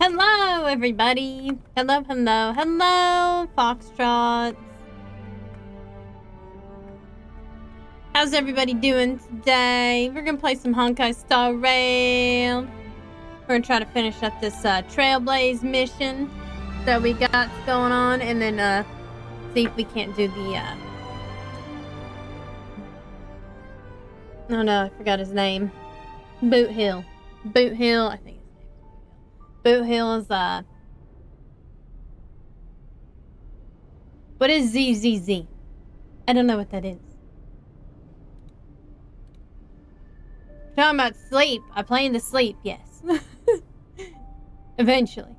Hello, everybody. Hello, Foxtrots. How's everybody doing today? We're gonna play some Honkai Star Rail. We're gonna try to finish up this Trailblazer mission that we got going on, and then see if we can't do the oh no, I forgot his name. Boot Hill, I think his name is Boot Hill is what is ZZZ? I don't know what that is. Talking about sleep. I plan to sleep, yes. Eventually.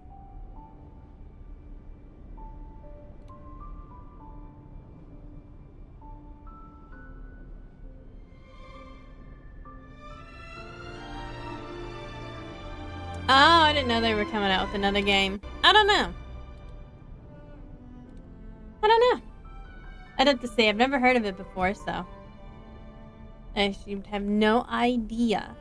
Oh, I didn't know they were coming out with another game. I don't know. I'd have to say, I've never heard of it before, so I should have no idea.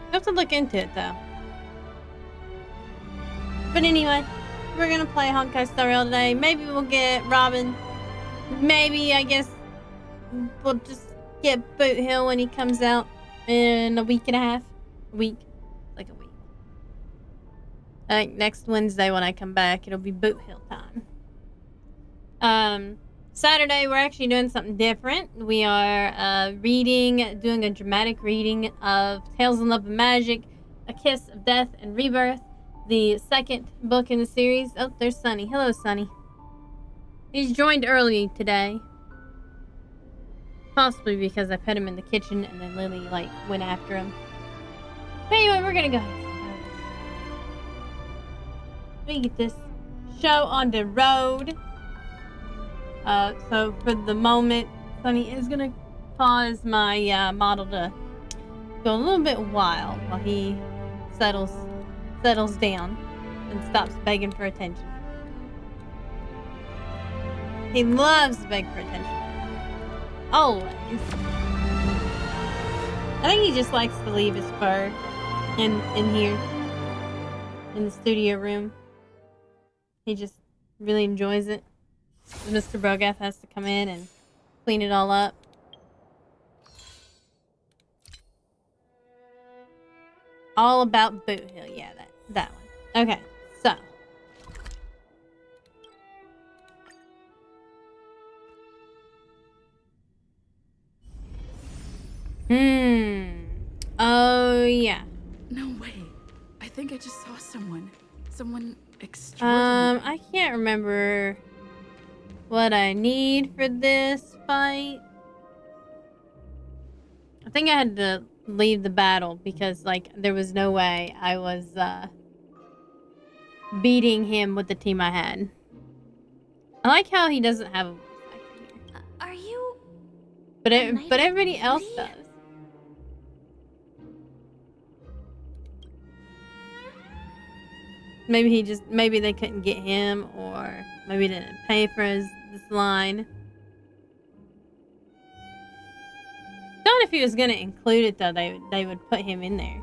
I have to look into it, though. But anyway, we're gonna play Honkai Star Rail today. Maybe we'll get Robin. Maybe, I guess, we'll just get Boot Hill when he comes out in a week and a half. A week. Like a week. I think next Wednesday when I come back, it'll be Boot Hill time. Saturday, we're actually doing something different. We are doing a dramatic reading of Tales in Love and Magic, A Kiss of Death and Rebirth, the second book in the series. Oh, there's Sunny. Hello, Sunny. He's joined early today. Possibly because I put him in the kitchen and then Lily, went after him. But anyway, we're gonna go ahead. Let me get this show on the road. So for the moment, Sunny is gonna cause my model to go a little bit wild while he settles down and stops begging for attention. He loves to beg for attention. Always. I think he just likes to leave his fur in here in the studio room. He just really enjoys it. Mr. Brogath has to come in and clean it all up. All about Boot Hill. Yeah, that one. Okay, so. Oh, yeah. No way. I think I just saw someone. Someone extraordinary. I can't remember what I need for this fight. I think I had to leave the battle because, there was no way I was, beating him with the team I had. I like how he doesn't have a voice actor here. Are you... But everybody else does. Maybe they couldn't get him, or maybe they didn't pay for this line. Not if he was gonna include it though, they would put him in there.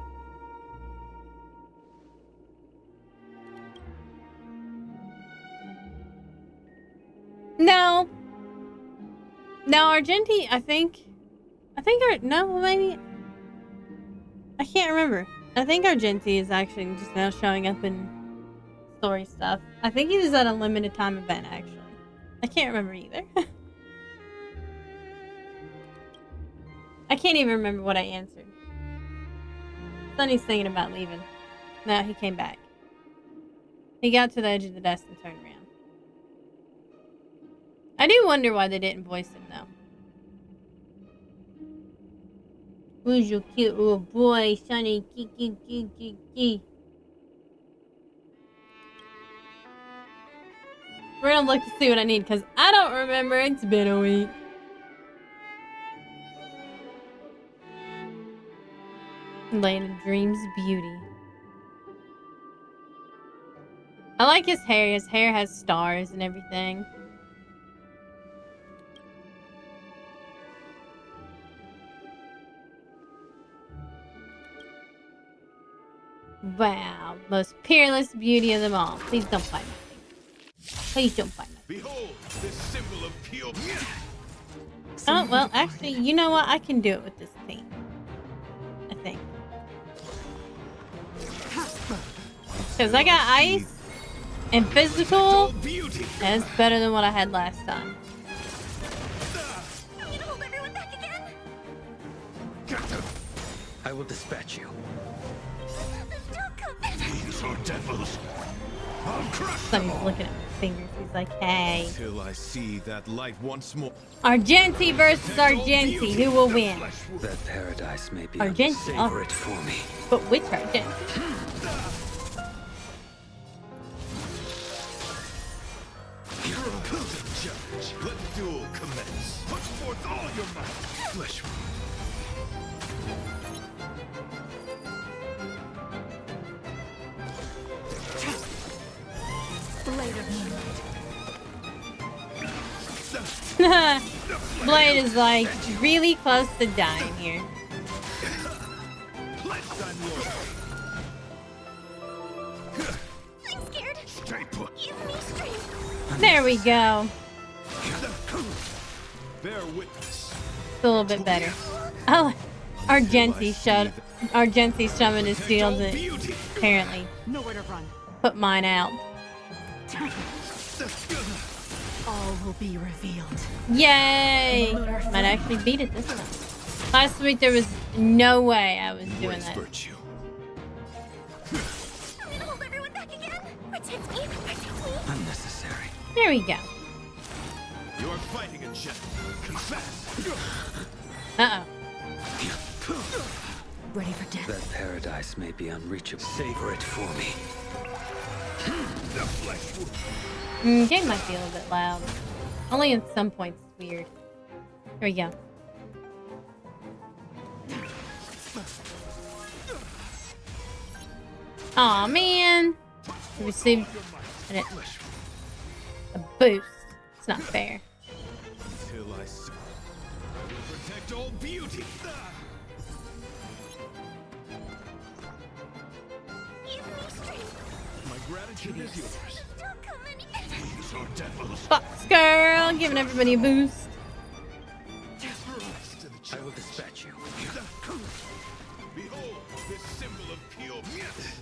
No, Argenti, maybe, I can't remember. I think Argenti is actually just now showing up in story stuff. I think he was at a limited time event, actually. I can't remember either. I can't even remember what I answered. Sunny's thinking about leaving. No, he came back. He got to the edge of the desk and turned around. I do wonder why they didn't voice him, though. Who's your cute little boy, Sunny? We're gonna look to see what I need, because I don't remember. It's been a week. Land of Dreams Beauty. I like his hair. His hair has stars and everything. Wow, most peerless beauty of them all. Please don't fight me. Please don't fight me. Behold, this symbol of pure. Oh, well, actually, you know what? I can do it with this team. I think. Because I got ice and physical. And it's better than what I had last time. You need to hold everyone back again? I will dispatch you. Don't come. These are devils. I'll crush So them he's all. looking at my fingers. He's like, hey. Till I see that light once more. Argenti versus Argenti. Who will win? That paradise may be Argenti. savor it for me. But which Argenti? Judge, let the duel commence. Put forth all your might. Flesh wound. Blade of moonlight. Blade is like really close to dying here. Pledge thy loyalty. I'm scared. Stay put. Give me strength. There we go. Bear witness. It's a little bit better. Oh, Argenti's shoving his shield and apparently Nowhere to run. put mine out. All will be revealed. Yay! Might actually beat it this time. Last week there was no way I was doing Embrace that. virtue. You need to hold everyone back again? Protect me. Protect me. Unnecessary. There we go. You are fighting a jet. Confess. Uh-oh. Ready for death. That paradise may be unreachable. Savor it for me. The flesh wound. Game might be a little bit loud. Only at some points it's weird. Here we go. Aw, man. We received a boost. It's not fair. Till I see. I will protect all beauty. Give me strength. My gratitude is yours. Don't come any. These are devils. Fox girl, giving everybody a boost. Rise to the I will challenge. dispatch you. Behold, this symbol of pure.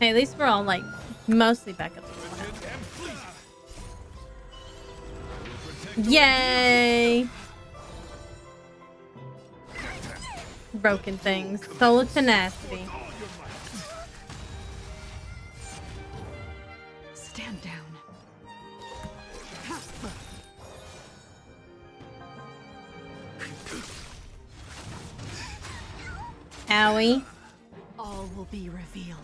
Hey, at least we're all like mostly back up. And flee. Yay! Broken things. Soul of tenacity. Stand down. Owie. All will be revealed.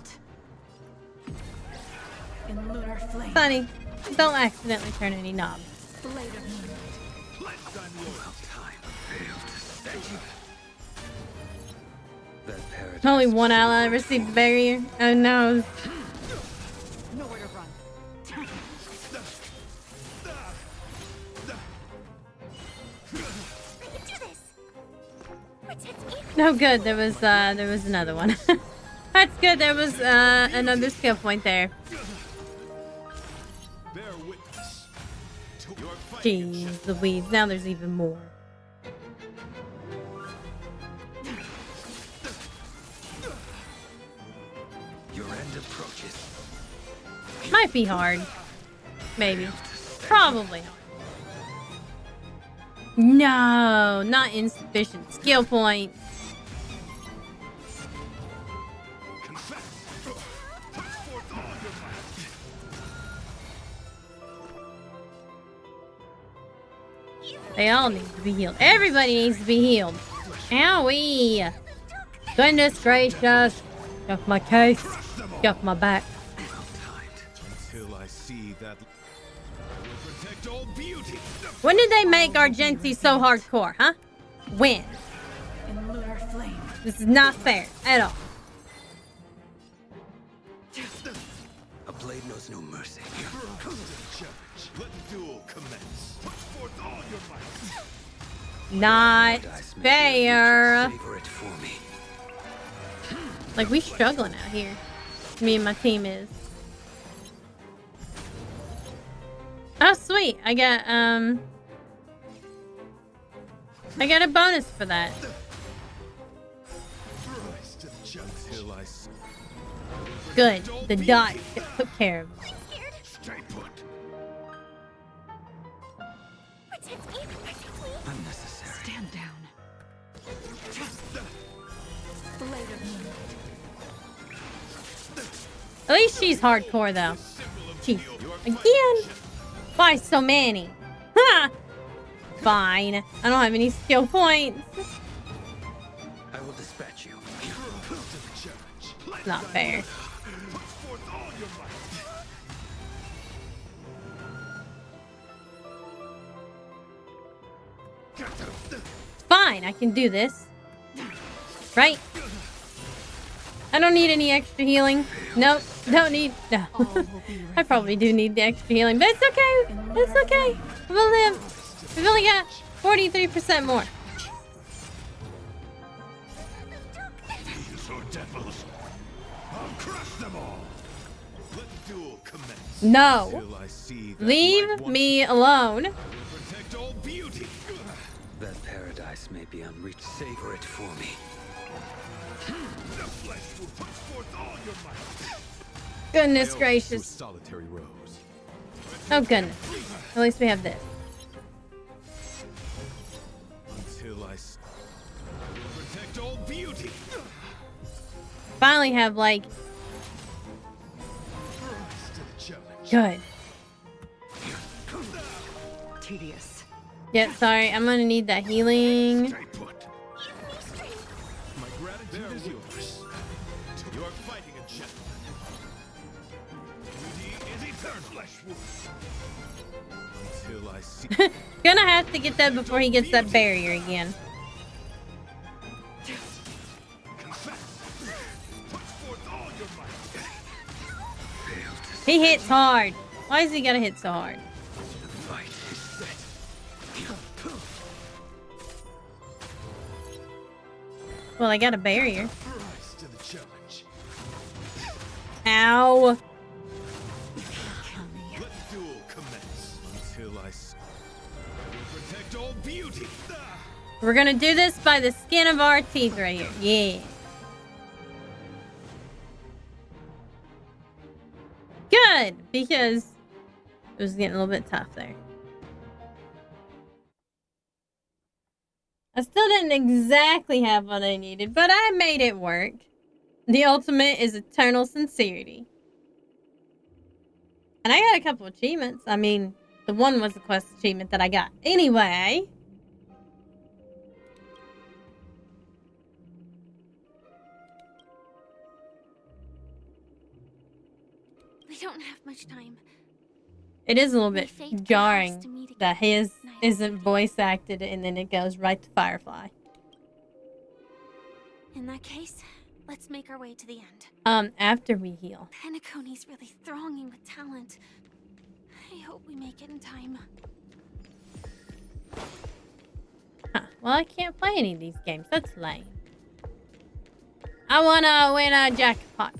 In lunar flame. Sonny, don't accidentally turn any knobs. Blade of moonlight. Pledge thy loyalty. Time failed to stand. That paradise. Only one ally received the barrier. Oh no. Nowhere to run. I can do this. Protect me. No good. There was another one. That's good. There was another skill point there. Bear witness. You are fighting a jet. Jeez Louise. Now there's even more. Your end approaches. Might be hard. Maybe. Probably hard. No, not insufficient skill point. Confess. Put forth all your might. They all need to be healed. Everybody needs to be healed. Owie. Goodness gracious. Get off my case. Get off my back. Till I see that. I will protect all beauty. When did they make Argenti so hardcore, huh? When? In lunar flame. This is not fair at all. A blade knows no mercy. Challenge. Let the duel commence. Put forth all your might. Not Paradise may be fair. unreachable. Savor it for me. Like, we struggling out here. me and my team is. Oh, sweet. I got a bonus for that. Rise to the challenge. Till I see. Good. The dot took care of it. I'm scared. Stay put. Protect me. Protect me. Unnecessary. Stand down. Blade of moonlight. At least she's hardcore, though. Jeez. Again? Why so many? Ha! Fine. I don't have any skill points. I will dispatch you. It's not fair. Put forth all your might. Fine, I can do this. Right? I don't need any extra healing. Nope, don't need. No. I probably do need the extra healing, but it's okay. It's okay. We'll live. We've only got 43% more. These are devils. I'll crush them all. Let the duel commence. No. Till I see that Leave light me alone. once protect all beauty. That paradise may be unreached. Savor it for me. The flesh will put forth all your might. Goodness To a gracious. solitary rose. Oh goodness. At least we have this. Until I protect all beauty. Finally have like Rise to the challenge. good. Tedious. Yeah, sorry. I'm gonna need that healing. Stay put. Give me strength. My gratitude is yours. You are fighting a gentleman. Beauty is eternal. Flesh wound. Until I see. Gonna have to get that before he gets that barrier again. Confess. Put forth all your might. He hits hard. Why is he gotta hit so hard? The fight is set. Well, I got a barrier. Rise to the challenge. Ow. Kill me. Let the duel commence. Until I protect all beauty. We're gonna do this by the skin of our teeth right here. Yeah. Good, because it was getting a little bit tough there. I still didn't exactly have what I needed, but I made it work. The ultimate is eternal sincerity. And I got a couple achievements. I mean, the one was the quest achievement that I got. Anyway. We don't have much time. It is a little My bit fate calls jarring to meet that again. his isn't voice acted and then it goes right to Firefly. In that case, let's make our way to the end. After we heal. Penacony's really thronging with talent. I hope we make it in time. Huh. Well, I can't play any of these games. That's lame. I wanna win a jackpot.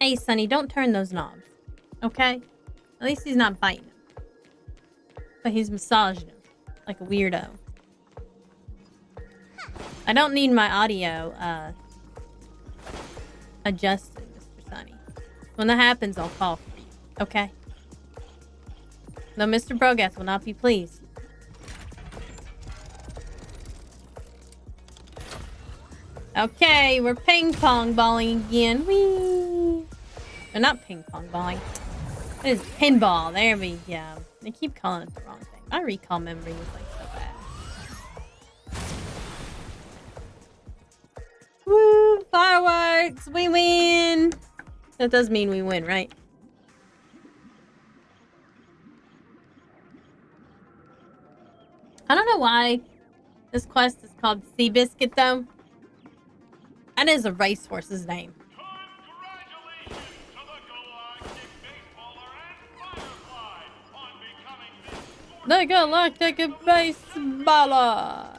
Hey, Sonny, don't turn those knobs. Okay? At least he's not biting them. But he's massaging them. Like a weirdo. I don't need my audio, adjusted, Mr. Sonny. When that happens, I'll call for you. Okay? No, Mr. Brogath will not be pleased. Okay, we're ping pong balling again. Whee! Or not ping pong balling. It is pinball. There we go. They keep calling it the wrong thing. My recall memory was like so bad. Woo! Fireworks! We win! That does mean we win, right? I don't know why this quest is called Seabiscuit, though. That is a racehorse's name. Congratulations to the Galactic Baseballer and Firefly on becoming the The Galactic Baseballer.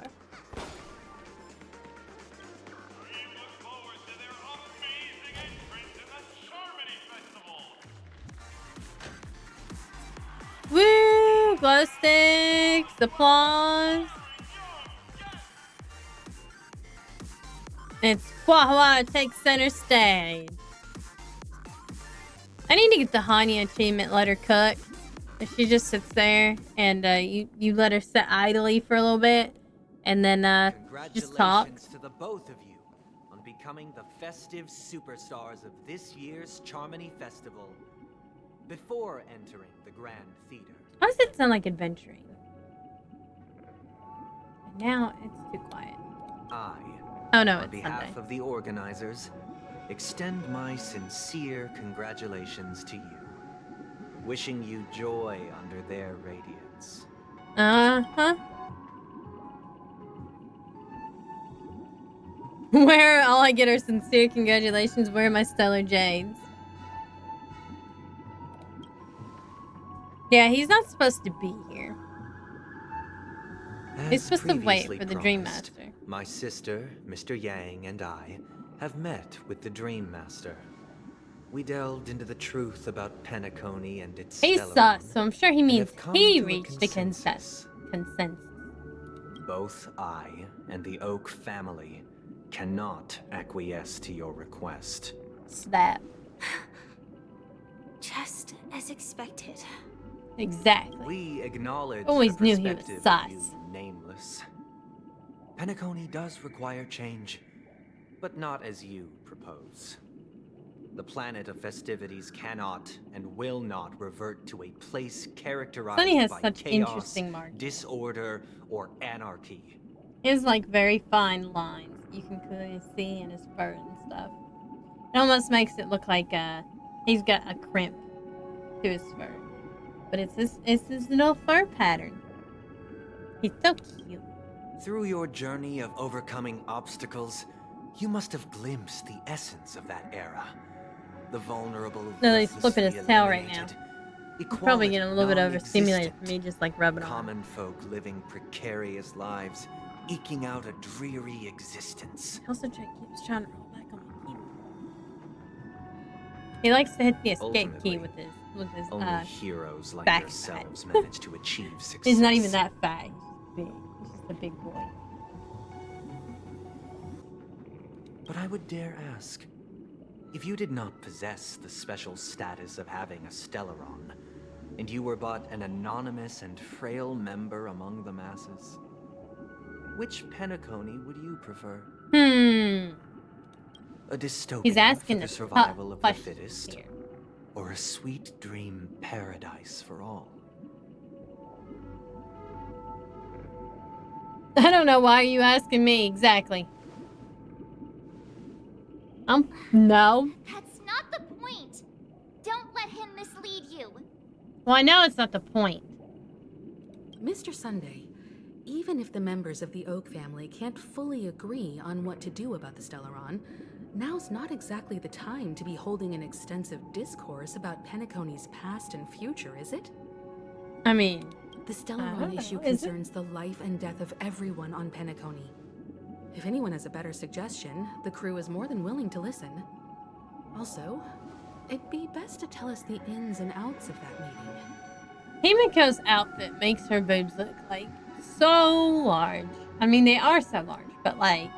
Woo! Glow sticks, applause. It's Wawa takes center stage. I need to get the Hanya achievement, let her cook. If she just sits there and you let her sit idly for a little bit and then just talk. Congratulations to the both of you on becoming the festive superstars of this year's Charmony Festival. Before entering the Grand Theater, How does it sound like adventuring? And now it's too quiet. Oh no, on it's behalf Sunday. of the organizers, extend my sincere congratulations to you. Wishing you joy under their radiance. Uh-huh. Where all I get are sincere congratulations. Where are my stellar jades? Yeah, he's not supposed to be here. He's As supposed to wait previously for the promised, Dream Master. My sister, Mr. Yang, and I have met with the Dream Master. We delved into the truth about Penacony and its He's Stellaron, sus, so I'm sure he and means have come he to a reached a consensus. Both I and the Oak family cannot acquiesce to your request. Slap. Just as expected. Exactly. We acknowledge Always the knew he was perspective of you sus. nameless. Penacony does require change, but not as you propose. The planet of festivities cannot and will not revert to a place characterized Sunny has by such chaos, interesting markings. disorder, or anarchy. He has like very fine lines you can clearly see in his fur and stuff. It almost makes it look like he's got a crimp to his fur. But it's his little fur pattern. He's so cute. Through your journey of overcoming obstacles, you must have glimpsed the essence of that era. The vulnerable, No, he's flipping his ruthlessly tail right now. eliminated, He's probably getting a little bit non-existent, overstimulated for me just like rubbing on. common folk living precarious lives, eking out a dreary existence. He also keeps trying to roll back on my keyboard. He likes to hit the escape key Ultimately, with his Only heroes like back yourselves fat. manage to achieve success. He's not even that fat. He's just big. He's just a big boy. But I would dare ask, if you did not possess the special status of having a Stellaron, and you were but an anonymous and frail member among the masses, which Penacony would you prefer? A dystopia He's asking for the the survival of the questions fittest, here. or a sweet dream paradise for all? I don't know why you asking me exactly. No. That's not the point. Don't let him mislead you. Well, I know it's not the point. Mr. Sunday, even if the members of the Oak family can't fully agree on what to do about the Stellaron, now's not exactly the time to be holding an extensive discourse about Penacony's past and future, is it? I mean, The Stellaron issue is it? concerns the life and death of everyone on Penacony. If anyone has a better suggestion, the crew is more than willing to listen. Also, it'd be best to tell us the ins and outs of that meeting. Himiko's outfit makes her boobs look like so large. I mean, they are so large, but like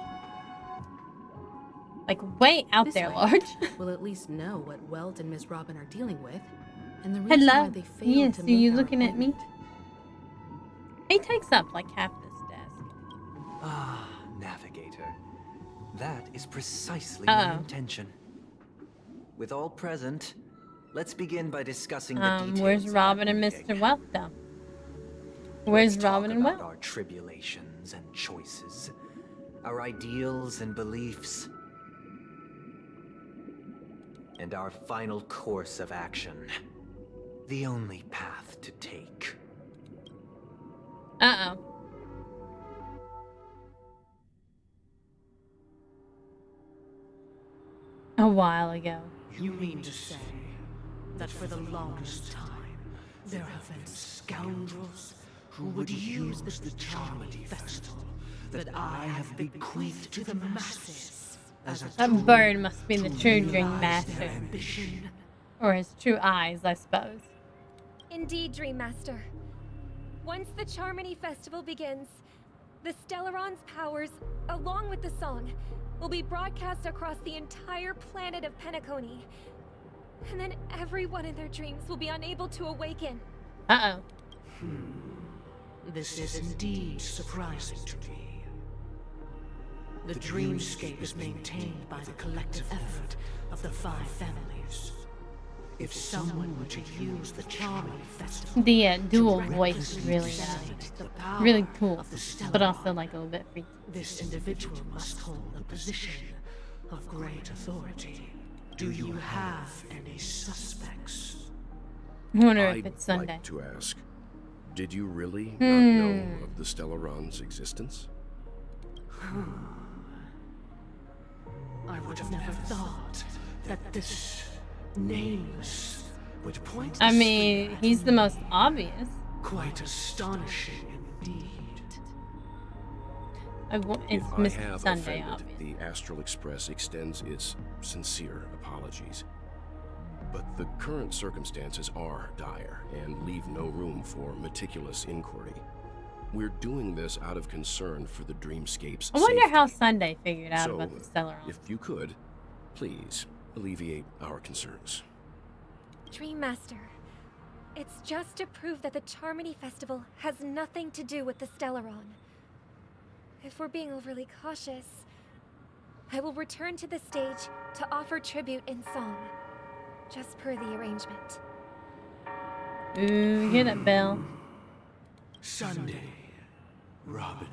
way out This there way, large. We'll at least know what Welt and Miss Robin are dealing with, and the reason why Hello. they failed Yes, to are make you our looking at me? appointment. He takes up like half this desk. Ah, Navigator. That is precisely my intention. With all present, let's begin by discussing the details. Where's of Robin that and meeting. Mr. Wealth though? Where's Let's Robin talk and about Wealth? our tribulations and choices, our ideals and beliefs, and our final course of action. The only path to take. Uh-oh. A while ago. You mean to say that for the longest time, there have been scoundrels who would use the Charmony Festival that I have bequeathed to the masses as a That tool bird must be the to true Dream realize Master. their ambition? Or his true eyes, I suppose. Indeed, Dream Master. Once the Charmony Festival begins, the Stellaron's powers, along with the song, will be broadcast across the entire planet of Penacony. And then everyone in their dreams will be unable to awaken. Uh-oh. This is indeed surprising to me. The dreamscape is maintained by the collective effort of the 5 families. If someone were to use the Charmony Festival, The dual to voice is really, represent the power really cool, of the Stellaron, but also like a little bit freaky. this individual must hold a position of great authority. Do you have any suspects? I wonder if I'd it's Sunday. like to ask, did you really not know of the Stellaron's existence? I would have never thought that this nameless would point. I the mean, spirit. he's the most obvious. Quite astonishing indeed. It's If I Mr. have Sunday, offended, obviously. the Astral Express extends its sincere apologies. But the current circumstances are dire and leave no room for meticulous inquiry. We're doing this out of concern for the dreamscape's I wonder safety. how Sunday figured out So, about the Stellaron. if you could, please alleviate our concerns. Dream Master, it's just to prove that the Charmony Festival has nothing to do with the Stellaron. If we're being overly cautious, I will return to the stage to offer tribute in song, just per the arrangement. Ooh, hear that bell? Sunday, Robin.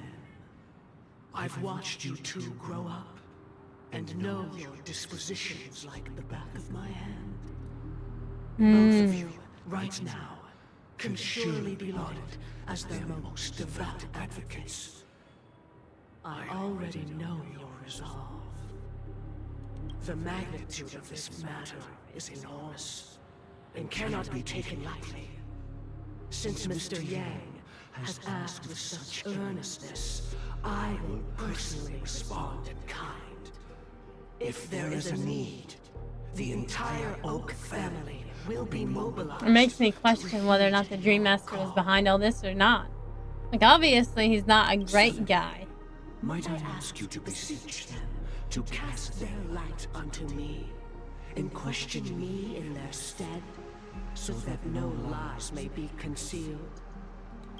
I've watched you two grow up and know your dispositions like the back of my hand. Both of you, right now, can surely be lauded as their most devout advocates. I already know your resolve. The magnitude of this matter is enormous and cannot be taken lightly. Since Mr. Yang has asked with such earnestness, I will personally respond in kind. If there is a need, the entire Oak family will be mobilized. It makes me question whether or not the Dream Master was behind all this or not. Like, obviously, he's not a great guy. Might I ask you to beseech them to cast their light unto me, and question me in their stead, so that no lies may be concealed?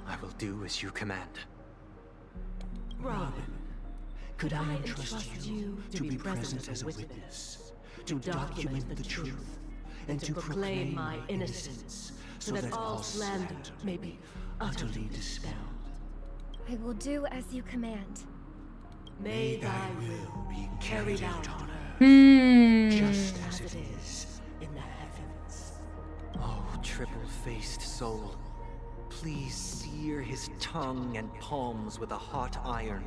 I will do as you command. Robin, could I entrust you to be present as a witness, to document the truth, and to proclaim my innocence, so that all slander may be utterly dispelled? I will do as you command. May thy will be carried out on earth, just as it is in the heavens. Oh, triple-faced soul, please sear his tongue and palms with a hot iron,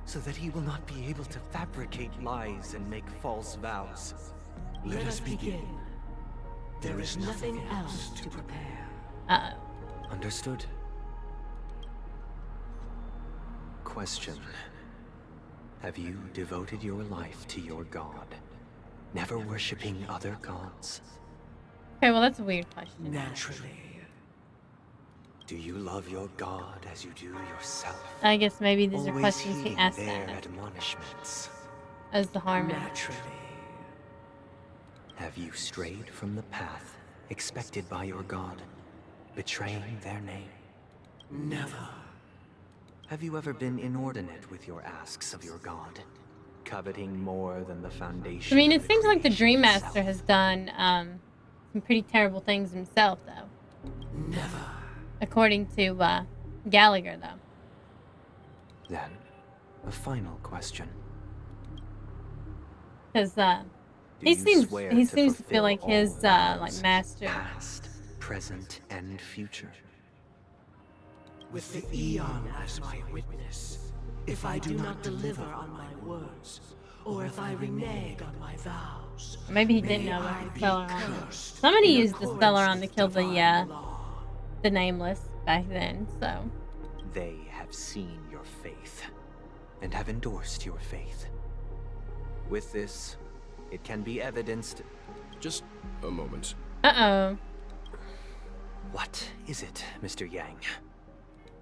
so that he will not be able to fabricate lies and make false vows. Let us begin. There is nothing else to prepare. Uh-oh. Understood. Question. Have you devoted your life to your god, never worshipping other gods? Okay, well, that's a weird question. Naturally. Do you love your god as you do yourself? I guess maybe these are Always questions he heeding asked their that admonishments. as the harmony. Naturally. Have you strayed from the path expected by your god, betraying their name? Never. Have you ever been inordinate with your asks of your god, coveting more than the foundation? I mean, of it the seems like the creation Dream itself? Master has done some pretty terrible things himself, though. Never. According to Gallagher, though. Then, a final question. Because Do he you seems swear he to seems to feel fulfill like all his vows, like master. past, present, and future? With the Eon as my witness, if I do not deliver on my words, or if I renege on my vows, Or maybe he didn't may know I about the be Stellaron. cursed Somebody in used the accordance Stellaron to with kill the divine law. the Nameless back then. So They have seen your faith, and have endorsed your faith. With this, it can be evidenced. Just a moment. uh-oh. What is it, Mr. Yang?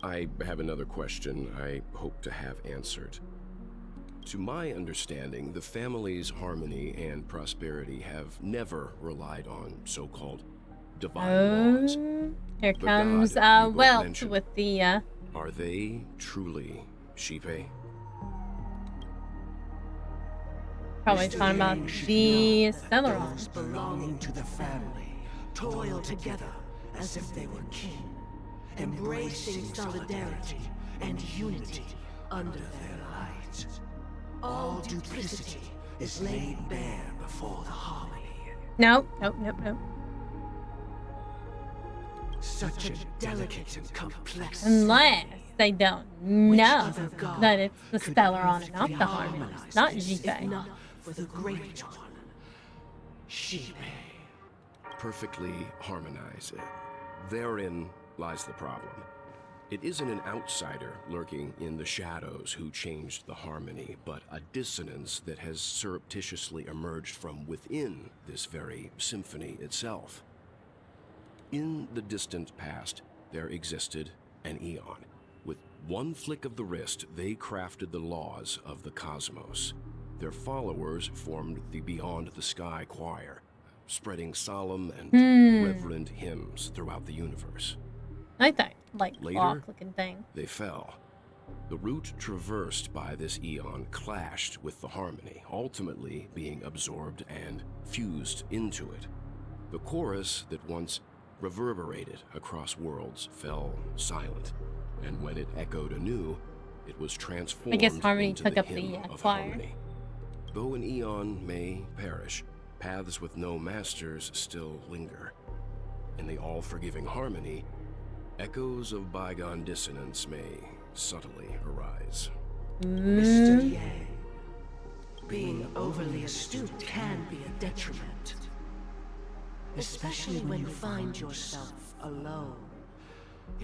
I have another question I hope to have answered. To my understanding, the family's harmony and prosperity have never relied on so-called divine laws. Here The comes god you both Welt mentioned. with the Are they truly Shipe? probably Mr. talking about Yang should the know that Stellaron. those belonging to the family toil together as if they were kin, embracing solidarity and unity under their light. All duplicity is laid bare before the harmony. Nope. Such a delicate and complex Unless they don't know other god that it's the could Stellaron and not perfectly the Harmony, harmonize not this, if Jipe. not for the great one, Shipe. Perfectly harmonize it. Therein lies the problem. It isn't an outsider lurking in the shadows who changed the harmony, but a dissonance that has surreptitiously emerged from within this very symphony itself. In the distant past, there existed an Eon. With one flick of the wrist, they crafted the laws of the cosmos. Their followers formed the Beyond the Sky Choir, spreading solemn and reverent hymns throughout the universe. Like that, like Later, clock-looking thing. They fell. The route traversed by this Eon clashed with the harmony, ultimately being absorbed and fused into it. The chorus that once reverberated across worlds fell silent, and when it echoed anew, it was transformed Harmony into took the up the, hymn of choir. harmony. Though an Eon may perish, paths with no masters still linger. In the all-forgiving harmony, echoes of bygone dissonance may subtly arise. Mr. Yang, being overly astute can be a detriment. Especially when you find yourself alone.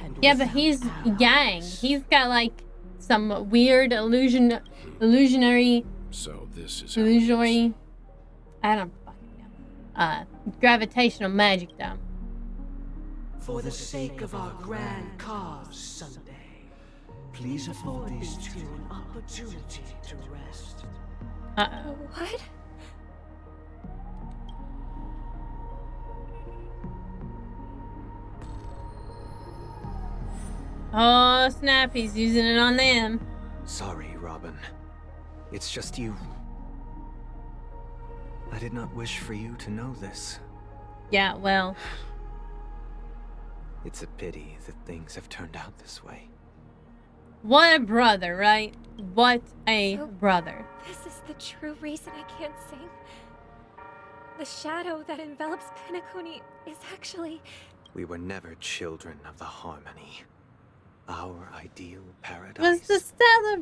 And Yeah, but without he's allies. Yang. He's got like some weird illusionary, So this is how it is. I don't fucking know. Gravitational magic though. For the sake of our grand cause Sunday, please afford these two an opportunity to rest. Uh-oh. What? Oh snap, he's using it on them. Sorry, Robin. It's just you. I did not wish for you to know this. Yeah, well, It's a pity that things have turned out this way. what a brother, right? What a So- brother. This is the true reason I can't sing. The shadow that envelops Penacony is actually... We were never children of the harmony. Our ideal Was paradise the could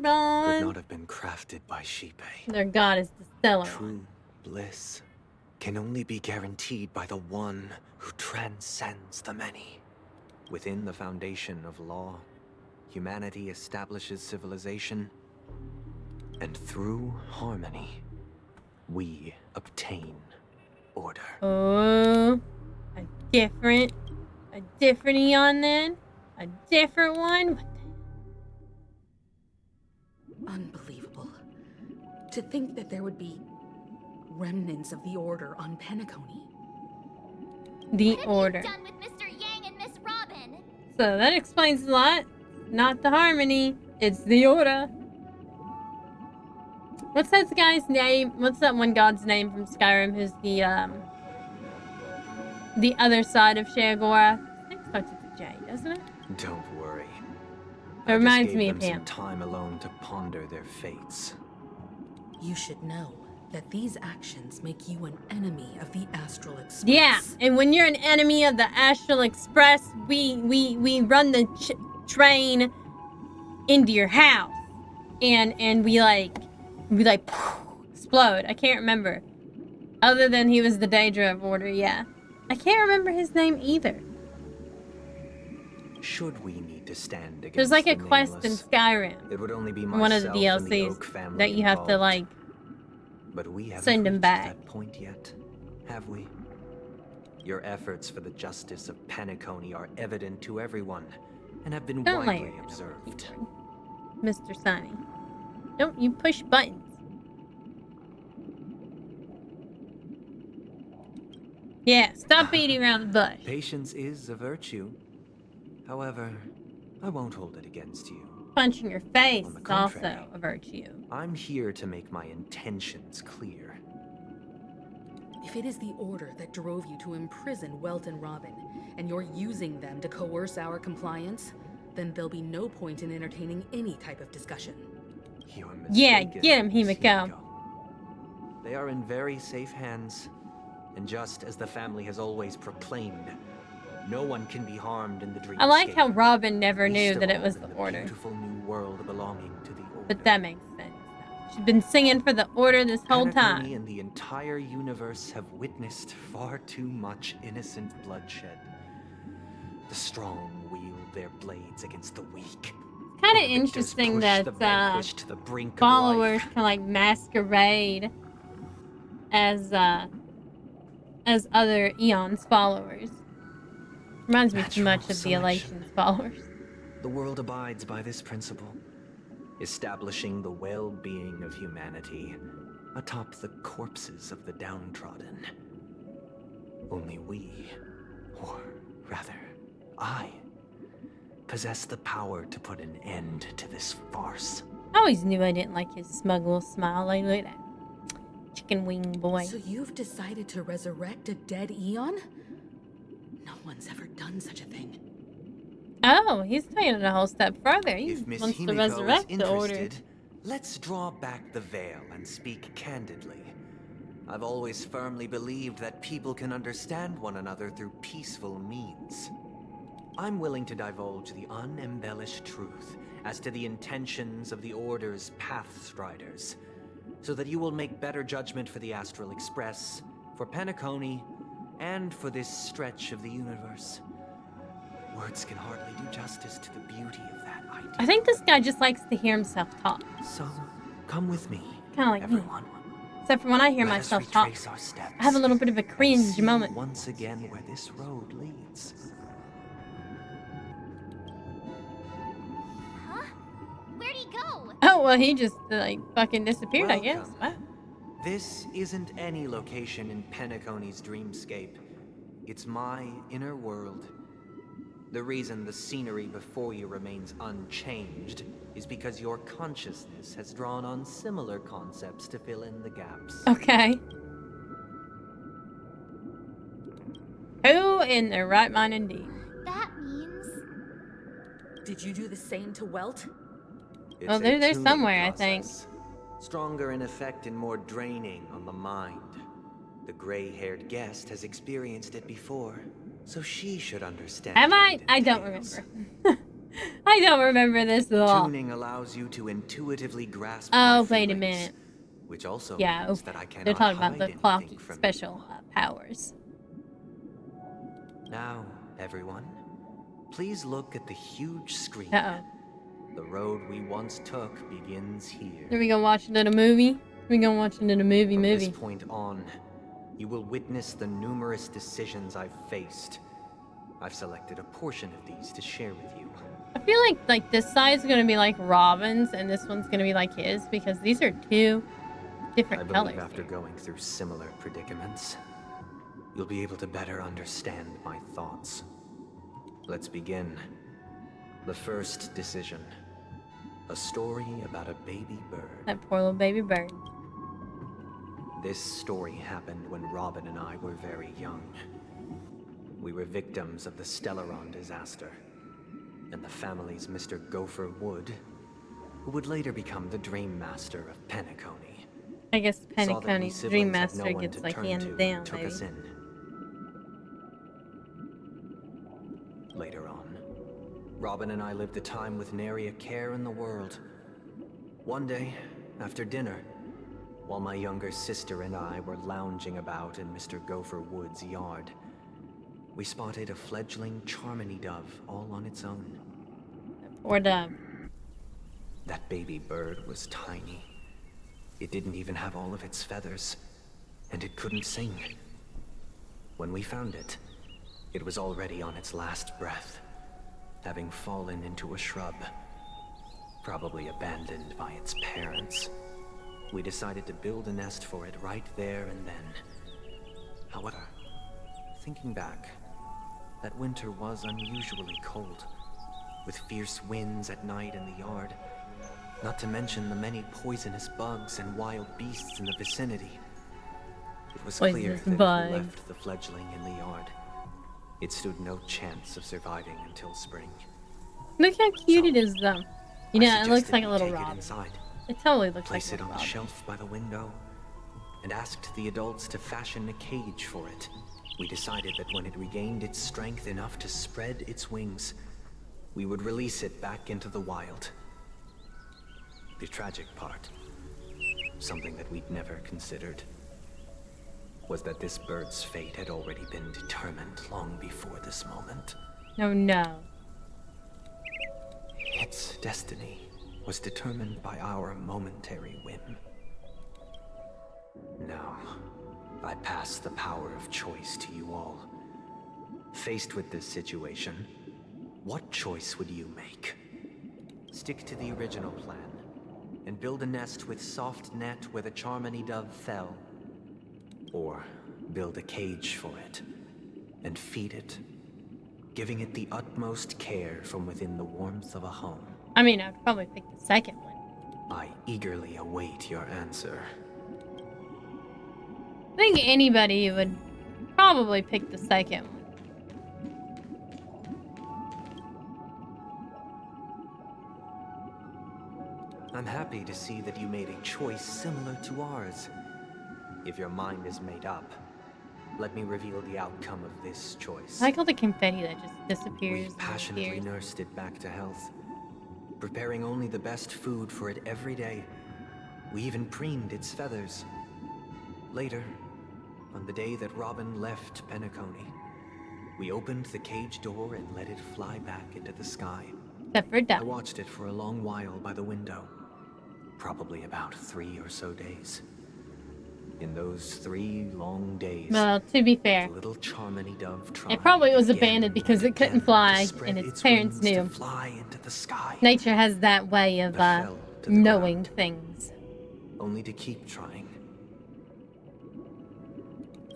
Stellaron. not have been crafted by Shipe. Their god is the Stellaron. True bliss can only be guaranteed by the one who transcends the many. Within the foundation of law, humanity establishes civilization, and through harmony, we obtain order. Oh, a different Eon then? A different one? What the- Unbelievable. To think that there would be remnants of the Order on Penacony. The What have Order. you done with Mr. Yang and Miss Robin? So that explains a lot. Not the Harmony, it's the Order. What's that guy's name? What's that one god's name from Skyrim who's the other side of Shagora? I think it starts with a J, doesn't it? Don't worry. It I just reminds gave me them of some him. time alone to ponder their fates. You should know that these actions make you an enemy of the Astral Express. Yeah, and when you're an enemy of the Astral Express, we run the train into your house, and we explode. I can't remember. Other than he was the Daedra of Order, yeah. I can't remember his name either. Should we need to stand against There's like a the quest in nameless, Skyrim, it would only be one of the myself and the DLCs Oak family that you have to involved. like But we haven't send him reached back. that point yet, have we? Your efforts for the justice of Penacony are evident to everyone, and have been Don't let widely your observed. Mr. Sunny. Don't you push buttons. Yeah, stop beating around the bush. Patience is a virtue. However, I won't hold it against you. Punching your face On the is contrary, also a virtue. I'm here to make my intentions clear. If it is the Order that drove you to imprison Welt and Robin, and you're using them to coerce our compliance, then there'll be no point in entertaining any type of discussion. You're Yeah, mistaken, get him, Miss Himiko. They are in very safe hands, and just as the family has always proclaimed, no one can be harmed in the dreamscape. I like how Robin never knew Least of that it all was in the Order. Beautiful new world belonging to the Order. But that makes sense. She's been singing for the Order this whole Penacony time. and the entire universe have witnessed far too much innocent bloodshed. The strong wield their blades against the weak. Kind of The victors interesting push that the vanquished to the brink of followers life. can like masquerade as other Eon's followers. Reminds me too Natural much of the selection. Elation's followers. The world abides by this principle, establishing the well-being of humanity atop the corpses of the downtrodden. Only we, or rather, I, possess the power to put an end to this farce. I always knew I didn't like his smug little smile. Like, look at that chicken wing boy. So you've decided to resurrect a dead Eon? No one's ever done such a thing. Oh, he's taking it a whole step further. He If Miss wants to Himiko resurrect is the Order. interested, let's draw back the veil and speak candidly. I've always firmly believed that people can understand one another through peaceful means. I'm willing to divulge the unembellished truth as to the intentions of the Order's Pathstriders, so that you will make better judgment for the Astral Express, for Penacony, and for this stretch of the universe. Words can hardly do justice to the beauty of that idea. I think this guy just likes to hear himself talk. So, come with me, Kind of like everyone. me. Except for when I hear Let us myself talk, retrace our steps I have a little bit of a and cringe see moment. once again where this road leads. Huh? Where'd he go? Oh, well, he just, like, fucking disappeared, I guess. Welcome. Wow. This isn't any location in Penacony's dreamscape. It's my inner world. The reason the scenery before you remains unchanged is because your consciousness has drawn on similar concepts to fill in the gaps. Okay. Who in their right mind indeed? That means... Did you do the same to Welt? It's Well, a they're tuning somewhere, I think. process. Stronger in effect and more draining on the mind. The gray-haired guest has experienced it before, so she should understand. Am what I? it I don't entails. remember. I don't remember this at all. Tuning allows you to intuitively grasp Oh, my wait a feelings, minute. which also Yeah, means okay. that I cannot They're talking about hide the anything clocky from special powers. Now, everyone, please look at the huge screen. Uh-oh. The road we once took begins here. Are we gonna watch another movie? We gonna watch another movie? From this point on, you will witness the numerous decisions I've faced. I've selected a portion of these to share with you. I feel like this side's gonna be like Robin's and this one's gonna be like his because these are two different I believe colors. after going through similar predicaments, you'll be able to better understand my thoughts. Let's begin. The first decision. A story about a baby bird. That poor little baby bird. This story happened when Robin and I were very young. We were victims of the Stellaron disaster, and the family's Mr. Gopher Wood, who would later become the Dream Master of Penacony. I guess saw that we Penacony's siblings Dream had Master no one gets to like turn handed to, down, and took maybe. us in. Later on, Robin and I lived a time with nary a care in the world. One day, after dinner, while my younger sister and I were lounging about in Mr. Gopher Wood's yard, we spotted a fledgling Charmony dove all on its own. Or dove. That baby bird was tiny. It didn't even have all of its feathers, and it couldn't sing. When we found it, it was already on its last breath, having fallen into a shrub, probably abandoned by its parents. We decided to build a nest for it right there and then. However, thinking back, that winter was unusually cold, with fierce winds at night in the yard, not to mention the many poisonous bugs and wild beasts in the vicinity. It was clear that if we left the fledgling in the yard, it stood no chance of surviving until spring. Look how cute it is, though. You know, I it looks like suggested a we little take it robin. inside, It totally looks place like a it little on the robin. shelf by the window, and asked the adults to fashion a cage for it. We decided that when it regained its strength enough to spread its wings, we would release it back into the wild. The tragic part, something that we'd never considered, was that this bird's fate had already been determined long before this moment. Oh no. Its destiny was determined by our momentary whim. Now, I pass the power of choice to you all. Faced with this situation, what choice would you make? Stick to the original plan and build a nest with soft net where the Charmony dove fell, or build a cage for it and feed it, giving it the utmost care from within the warmth of a home. I mean, I'd probably pick the second one. I eagerly await your answer. I think anybody would probably pick the second one. I'm happy to see that you made a choice similar to ours. If your mind is made up, let me reveal the outcome of this choice. I like all the confetti that just disappears. We passionately nursed it back to health, preparing only the best food for it every day. We even preened its feathers. Later, on the day that Robin left Penacony, we opened the cage door and let it fly back into the sky. Except for Duck. I watched it for a long while by the window, probably about 3 or so days. In those 3 long days, Well, to be fair, the little Charmony dove tried it probably was again abandoned because and it couldn't again fly, to spread and its parents wings to knew. fly into the sky, Nature has that way of but fell to the knowing ground, things. only to keep trying.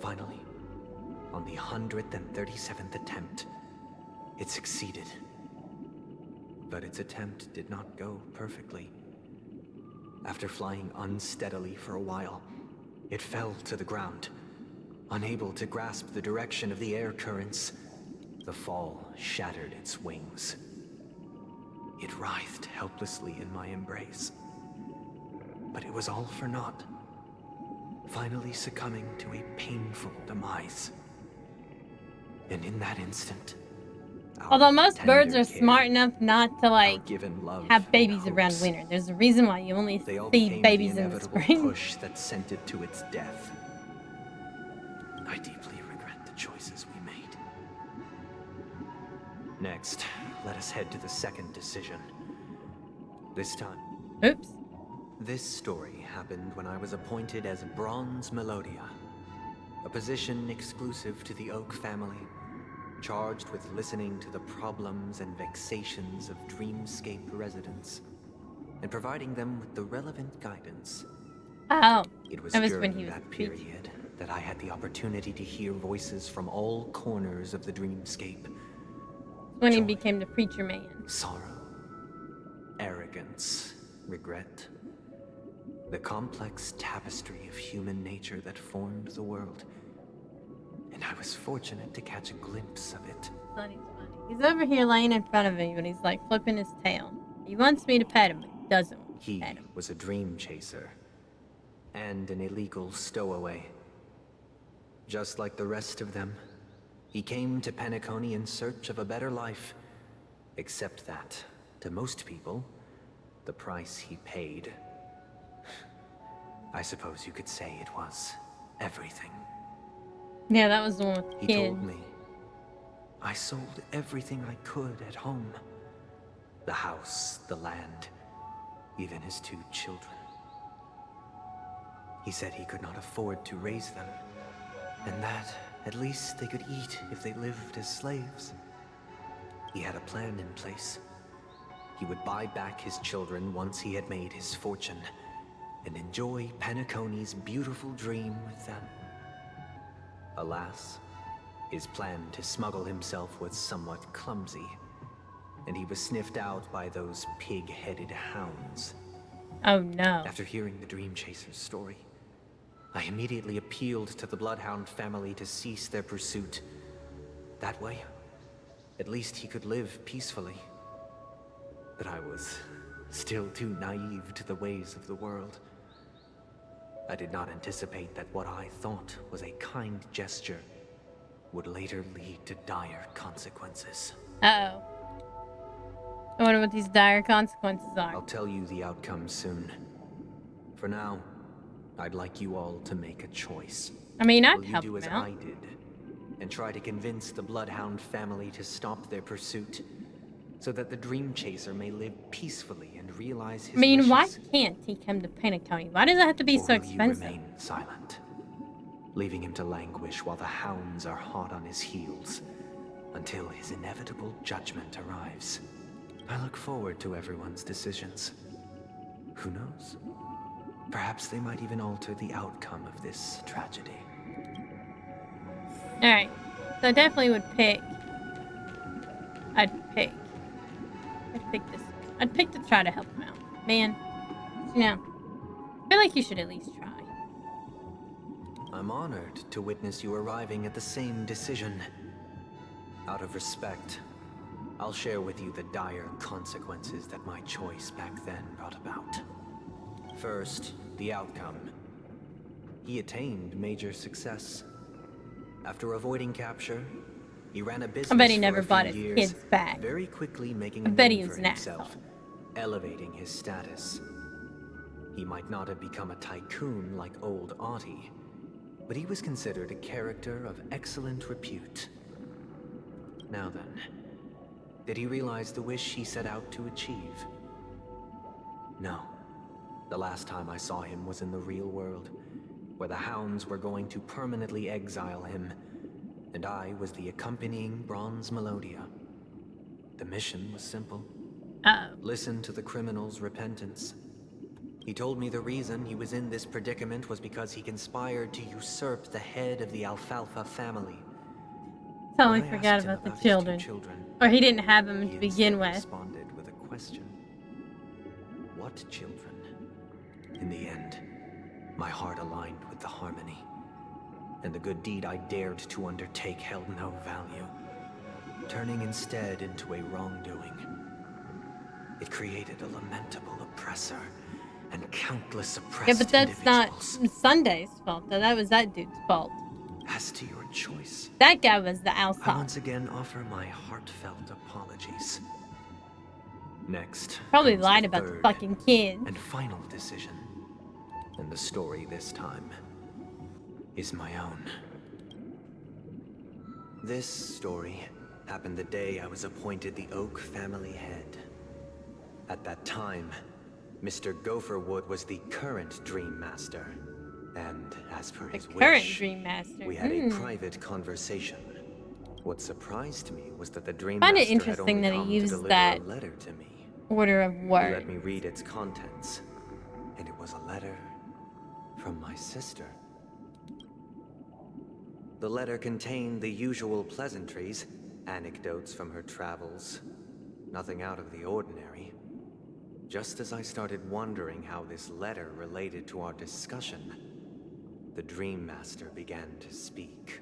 Finally, on the 137th attempt, it succeeded. But its attempt did not go perfectly. After flying unsteadily for a while, it fell to the ground, unable to grasp the direction of the air currents. The fall shattered its wings. It writhed helplessly in my embrace. But it was all for naught, finally succumbing to a painful demise. And in that instant, Although most birds tender are care, smart enough not to, like, given love have and babies around hopes, winter. There's a reason why you only they all see became babies the in the inevitable spring. push that sent it to its death. I deeply regret the choices we made. Next, let us head to the second decision. This time, Oops. this story happened when I was appointed as Bronze Melodia, a position exclusive to the Oak family, charged with listening to the problems and vexations of Dreamscape residents, and providing them with the relevant guidance. Oh, It was that was when during he was that preaching. period that I had the opportunity to hear voices from all corners of the Dreamscape. When he Joy, became the preacher man. sorrow, arrogance, regret. The complex tapestry of human nature that formed the world. And I was fortunate to catch a glimpse of it. Sonny's funny. He's over here laying in front of me, but he's like flipping his tail. He wants me to pet him, but he doesn't want me to He pet him. was a dream chaser and an illegal stowaway. Just like the rest of them, he came to Penacony in search of a better life. Except that, to most people, the price he paid, I suppose you could say it was everything. Yeah, that was the one with the He kid. told me, I sold everything I could at home. The house, the land, even his 2 children. He said he could not afford to raise them, and that at least they could eat if they lived as slaves. He had a plan in place. He would buy back his children once he had made his fortune, and enjoy Penacony's beautiful dream with them. Alas, his plan to smuggle himself was somewhat clumsy, and he was sniffed out by those pig-headed hounds. Oh no. After hearing the Dream Chaser's story, I immediately appealed to the Bloodhound family to cease their pursuit. That way, at least he could live peacefully. But I was still too naive to the ways of the world. I did not anticipate that what I thought was a kind gesture would later lead to dire consequences. Uh-oh. I wonder what these dire consequences are. I'll tell you the outcome soon. For now, I'd like you all to make a choice. I mean, I'd Will you help do as him out. I did and try to convince the Bloodhound family to stop their pursuit, so that the Dream Chaser may live peacefully and realize his I mean, why wishes? can't he come to Penacony? Why does it have to be Or so will you expensive? remain silent, leaving him to languish while the hounds are hot on his heels until his inevitable judgment arrives? I look forward to everyone's decisions. Who knows? Perhaps they might even alter the outcome of this tragedy. Alright. So I definitely would pick... I'd pick this. I'd pick to try to help him out. Man, you know, I feel like you should at least try. I'm honored to witness you arriving at the same decision. Out of respect, I'll share with you the dire consequences that my choice back then brought about. First, the outcome. He attained major success. After avoiding capture, he ran a business I bet he for never a few bought his years, kids back. very quickly making I a bet he name was for an himself, asshole. elevating his status. He might not have become a tycoon like old Audie, but he was considered a character of excellent repute. Now then, did he realize the wish he set out to achieve? No. The last time I saw him was in the real world, where the hounds were going to permanently exile him, and I was the accompanying Bronze Melodia. The mission was simple. Uh-oh. Listen to the criminal's repentance. He told me the reason he was in this predicament was because he conspired to usurp the head of the Alfalfa family. Totally When I forgot asked him about the his two children. children, Or he didn't have them he to begin instead with. responded with a question. What children? In the end, my heart aligned with the harmony, and the good deed I dared to undertake held no value, turning instead into a wrongdoing. It created a lamentable oppressor and countless oppressed Yeah, but that's not individuals. Sunday's fault. Though. That was that dude's fault. As to your choice, That guy was the I outside. once again offer my heartfelt apologies. Next, Probably comes lied the about the third fucking kid. and final decision. And the story this time is my own. This story happened the day I was appointed the Oak family head. At that time, Mr. Gopherwood was the current Dream Master. And as per his Current wish, Dream Master. we had a private conversation. What surprised me was that the Dream Find it Master had interesting only that he come to used deliver that a letter to me. order of He words. let me read its contents, and it was a letter from my sister. The letter contained the usual pleasantries, anecdotes from her travels, nothing out of the ordinary. Just as I started wondering how this letter related to our discussion, the Dream Master began to speak.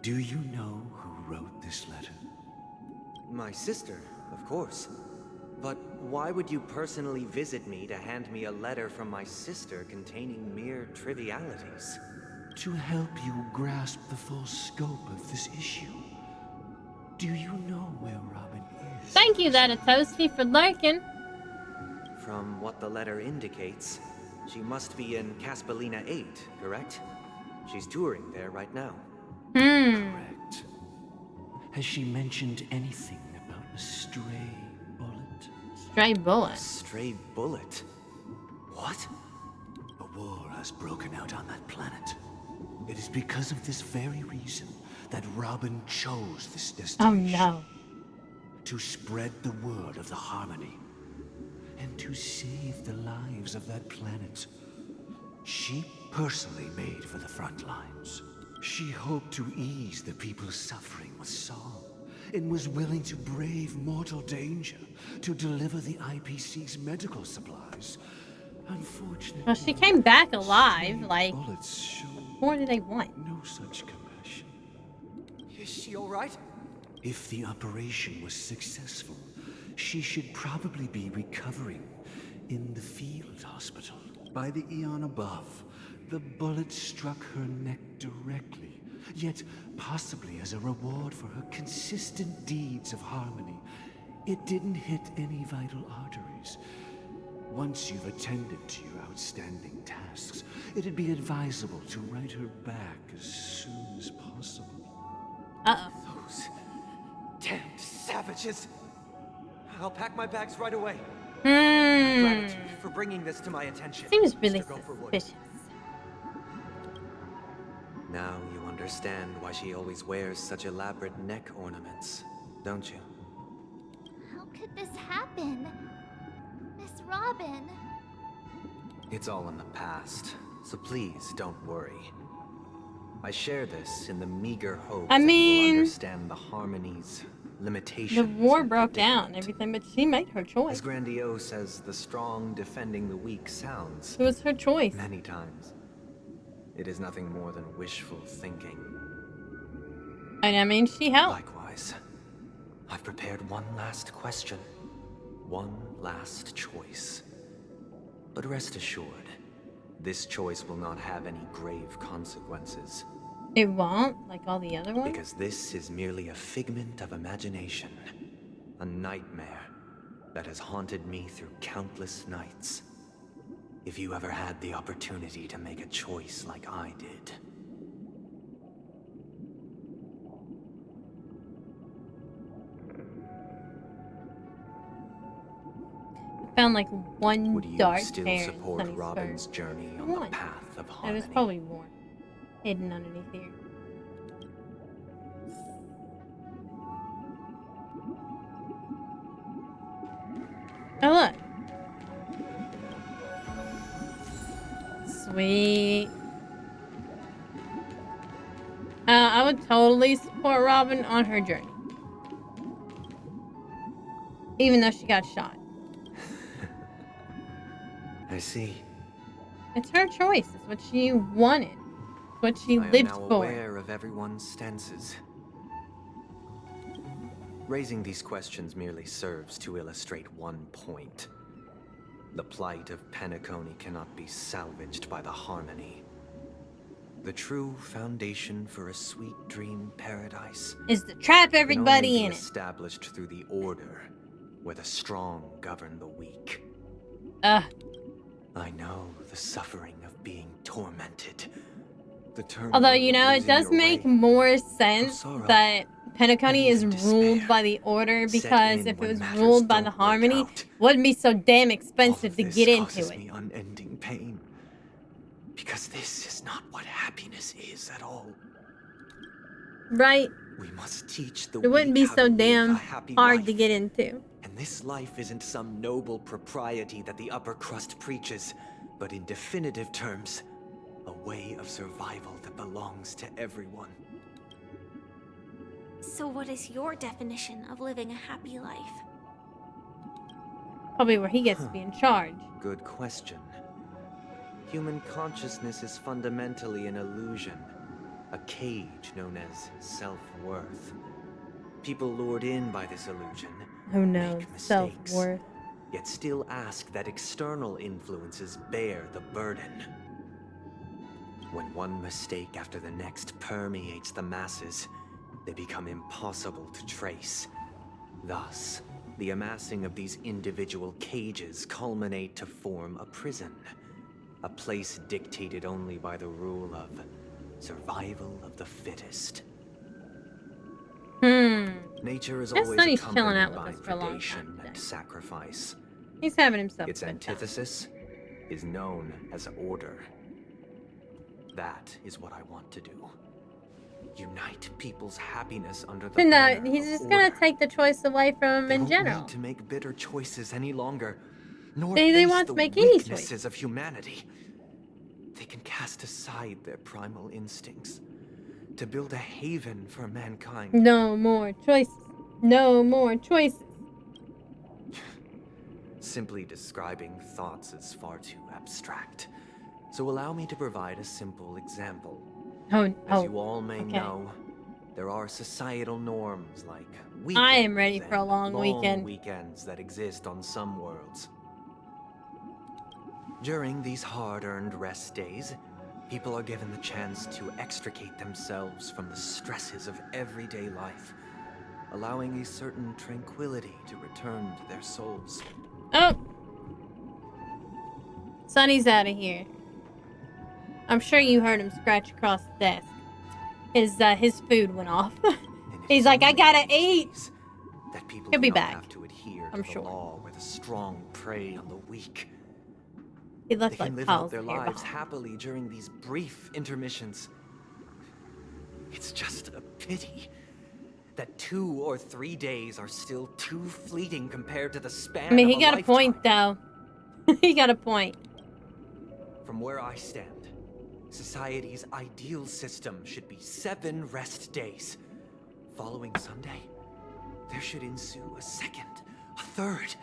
Do you know who wrote this letter? My sister, of course. But why would you personally visit me to hand me a letter from my sister containing mere trivialities? To help you grasp the full scope of this issue. Do you know where Robin is? Thank you, that a toasty for lurking. From what the letter indicates, she must be in Caspelina 8, correct? She's touring there right now. Correct. Has she mentioned anything about a stray bullet? Stray bullet. Stray bullet? What? A war has broken out on that planet. It is because of this very reason that Robin chose this Oh destination. no. To spread the word of the Harmony. And to save the lives of that planet. She personally made for the front lines. She hoped to ease the people's suffering with song, and was willing to brave mortal danger to deliver the IPC's medical supplies. Unfortunately, Well, she came back alive. Like, bullets show what more do they want? no such compassion. Is she all right? If the operation was successful, she should probably be recovering in the field hospital. By the eon above, the bullet struck her neck directly, yet possibly as a reward for her consistent deeds of harmony. It didn't hit any vital arteries. Once you've attended to your outstanding tasks, it'd be advisable to write her back as soon as possible. Uh-oh. Those damned savages. I'll pack my bags right away. Gratitude for bringing this to my attention. Seems really Mr. Gopherwood. suspicious. Now you understand why she always wears such elaborate neck ornaments, don't you? How could this happen? Miss Robin. It's all in the past, so please don't worry. I share this in the meager hope that you will understand the Harmony's limitations. The war and broke down and predicament. everything, but she made her As choice. grandiose as the strong defending the weak sounds, It was her choice. many times, it is nothing more than wishful thinking. And I mean, she helped. Likewise, I've prepared one last question, one last choice. But rest assured, this choice will not have any grave consequences. It won't, like all the other ones? Because this is merely a figment of imagination, a nightmare that has haunted me through countless nights. If you ever had the opportunity to make a choice like I did. Found like one Would you dark still hair in support Sunny's Robin's fur. journey on the One. path of It harmony? was probably more hidden underneath here. Oh look. Sweet. I would totally support Robin on her journey. Even though she got shot. I see. It's her choice. It's what she wanted. It's what she I am lived now for. aware of everyone's stances. Raising these questions merely serves to illustrate one point. The plight of Penacony cannot be salvaged by the Harmony. The true foundation for a sweet dream paradise Is to trap can everybody only be in it. established through the order, where the strong govern the weak. Ugh. I know the suffering of being tormented. The turmoil Although, you of know, it losing does your make way. more sense sorrow, that Penacony and is even ruled despair by the Order, set because in if it when was matters ruled by the don't work Harmony, out. it wouldn't be so damn All expensive of to this get into causes it. me unending pain. Because this is not what happiness is at all. Right? We must teach the It wouldn't weak be how so to live a damn happy hard life. to get into. And this life isn't some noble propriety that the upper crust preaches, but in definitive terms, a way of survival that belongs to everyone. So what is your definition of living a happy life? Probably where he gets to be in charge. Good question. Human consciousness is fundamentally an illusion, a cage known as self-worth. People lured in by this illusion Oh no, make mistakes, self-worth. yet still ask that external influences bear the burden. When one mistake after the next permeates the masses, they become impossible to trace. Thus, the amassing of these individual cages culminate to form a prison. A place dictated only by the rule of survival of the fittest. Nature is Guess always Sonny's chilling accompanied out with by us for a long time predation today. and sacrifice. He's having himself Its a good time. antithesis is known as order. That is what I want to do. unite people's happiness under the No, banner he's of just gonna order. take the choice away from him They in won't general. need to make bitter choices any longer, nor They face won't the make any weaknesses choice. of humanity. They can cast aside their primal instincts to build a haven for mankind. No more choices. No more choices. Simply describing thoughts is far too abstract. So allow me to provide a simple example. As you all may know, there are societal norms like weekends I am ready for a and long weekend. weekends that exist on some worlds. During these hard-earned rest days, people are given the chance to extricate themselves from the stresses of everyday life, allowing a certain tranquility to return to their souls. Oh! Sonny's out of here. I'm sure you heard him scratch across the desk. His food went off. He's like, I gotta eat! That people He'll do be not back. have to adhere I'm to sure. the law where the strong prey on the weak. He They left can like live piles out their of hair lives behind. happily during these brief intermissions. It's just a pity that 2 or 3 days are still too fleeting compared to the span I mean, of he got a lifetime. point, though. He got a point. From where I stand, society's ideal system should be 7 rest days. Following Sunday, there should ensue a second, a third,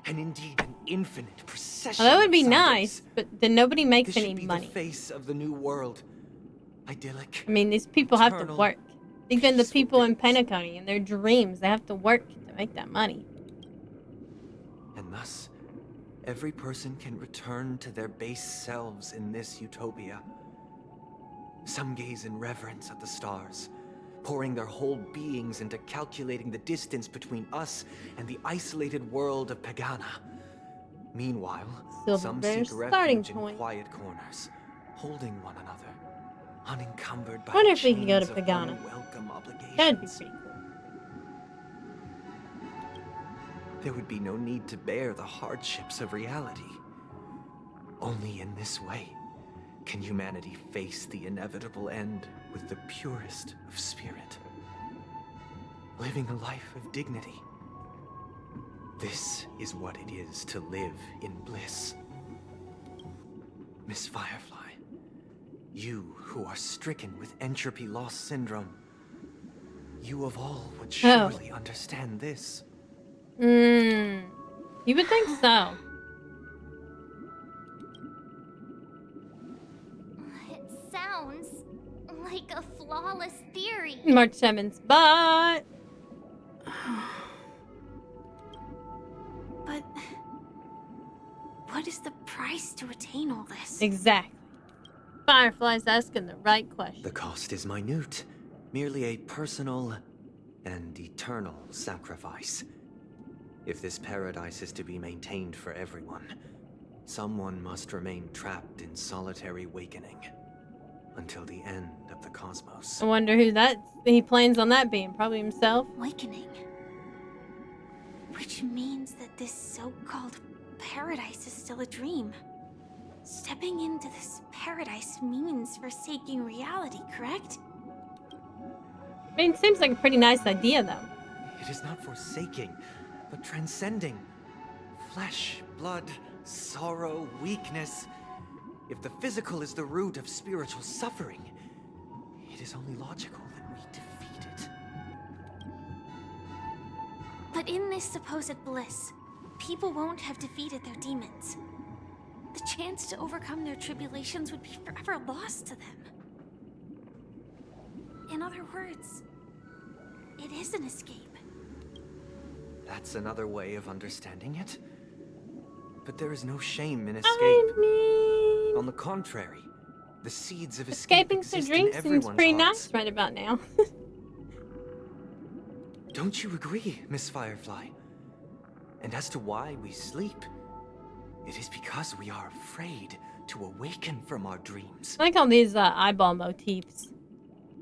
and indeed an infinite procession. Well, that would be of nice, Sundays. but then nobody makes This any should be money. the face of the new world. Idyllic. I mean, these people have to eternal, work. Even the peaceful people in days. Pentaconi, in their dreams, they have to work to make that money. And thus, every person can return to their base selves in this utopia. Some gaze in reverence at the stars, pouring their whole beings into calculating the distance between us and the isolated world of Pagana. Meanwhile, some Silverbear's seek starting refuge in point. quiet corners, holding one another, unencumbered by Wonder the if we can go to chains of Pagana. unwelcome obligations. That'd be pretty cool. There would be no need to bear the hardships of reality. Only in this way can humanity face the inevitable end with the purest of spirit, living a life of dignity. This is what it is to live in bliss. Miss Firefly, you who are stricken with entropy loss syndrome, you of all would surely understand this. You would think so. It sounds like a flawless theory. March 7th, but... But what is the price to attain all this? Exactly. Firefly's asking the right question. The cost is minute, merely a personal and eternal sacrifice. If this paradise is to be maintained for everyone, someone must remain trapped in solitary awakening until the end of the cosmos. I wonder who he plans on that being. Probably himself. Awakening. Which means that this so-called paradise is still a dream. Stepping into this paradise means forsaking reality, correct? I mean, it seems like a pretty nice idea, though. It is not forsaking, but transcending. Flesh, blood, sorrow, weakness. If the physical is the root of spiritual suffering, it is only logical that we defeat it. But in this supposed bliss, people won't have defeated their demons. The chance to overcome their tribulations would be forever lost to them. In other words, it is an escape. That's another way of understanding it. But there is no shame in escape. I mean, On the contrary, the seeds of escape escaping to exist dreams in seems everyone's pretty hearts. nice right about now. Don't you agree, Miss Firefly? And as to why we sleep, it is because we are afraid to awaken from our dreams. I like all these eyeball motifs.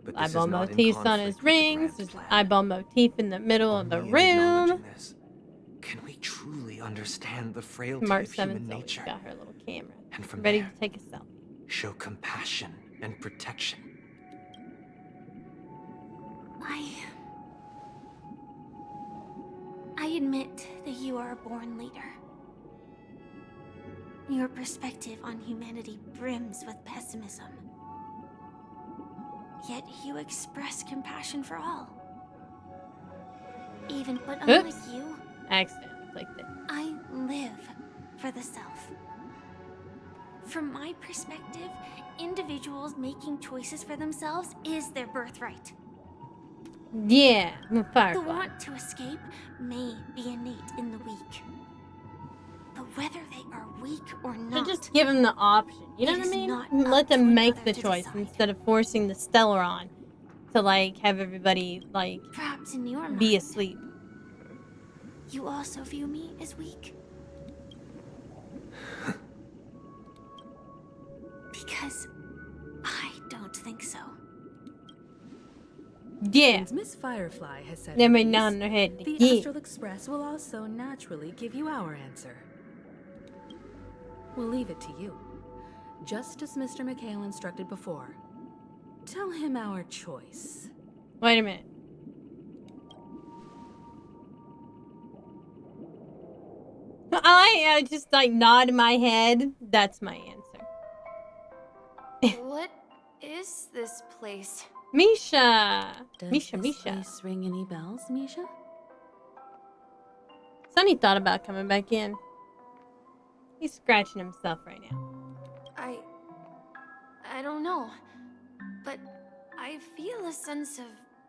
But this Eyeball is not in motifs on conflict his with the rings. grand There's an plan. eyeball motif in the middle of the Only in room. acknowledging this, can we truly understand the frailty March of human 7th always nature, got her little camera. and from Ready there, to take a selfie. show compassion and protection. admit that you are a born leader. Your perspective on humanity brims with pessimism. Yet you express compassion for all. But unlike you, Accidentally clicked it. I live for the self. From my perspective, individuals making choices for themselves is their birthright. Yeah, I'm a The firefly. want to escape may be innate in the weak. But whether they are weak or So not, just give them the option. You know it what I is mean? not Let up to them make another the to choice decide. instead of forcing the Stellaron to like have everybody like Perhaps in your be mind, asleep. you also view me as weak. Because I don't think so. Yeah. Since Miss Firefly has said They her may piece, nod their head the again. Astral Express will also naturally give you our answer. We'll leave it to you. Just as Mr. McHale instructed before. Tell him our choice. Wait a minute. I just like nod my head. That's my answer. What is this place? Misha. Does Misha. this place ring any bells, Misha? Sonny thought about coming back in. He's scratching himself right now. I don't know, but I feel a sense of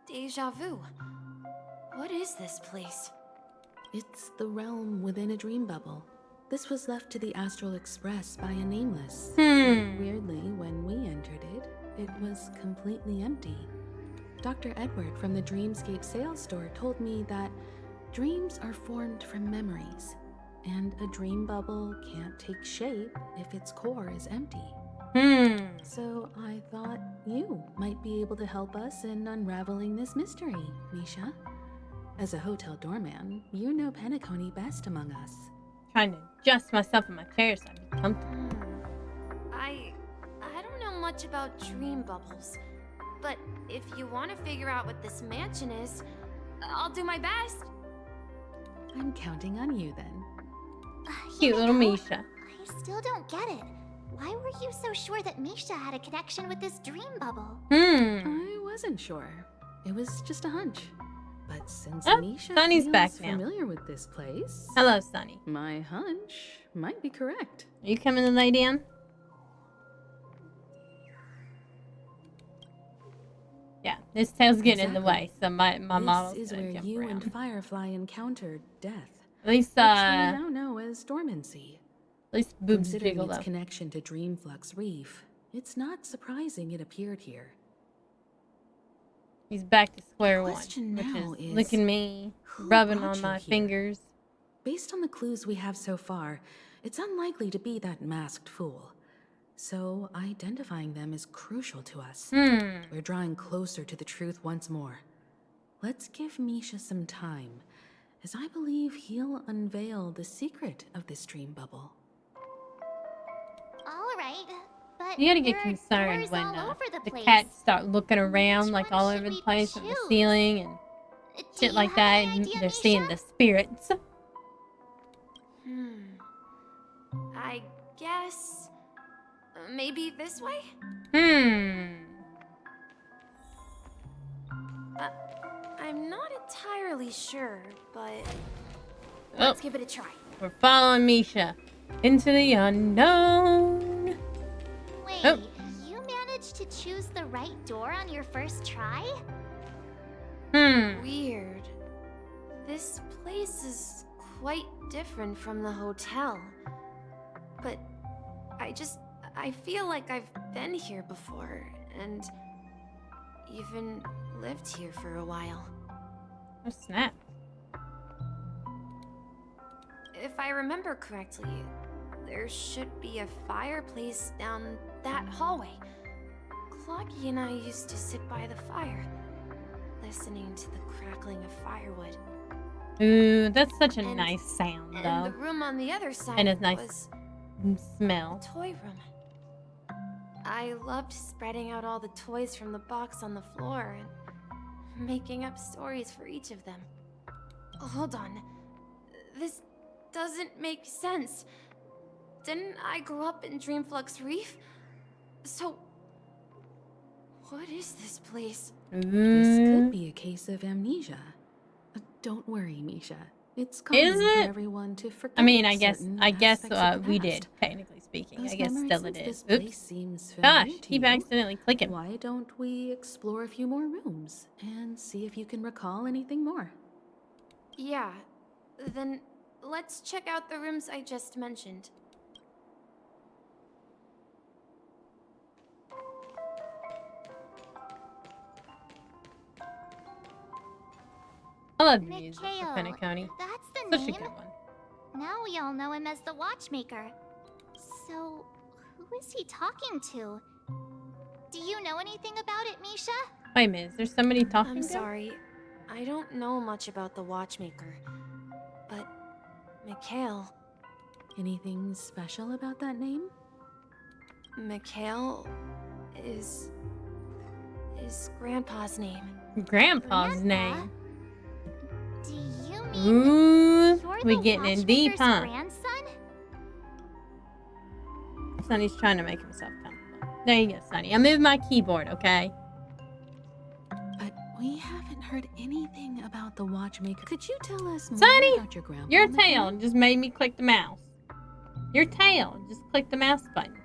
deja vu. What is this place? It's the realm within a dream bubble. This was left to the Astral Express by a nameless. Weirdly, when we entered it, it was completely empty. Dr. Edward from the Dreamscape sales store told me that dreams are formed from memories, and a dream bubble can't take shape if its core is empty. So I thought you might be able to help us in unraveling this mystery, Misha. As a hotel doorman, you know Penacony best among us. Trying to adjust myself in my chair so I can be comfortable. I don't know much about dream bubbles, but if you want to figure out what this mansion is, I'll do my best. I'm counting on you then. Cute little Misha. I still don't get it. Why were you so sure that Misha had a connection with this dream bubble? I wasn't sure. It was just a hunch. But since Misha Sunny's feels back now. familiar with this place, Hello, Sonny. my hunch might be correct. Are you coming to lay down? Yeah, this tail's getting in the way, so my model's This is gonna where jump you around. and Firefly encountered death. At least, which we now know as dormancy. At least boobs Considering jiggle its up. connection to Dreamflux Reef, it's not surprising it appeared here. He's back to square one, Question which now is is, licking me, who rubbing brought on you my here? fingers. Based on the clues we have so far, it's unlikely to be that masked fool. So identifying them is crucial to us. We're drawing closer to the truth once more. Let's give Misha some time, as I believe he'll unveil the secret of this dream bubble. All right, but You gotta get there are concerned doors when all over the place. cats start looking around Which like one all should over the we place on the choose? ceiling and Do shit you like have that. any And idea, they're seeing Misha? the spirits. I guess maybe this way? I'm not entirely sure, but let's give it a try. We're following Misha into the unknown. Wait, you managed to choose the right door on your first try? Weird. This place is quite different from the hotel. But I feel like I've been here before and even lived here for a while. Oh, snap. If I remember correctly, there should be a fireplace down that hallway. Clocky and I used to sit by the fire, listening to the crackling of firewood. Ooh, that's such a nice sound, And though. the room on the other side And a nice was smell. a toy room. I loved spreading out all the toys from the box on the floor and making up stories for each of them. Hold on. This doesn't make sense. Didn't I grow up in Dreamflux Reef? So, what is this place? This could be a case of amnesia. Don't worry, Misha. It's common Is for it? everyone to forget. I mean, I guess aspects of the we past. did, technically speaking. Those I guess memories still it since is. this place Oops. seems Gosh, familiar to keep you. accidentally clicking. Why don't we explore a few more rooms and see if you can recall anything more? Yeah. Then let's check out the rooms I just mentioned. I love the music for Mikhail, Penacony. that's the Such a name. good one. Now we all know him as the Watchmaker. So, who is he talking to? Do you know anything about it, Misha? Wait a minute, is there somebody talking I'm to him? sorry. I don't know much about the Watchmaker. But, Mikhail... Anything special about that name? Mikhail is Grandpa's name. Grandpa's Grandpa? name. Do you mean Ooh, you're we the getting in deep, Watchmaker's huh? grandson? Sonny's trying to make himself comfortable. There you go, Sonny. I moved my keyboard, okay? But we haven't heard anything about the Watchmaker. Could you tell us more Sonny, about your grandpa? your Mikhail? tail just made me click the mouse. Your tail just click the mouse button.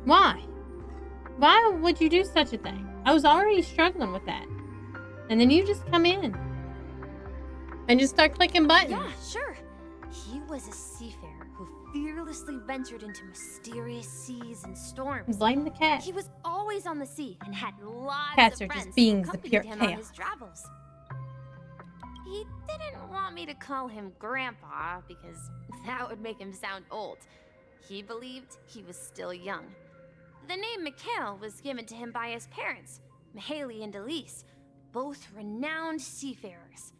Why? Why would you do such a thing? I was already struggling with that. And then you just come in. And just start clicking buttons. Yeah, sure. He was a seafarer who fearlessly ventured into mysterious seas and storms. Blame the cat. He was always on the sea and had lots Cats of are just friends beings who of pure accompanied him on chaos. his travels. He didn't want me to call him Grandpa because that would make him sound old. He believed he was still young. The name Mikhail was given to him by his parents, Mihaly and Elise, both renowned seafarers.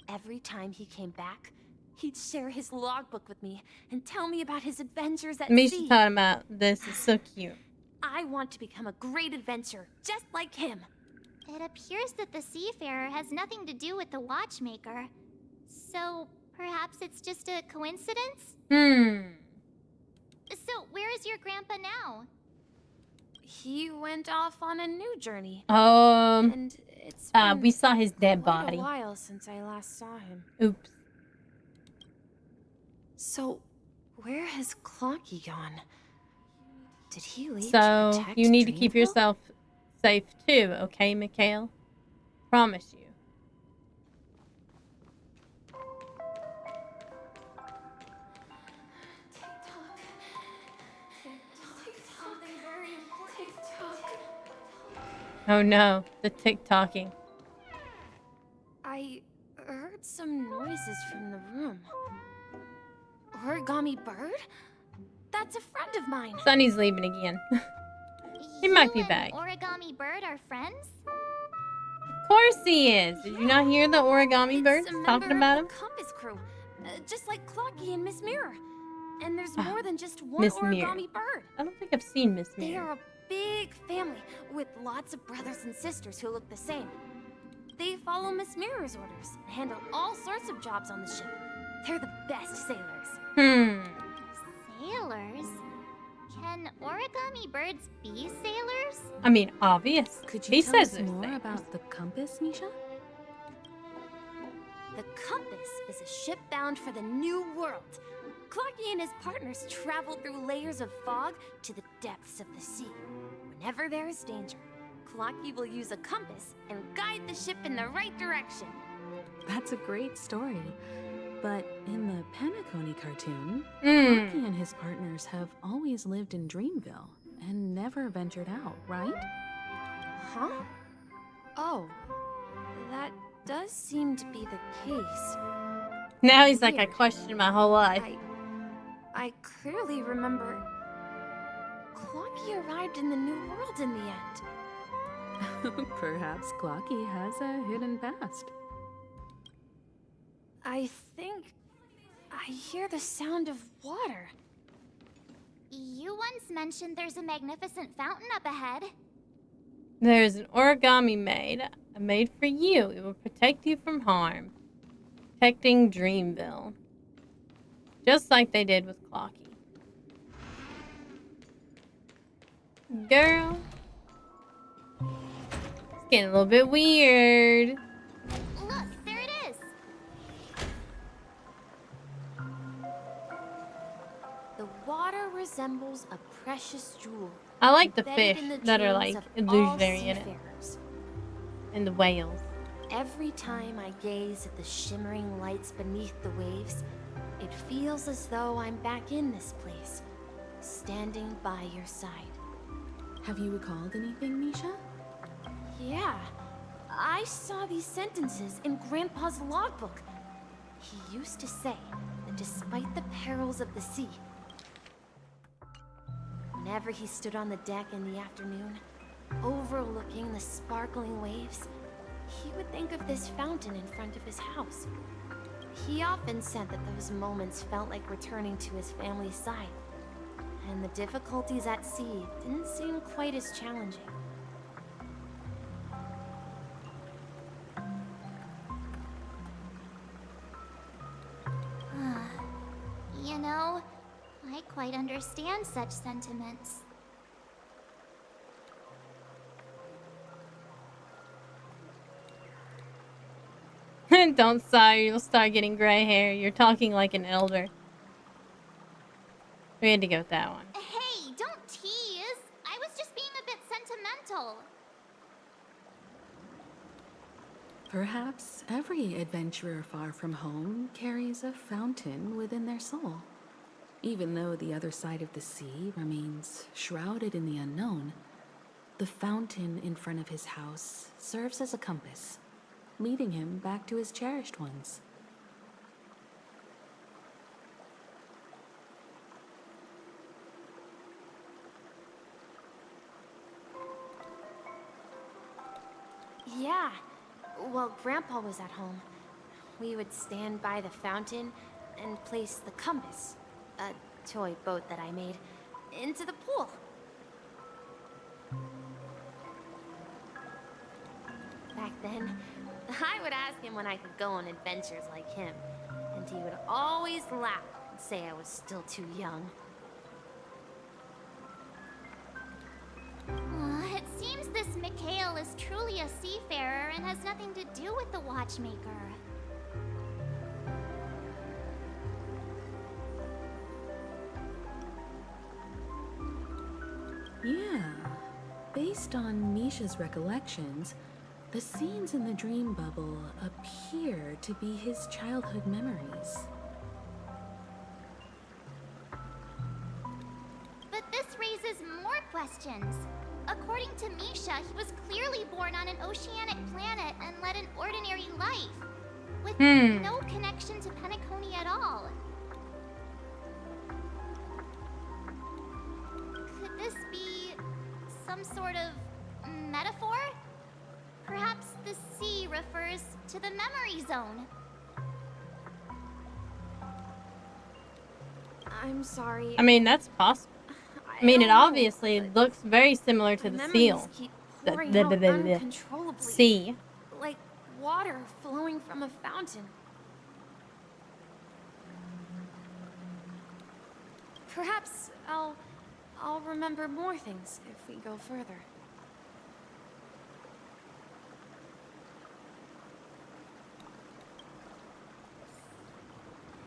Every time he came back, he'd share his logbook with me and tell me about his adventures at Misha's sea. talking about this is so cute. I want to become a great adventurer, just like him. It appears that the seafarer has nothing to do with the Watchmaker. So, perhaps it's just a coincidence? So, where is your grandpa now? He went off on a new journey. And it's been we saw his dead quite body. a while since I last saw him. Oops. So, where has Clocky gone? Did he leave to So, protect you need to keep Dreamville? yourself safe too, okay, Mikhail? Promise you. Oh no, the tick-tocking. I heard some noises from the room. Origami Bird? That's a friend of mine. Sonny's leaving again. He might be You back. and Origami Bird are friends? Of course he is. Did you not hear the origami birds It's a talking member about of him? the Compass crew, just like Clocky and Miss Mirror. And there's more than just one Miss origami Mirror. bird. I don't think I've seen Miss They Mirror. are a big family with lots of brothers and sisters who look the same. They follow Miss Mirror's orders and handle all sorts of jobs on the ship. They're the best sailors. Sailors? Can origami birds be sailors? I mean, obvious. Could He you tell says us there's more things. about the compass, Misha? The Compass is a ship bound for the New World. Clocky and his partners travel through layers of fog to the depths of the sea. Whenever there is danger, Clocky will use a compass and guide the ship in the right direction. That's a great story. But in the Penacony cartoon, Mm. Clocky and his partners have always lived in Dreamville and never ventured out, right? Huh? Oh, that does seem to be the case. Now he's like, I Weird. questioned my whole life. I clearly remember Clocky arrived in the New World in the end. Perhaps Clocky has a hidden past. I think I hear the sound of water. You once mentioned there's a magnificent fountain up ahead. There's an origami made. I made for you. It will protect you from harm. Protecting Dreamville. Just like they did with Clocky. Girl. It's getting a little bit weird. Look, there it is. The water resembles a precious jewel. I like the embedded fish in the that are dreams like of all illusionary in it. seafarers. And the whales. Every time I gaze at the shimmering lights beneath the waves, it feels as though I'm back in this place, standing by your side. Have you recalled anything, Misha? Yeah, I saw these sentences in Grandpa's logbook. He used to say that despite the perils of the sea, whenever he stood on the deck in the afternoon, overlooking the sparkling waves, he would think of this fountain in front of his house. He often said that those moments felt like returning to his family's side, and the difficulties at sea didn't seem quite as challenging. You know, I quite understand such sentiments. Don't sigh, you'll start getting gray hair. You're talking like an elder. We had to go with that one. Hey, don't tease. I was just being a bit sentimental. Perhaps every adventurer far from home carries a fountain within their soul. Even though the other side of the sea remains shrouded in the unknown, the fountain in front of his house serves as a compass, leading him back to his cherished ones. Yeah, while Grandpa was at home, we would stand by the fountain and place the compass, a toy boat that I made, into the pool. Back then, I would ask him when I could go on adventures like him, and he would always laugh and say I was still too young. It seems this Mikhail is truly a seafarer and has nothing to do with the Watchmaker. Yeah. Based on Misha's recollections, the scenes in the dream bubble appear to be his childhood memories. But this raises more questions. According to Misha, he was clearly born on an oceanic planet and led an ordinary life, with no connection to Penacony at all. Could this be some sort of metaphor? Perhaps the sea refers to the memory zone. I'm sorry. I mean, that's possible. I mean, it obviously looks very similar to the seal. The sea. Like water flowing from a fountain. Perhaps I'll remember more things if we go further.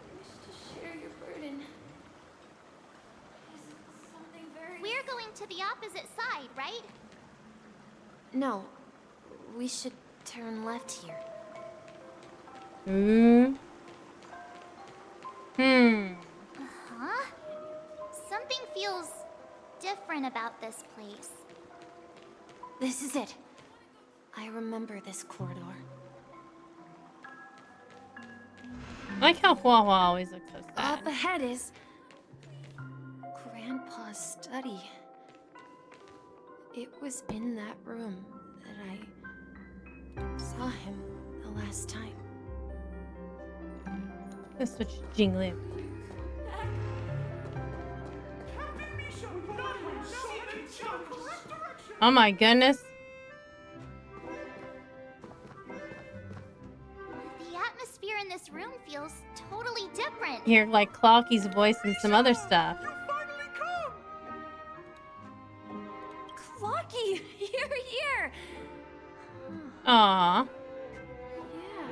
I wish to share your burden. We're going to the opposite side, right? No, we should turn left here. Huh? Something feels different about this place. This is it. I remember this corridor. I like how Hua Hua always looks so sad. Up ahead is Grandpa's study. It was in that room that I saw him the last time. Let's switch to Jinglu. Oh my goodness. The atmosphere atmosphere in this room feels totally different. Hear like Clocky's voice and some other stuff. Clocky, you're here. Aww. Yeah.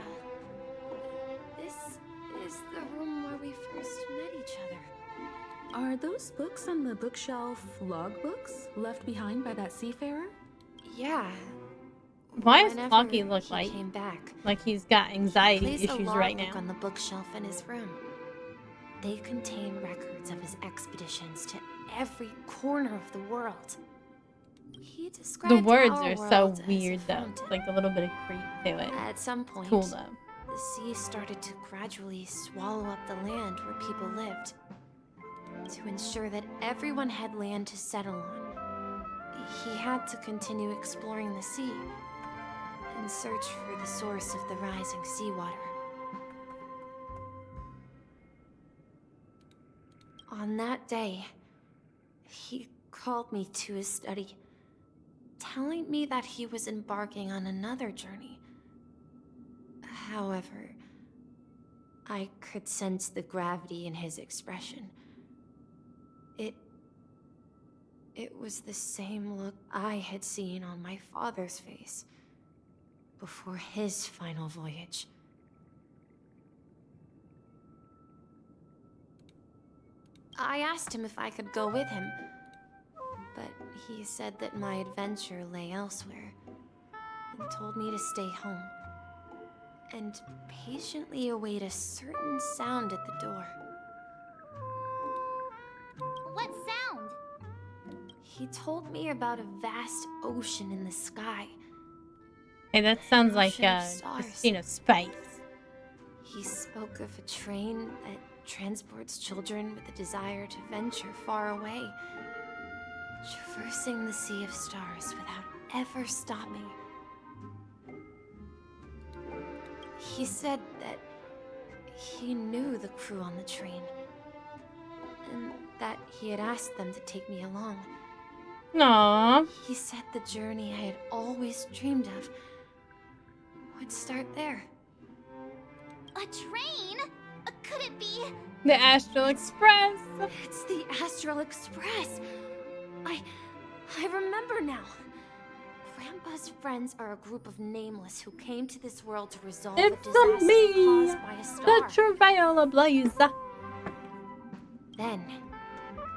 This is the room where we first met each other. Are those books on the bookshelf logbooks left behind by that seafarer? Yeah. Why does Whenever Clocky look he like came back, he's got anxiety placed a issues right logbook now? on the bookshelf in his room. They contain records of his expeditions to every corner of the world. He described The words our are so world as a weird though. fountain. It's like a little bit of creep to it. At some It's point, cool though. the sea started to gradually swallow up the land where people lived. To ensure that everyone had land to settle on, he had to continue exploring the sea in search for the source of the rising seawater. On that day, he called me to his study, telling me that he was embarking on another journey. However, I could sense the gravity in his expression. It was the same look I had seen on my father's face before his final voyage. I asked him if I could go with him, but he said that my adventure lay elsewhere and told me to stay home and patiently await a certain sound at the door. What sound? He told me about a vast ocean in the sky. Hey, that sounds like Ocean of stars. space. He spoke of a train that transports children with a desire to venture far away, traversing the sea of stars without ever stopping. He said that he knew the crew on the train, and that he had asked them to take me along. Aww. He said the journey I had always dreamed of would start there. A train? Could it be? The Astral Express. It's the Astral Express. I remember now. Grandpa's friends are a group of nameless who came to this world to resolve a It's disaster me, caused by a the star. Trailblazer. Then,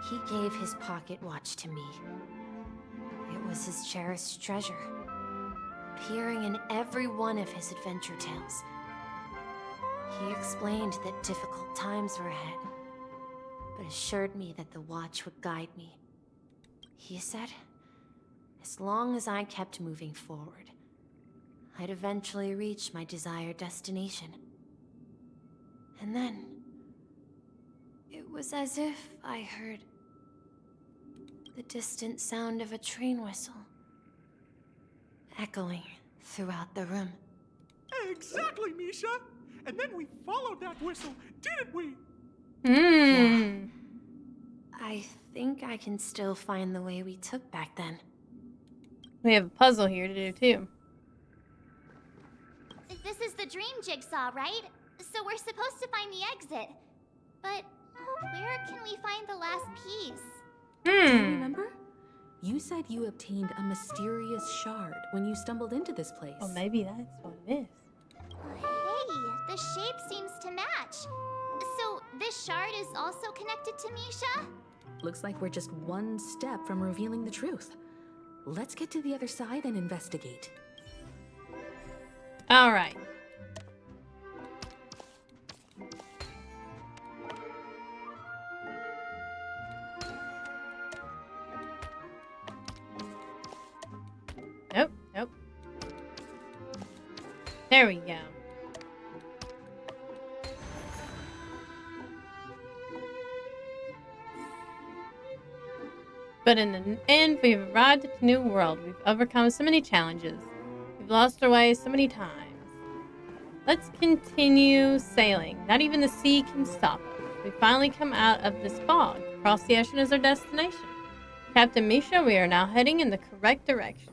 he gave his pocket watch to me. It was his cherished treasure, appearing in every one of his adventure tales. He explained that difficult times were ahead, but assured me that the watch would guide me. He said, as long as I kept moving forward, I'd eventually reach my desired destination. And then, it was as if I heard the distant sound of a train whistle echoing throughout the room. Exactly, Misha! And then we followed that whistle, didn't we? Hmm. I think I can still find the way we took back then. We have a puzzle here to do too. This is the dream jigsaw, right? So we're supposed to find the exit. But where can we find the last piece? Do you remember? You said you obtained a mysterious shard when you stumbled into this place. Well, maybe that's what it is. Hey, the shape seems to match. So this shard is also connected to Misha? Looks like we're just one step from revealing the truth. Let's get to the other side and investigate. All right. Nope, nope. There we go. But in the end, we've arrived at a new world. We've overcome so many challenges. We've lost our way so many times. Let's continue sailing. Not even the sea can stop us. We finally come out of this fog. Across the ocean is our destination. Captain Misha, we are now heading in the correct direction.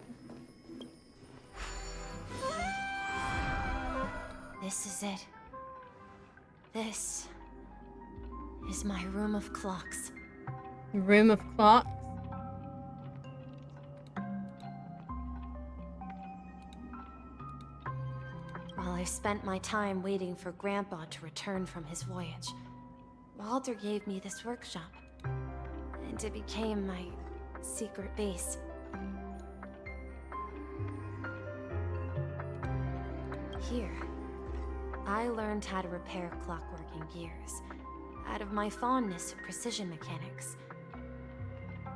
This is it. This is my room of clocks. Room of clocks. While I spent my time waiting for Grandpa to return from his voyage, Walter gave me this workshop, and it became my secret base. Here, I learned how to repair clockwork and gears, out of my fondness of precision mechanics.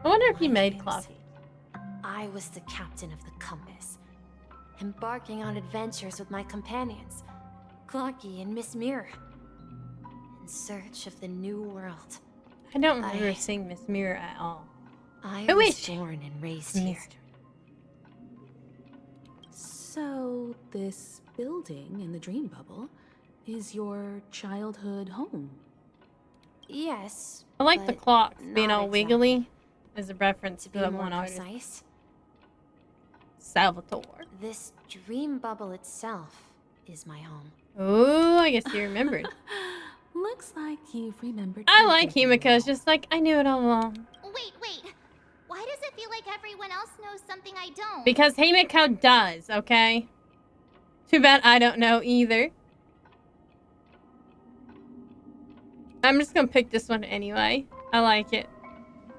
I wonder if he made Clocky. I was the captain of the compass, embarking on adventures with my companions, Clocky and Miss Mirror, in search of the new world. I don't remember seeing Miss Mirror at all. I was born and raised here. So, this building in the dream bubble is your childhood home? Yes. I like the clocks being all exactly. wiggly as a reference to be that more one artist. precise, Salvatore. this dream bubble itself is my home. Oh, I guess you remembered. Looks like you've remembered. I like Himiko. It's just like, I knew it all along. Wait. Why does it feel like everyone else knows something I don't? Because Himiko does, okay? Too bad I don't know either. I'm just gonna pick this one anyway. I like it.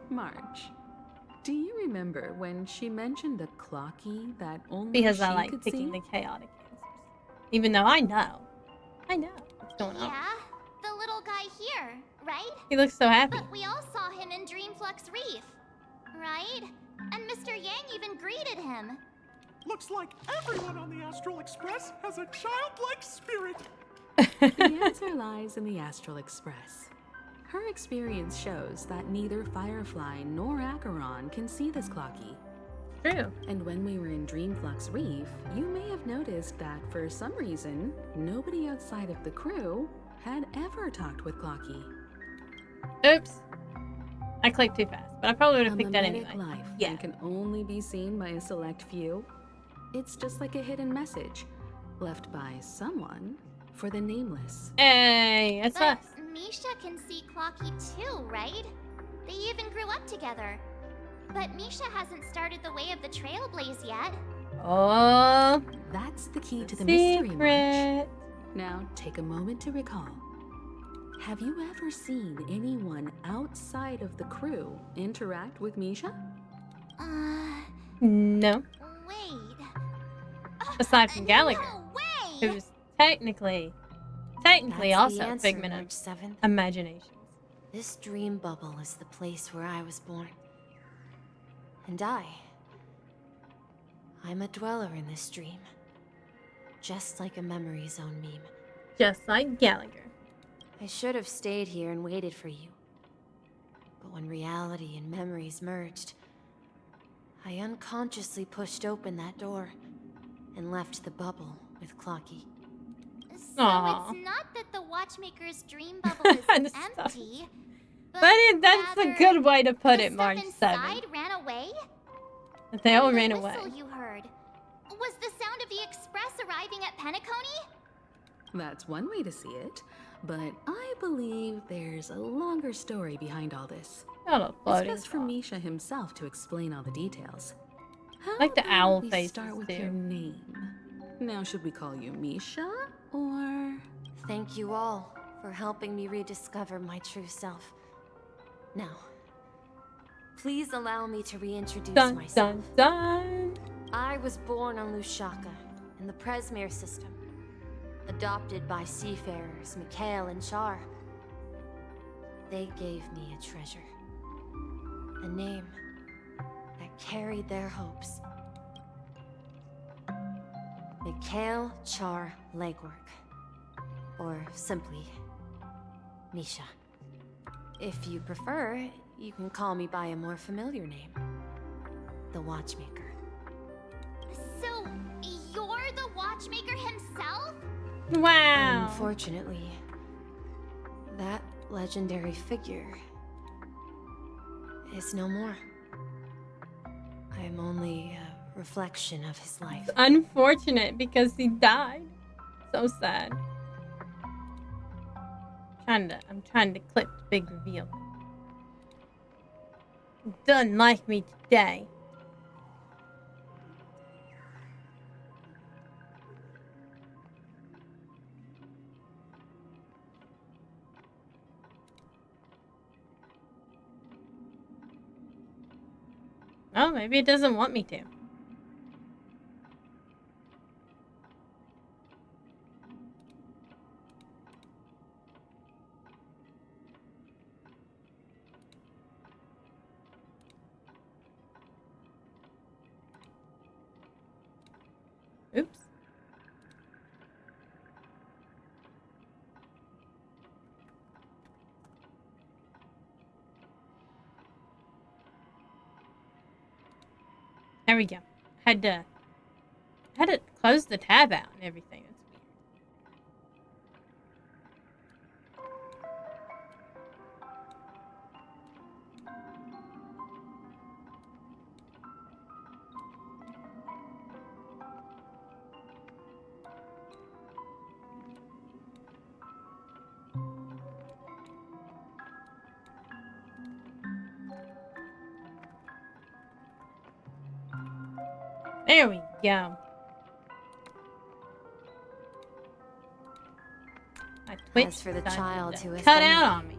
Marge, do you remember when she mentioned the clocky that only Because she I like could picking see? the chaotic answers. Even though I know what's going on. Yeah, the little guy here, right? He looks so happy. But we all saw him in Dreamflux Reef, right? And Mr. Yang even greeted him. Looks like everyone on the Astral Express has a childlike spirit. The answer lies in the Astral Express. Her experience shows that neither Firefly nor Acheron can see this clocky. True. And when we were in Dreamflux Reef, you may have noticed that for some reason, nobody outside of the crew had ever talked with Clocky. Oops. I clicked too fast, but I probably would have A picked that mimetic anyway. life Yeah. that can only be seen by a select few. It's just like a hidden message left by someone for the nameless. Hey, that's But us. Misha can see Clocky too, right? They even grew up together. But Misha hasn't started the way of the Trailblaze yet. Oh, That's the key to the mystery, March. secret. Now, take a moment to recall. Have you ever seen anyone outside of the crew interact with Misha? No. Wait. Aside from Gallagher, No way! who's technically That's the also a answer, figment March of 7th. imagination. This dream bubble is the place where I was born. And I'm a dweller in this dream. Just like a memory zone meme. Just like Gallagher. I should have stayed here and waited for you. But when reality and memories merged, I unconsciously pushed open that door and left the bubble with Clocky. So Aw. it's not that the Watchmaker's dream bubble is This empty. That's a good way to put it, March 7. Inside ran away? They all And ran the away. whistle you heard. Was the sound of the express arriving at Penacony? That's one way to see it, but I believe there's a longer story behind all this. Not a It's floating best for Misha himself to explain all the details. How like the about owl we faces start with too. your name? Now, should we call you Misha, or... Thank you all for helping me rediscover my true self. Now, please allow me to reintroduce Dun myself. dun dun. I was born on Lushaka, in the Presmere system. Adopted by seafarers Mikhail and Char. They gave me a treasure. A name that carried their hopes. Mikhail Char Legwork. Or simply, Misha. If you prefer, you can call me by a more familiar name. The Watchmaker. So, you're the Watchmaker himself? Wow. Unfortunately, that legendary figure is no more. I am only a reflection of his life. Unfortunate because he died. So sad. I'm trying to clip the big reveal. It doesn't like me today. Oh, maybe it doesn't want me to. Oops. There we go. Had to close the tab out and everything. That's weird. There we go. As for the child who has cut been out on me.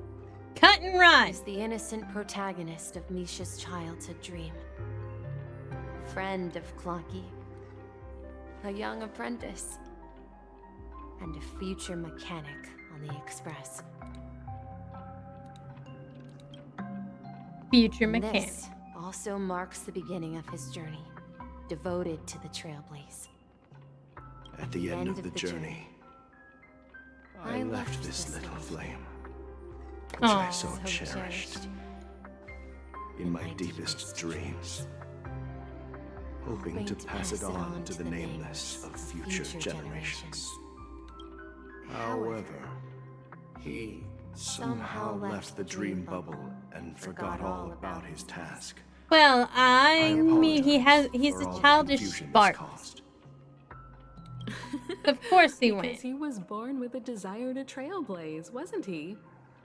Cut and run. Is the innocent protagonist of Misha's childhood dream. Friend of Clocky. A young apprentice. And a future mechanic on the Express. Future mechanic. This also marks the beginning of his journey, devoted to the Trailblaze. At the end of the journey, I left this little flame, which I so cherished, in my deepest dreams, hoping to pass it on to the nameless of future generations. However, he somehow left the dream bubble and forgot all about his task. Well, I mean, he's a childish spark. Of course he went. Because he was born with a desire to trailblaze, wasn't he?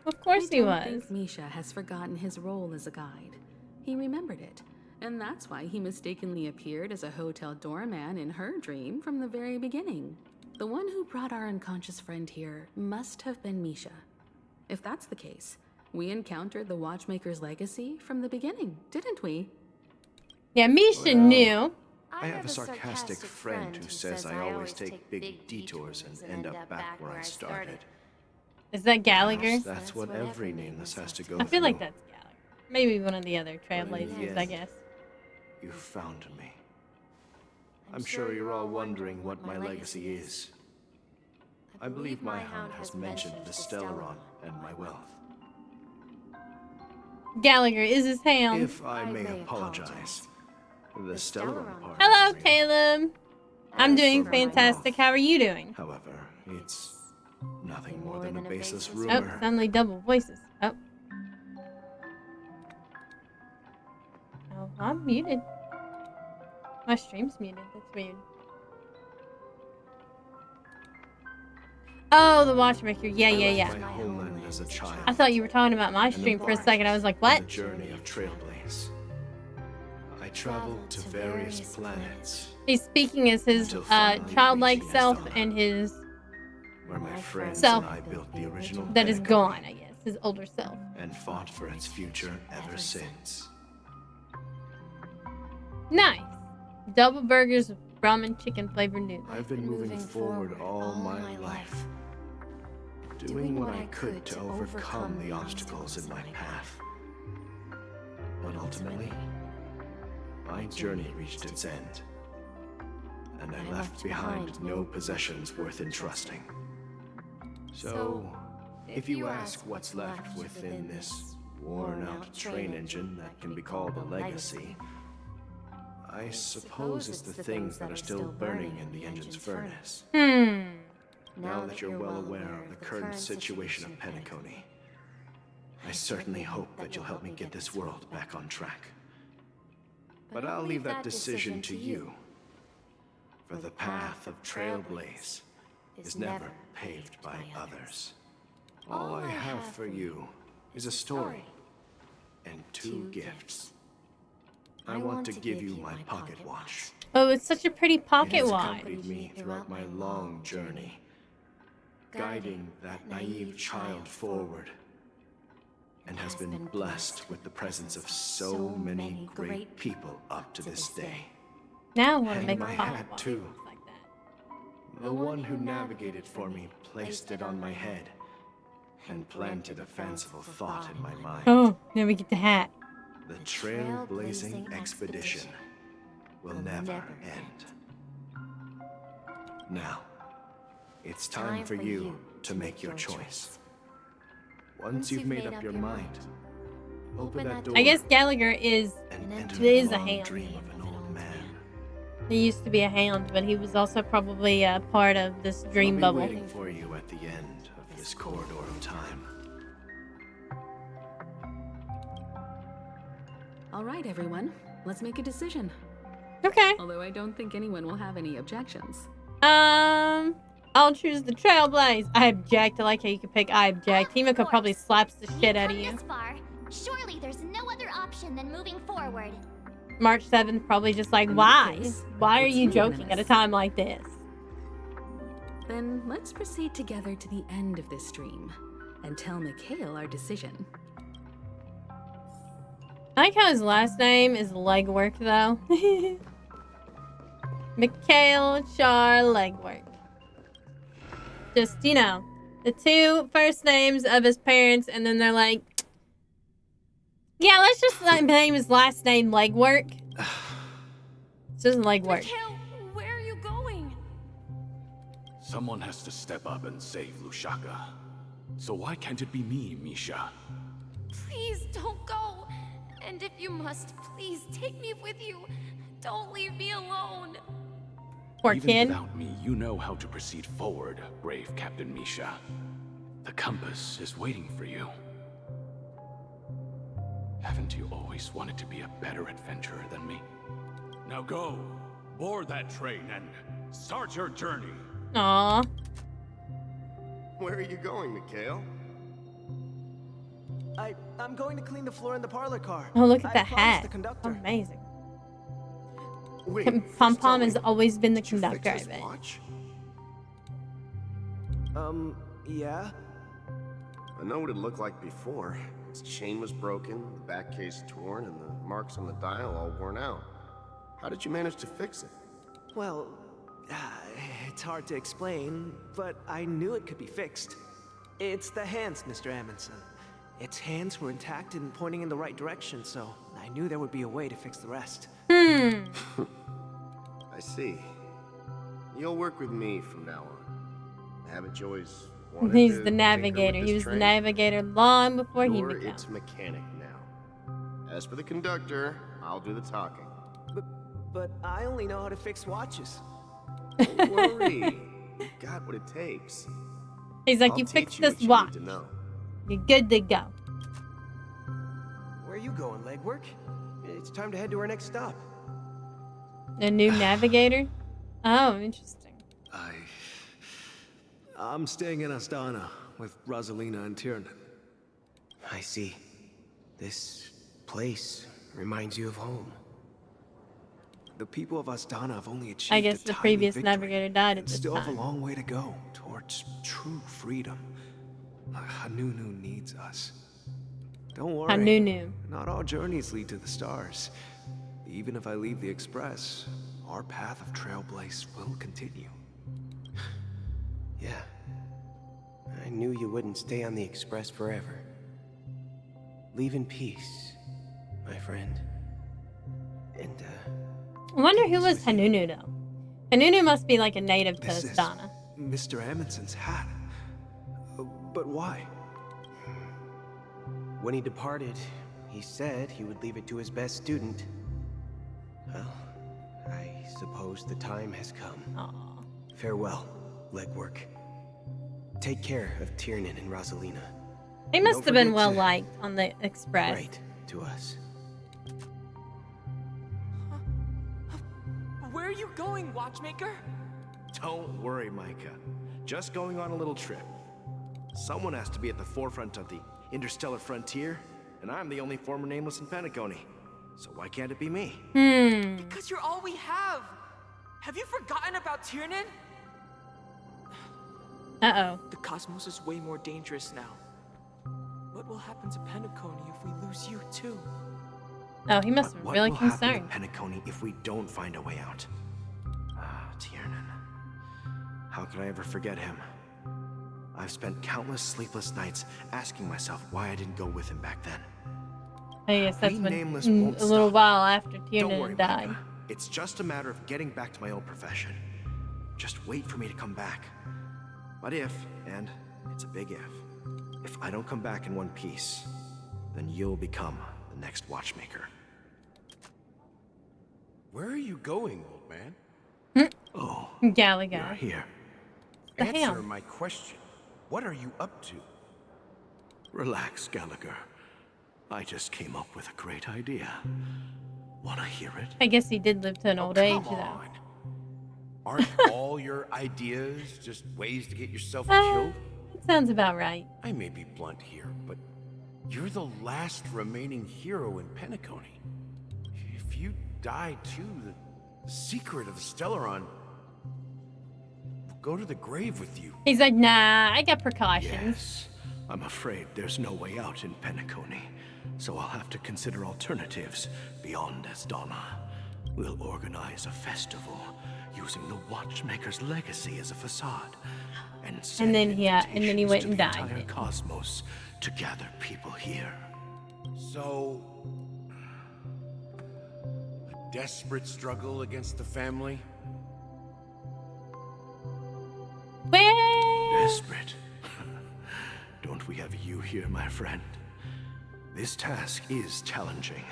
Of course he was. I don't think Misha has forgotten his role as a guide. He remembered it, and that's why he mistakenly appeared as a hotel doorman in her dream from the very beginning. The one who brought our unconscious friend here must have been Misha. If that's the case, we encountered the Watchmaker's legacy from the beginning, didn't we? Yeah, Misha knew. I have a sarcastic friend who says I always take big detours and end up back where I started. Is that Gallagher? That's what every nameless has to go through. I feel like that's Gallagher. Maybe one of the other Trailblazers, I guess. You found me. I'm sure you're all wondering what my legacy is. I believe my hound has mentioned the Stellaron and my wealth. Gallagher is his hound. If I may apologize, the Stellaron part. Hello, Caleb. I'm doing fantastic. How are you doing? However, it's nothing more than a baseless rumor. Oh, suddenly double voices. Oh. Oh, I'm muted. My stream's muted. That's weird. Oh, the Watchmaker. Yeah. My homeland as a child. I thought you were talking about my stream for a second. I was like, what? The journey of Trailblaze. I traveled to various planets. He's speaking as his childlike self and his where my friends self and I built the original that is gone, I guess. His older self. And fought for its future ever since. Nice. Double burgers with ramen chicken flavored noodles. I've been moving forward all my life. Doing what I could to overcome the obstacles in my path. But ultimately, my journey reached its end. And I left behind no possessions worth entrusting. So, if you ask what's left within this worn-out train engine that can be called a legacy, I suppose it's the things that are still burning in the engine's furnace. Now that you're well aware of the current situation of Penacony, I certainly hope that you'll help me get this world back on track. But I'll leave that decision to you. For the path of Trailblaze is never paved by others. All I have for you is a story and two gifts. I want to give you my pocket watch. Oh, it's such a pretty It pocket has watch. accompanied me throughout my long journey, guiding that naive child forward, and has been blessed with the presence of so many great people up to this day. Now I want to And make a my pocket hat watch. too. The one who navigated for me placed it on my head and planted a fanciful thought in my mind. Oh, now we get the hat. The Trailblazing expedition will never end. Now, it's time for you to make your choice. Once you've made up your mind, open that door. I guess Gallagher is a a long hound. dream of an old man. He used to be a hound, but he was also probably a part of this dream I'll be bubble. waiting for you at the end of this corridor of time. All right, everyone. Let's make a decision. Okay. Although I don't think anyone will have any objections. I'll choose the Trailblaze. I object. I like how you can pick I object. Himiko probably slaps the shit out of you. This far. Surely there's no other option than moving forward. March 7th, probably just like, In why? that case, Why are it's you joking at a unanimous. time like this? Then let's proceed together to the end of this stream and tell Mikhail our decision. I like how his last name is Legwork, though. Mikhail Char Legwork. Just, you know, the two first names of his parents, and then they're like, yeah, let's just name his last name Legwork. It's just Legwork. Mikhail, where are you going? Someone has to step up and save Lushaka. So why can't it be me, Misha? Please don't go. And if you must, please take me with you. Don't leave me alone. Poor Even kid. without me, you know how to proceed forward, brave Captain Misha. The compass is waiting for you. Haven't you always wanted to be a better adventurer than me? Now go, board that train and start your journey. Aww. Where are you going, Mikhail? I'm going to clean the floor in the parlor car. Oh, look at I that promised hat. the conductor. Amazing. Wait, Pom first tell Pom me, has always been the did you fix conductor, I this bet. watch? Yeah? I know what it looked like before. Its chain was broken, the back case torn, and the marks on the dial all worn out. How did you manage to fix it? Well, it's hard to explain, but I knew it could be fixed. It's the hands, Mr. Amundsen. Its hands were intact and pointing in the right direction, so I knew there would be a way to fix the rest. I see. You'll work with me from now on. Haven't you always wanted He's to the tinker navigator. with He this was the train? navigator long before he You're became. its mechanic now. As for the conductor, I'll do the talking. But I only know how to fix watches. Don't worry. You've got what it takes. He's like, I'll you teach fixed you this what you watch. need to know. You're good to go. Where are you going, Legwork? It's time to head to our next stop. A new navigator? Oh, interesting. I'm staying in Astana with Rosalina and Tiernan. I see. This place reminds you of home. The people of Astana have only achieved I guess a the tiny previous victory navigator died at and this still have a time. long way to go towards true freedom. Hanunu needs us. Don't worry. Hanunu. Not all journeys lead to the stars. Even if I leave the Express, our path of Trailblaze will continue. Yeah. I knew you wouldn't stay on the Express forever. Leave in peace, my friend. And, I wonder who was Hanunu, though. Hanunu must be like a native to This is Astana. Mr. Amundsen's hat. But why? when he departed, he said he would leave it to his best student. Well, I suppose the time has come. Aww. Farewell, Legwork. Take care of Tiernan and Rosalina. They must have been well liked on the Express. Right to us. Where are you going, Watchmaker? Don't worry, Micah. Just going on a little trip. Someone has to be at the forefront of the interstellar frontier, and I'm the only former nameless in Penacony. So why can't it be me? Because you're all we have. Have you forgotten about Tiernan? Uh-oh. The cosmos is way more dangerous now. What will happen to Penacony if we lose you too? Oh, he must be really What will happen concerned. to Penacony if we don't find a way out? Ah, Tiernan. How could I ever forget him? I've spent countless sleepless nights asking myself why I didn't go with him back then. I guess that's We when nameless a won't little stop. while after Don't Tiernan worry, died. Micah. It's just a matter of getting back to my old profession. Just wait for me to come back. But if, and it's a big if I don't come back in one piece, then you'll become the next watchmaker. Where are you going, old man? Oh, Gallagher. you're here. The Answer hell? my question. What are you up to? Relax, Gallagher. I just came up with a great idea. Wanna hear it? I guess he did live to an old age, though. On. Aren't all your ideas just ways to get yourself killed? That sounds about right. I may be blunt here, but you're the last remaining hero in Penacony. If you die too, the secret of the Stellaron will go to the grave with you. He's like, nah, I got precautions. Yes. I'm afraid there's no way out in Penacony, so I'll have to consider alternatives beyond Esdonna. We'll organize a festival using the Watchmaker's legacy as a facade, and then he went and the died. entire cosmos to gather people here. So, a desperate struggle against the family? Desperate? Don't we have you here, my friend? This task is challenging,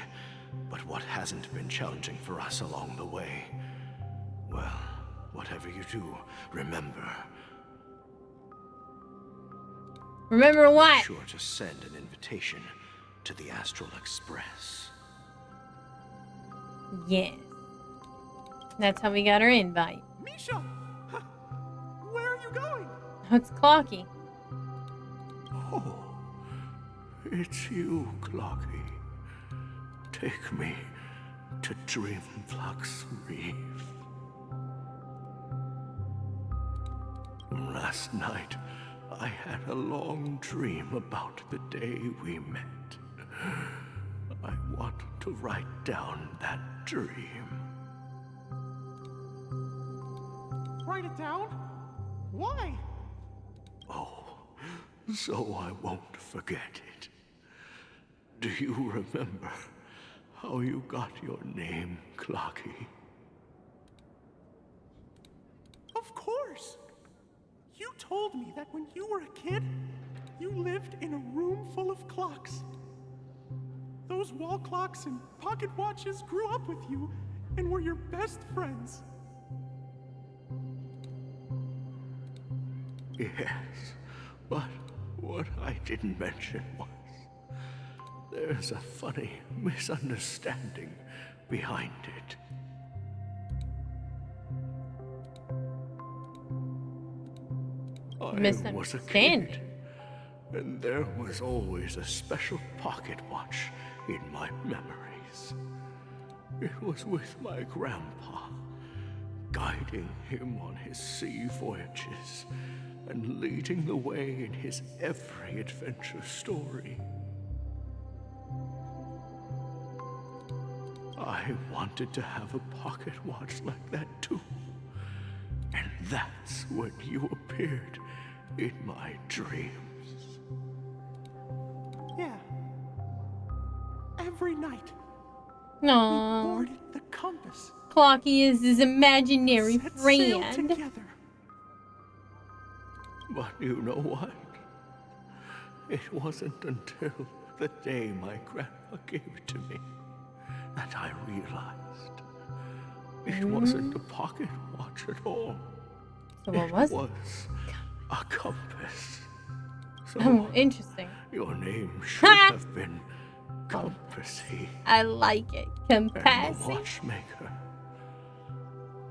but what hasn't been challenging for us along the way? Well, whatever you do, remember. Remember what? Be sure to send an invitation to the Astral Express. Yes. That's how we got our invite. Misha! Where are you going? It's Clocky. Oh, it's you, Clocky. Take me to Dreamflux Reef. Last night, I had a long dream about the day we met. I want to write down that dream. Write it down? Why? Oh, so I won't forget it. Do you remember how you got your name, Clocky? Of course! You told me that when you were a kid, you lived in a room full of clocks. Those wall clocks and pocket watches grew up with you and were your best friends. Yes, but what I didn't mention was there's a funny misunderstanding behind it. I was a kid, and there was always a special pocket watch in my memories. It was with my grandpa, guiding him on his sea voyages and leading the way in his every adventure story. I wanted to have a pocket watch like that too. And that's when you appeared in my dreams. Yeah. Every night. Aww. We boarded the compass. Clocky is his imaginary Set sail friend. together. But you know what? It wasn't until the day my grandpa gave it to me that I realized it wasn't a pocket watch at all. So what was it? It was a compass. So Oh, interesting. your name should have been Compassy. I like it. And the Compassy. watchmaker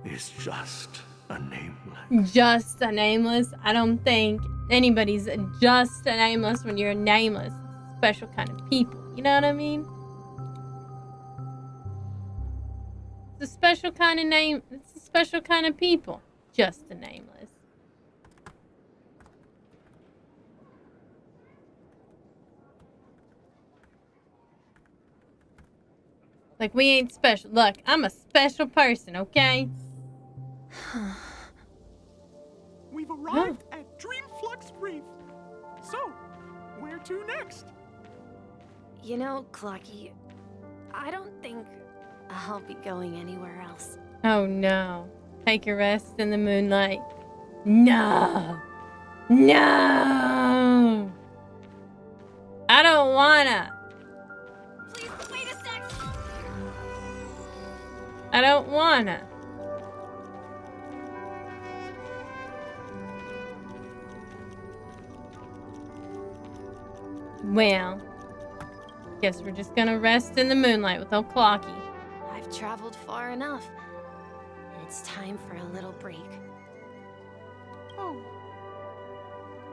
is just a nameless. Just a nameless. I don't think anybody's just a nameless when you're a nameless. Special kind of people. You know what I mean? It's a special kind of name. It's a special kind of people. Just a nameless. Like, we ain't special. Look, I'm a special person, okay? We've arrived at Dreamflux Reef. So, where to next? You know, Clocky, I don't think I'll be going anywhere else. Oh no. Take a rest in the moonlight. No. No. I don't wanna. Please, wait a sec. I don't wanna. Well, guess we're just gonna rest in the moonlight with old Clocky. I've traveled far enough. It's time for a little break. Oh.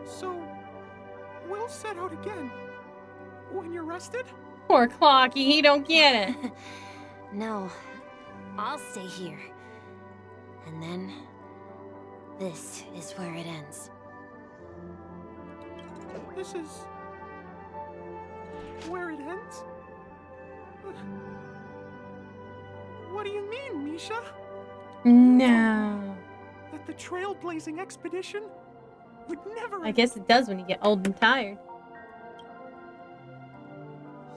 So, we'll set out again. When you're rested? Poor Clocky, he don't get it. No, I'll stay here. And then, this is where it ends. This is... where it ends? What do you mean, Misha? No. That the trailblazing expedition would never... I guess it does when you get old and tired.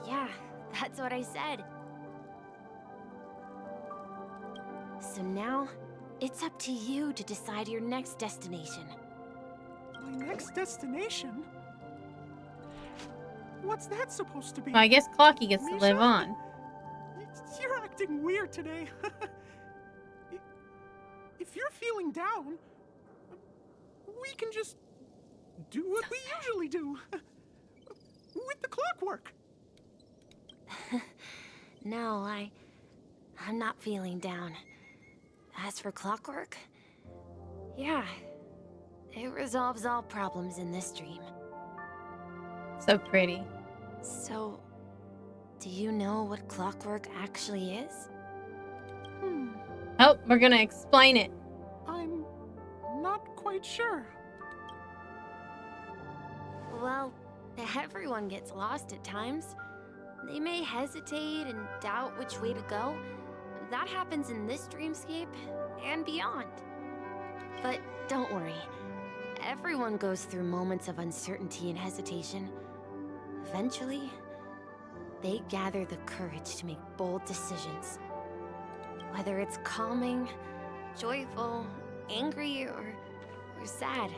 Yeah, that's what I said. So now, it's up to you to decide your next destination. My next destination? What's that supposed to be? Well, I guess Clocky gets to Misha? live on. You're acting weird today. If you're feeling down, we can just do what we usually do. With the clockwork. No, I'm not feeling down. As for clockwork, yeah, it resolves all problems in this dream. So pretty. So, do you know what clockwork actually is? Oh, we're gonna explain it. I'm not quite sure. Well, everyone gets lost at times. They may hesitate and doubt which way to go. That happens in this dreamscape and beyond. But don't worry. Everyone goes through moments of uncertainty and hesitation. Eventually, they gather the courage to make bold decisions. Whether it's calming, joyful, angry, or sad.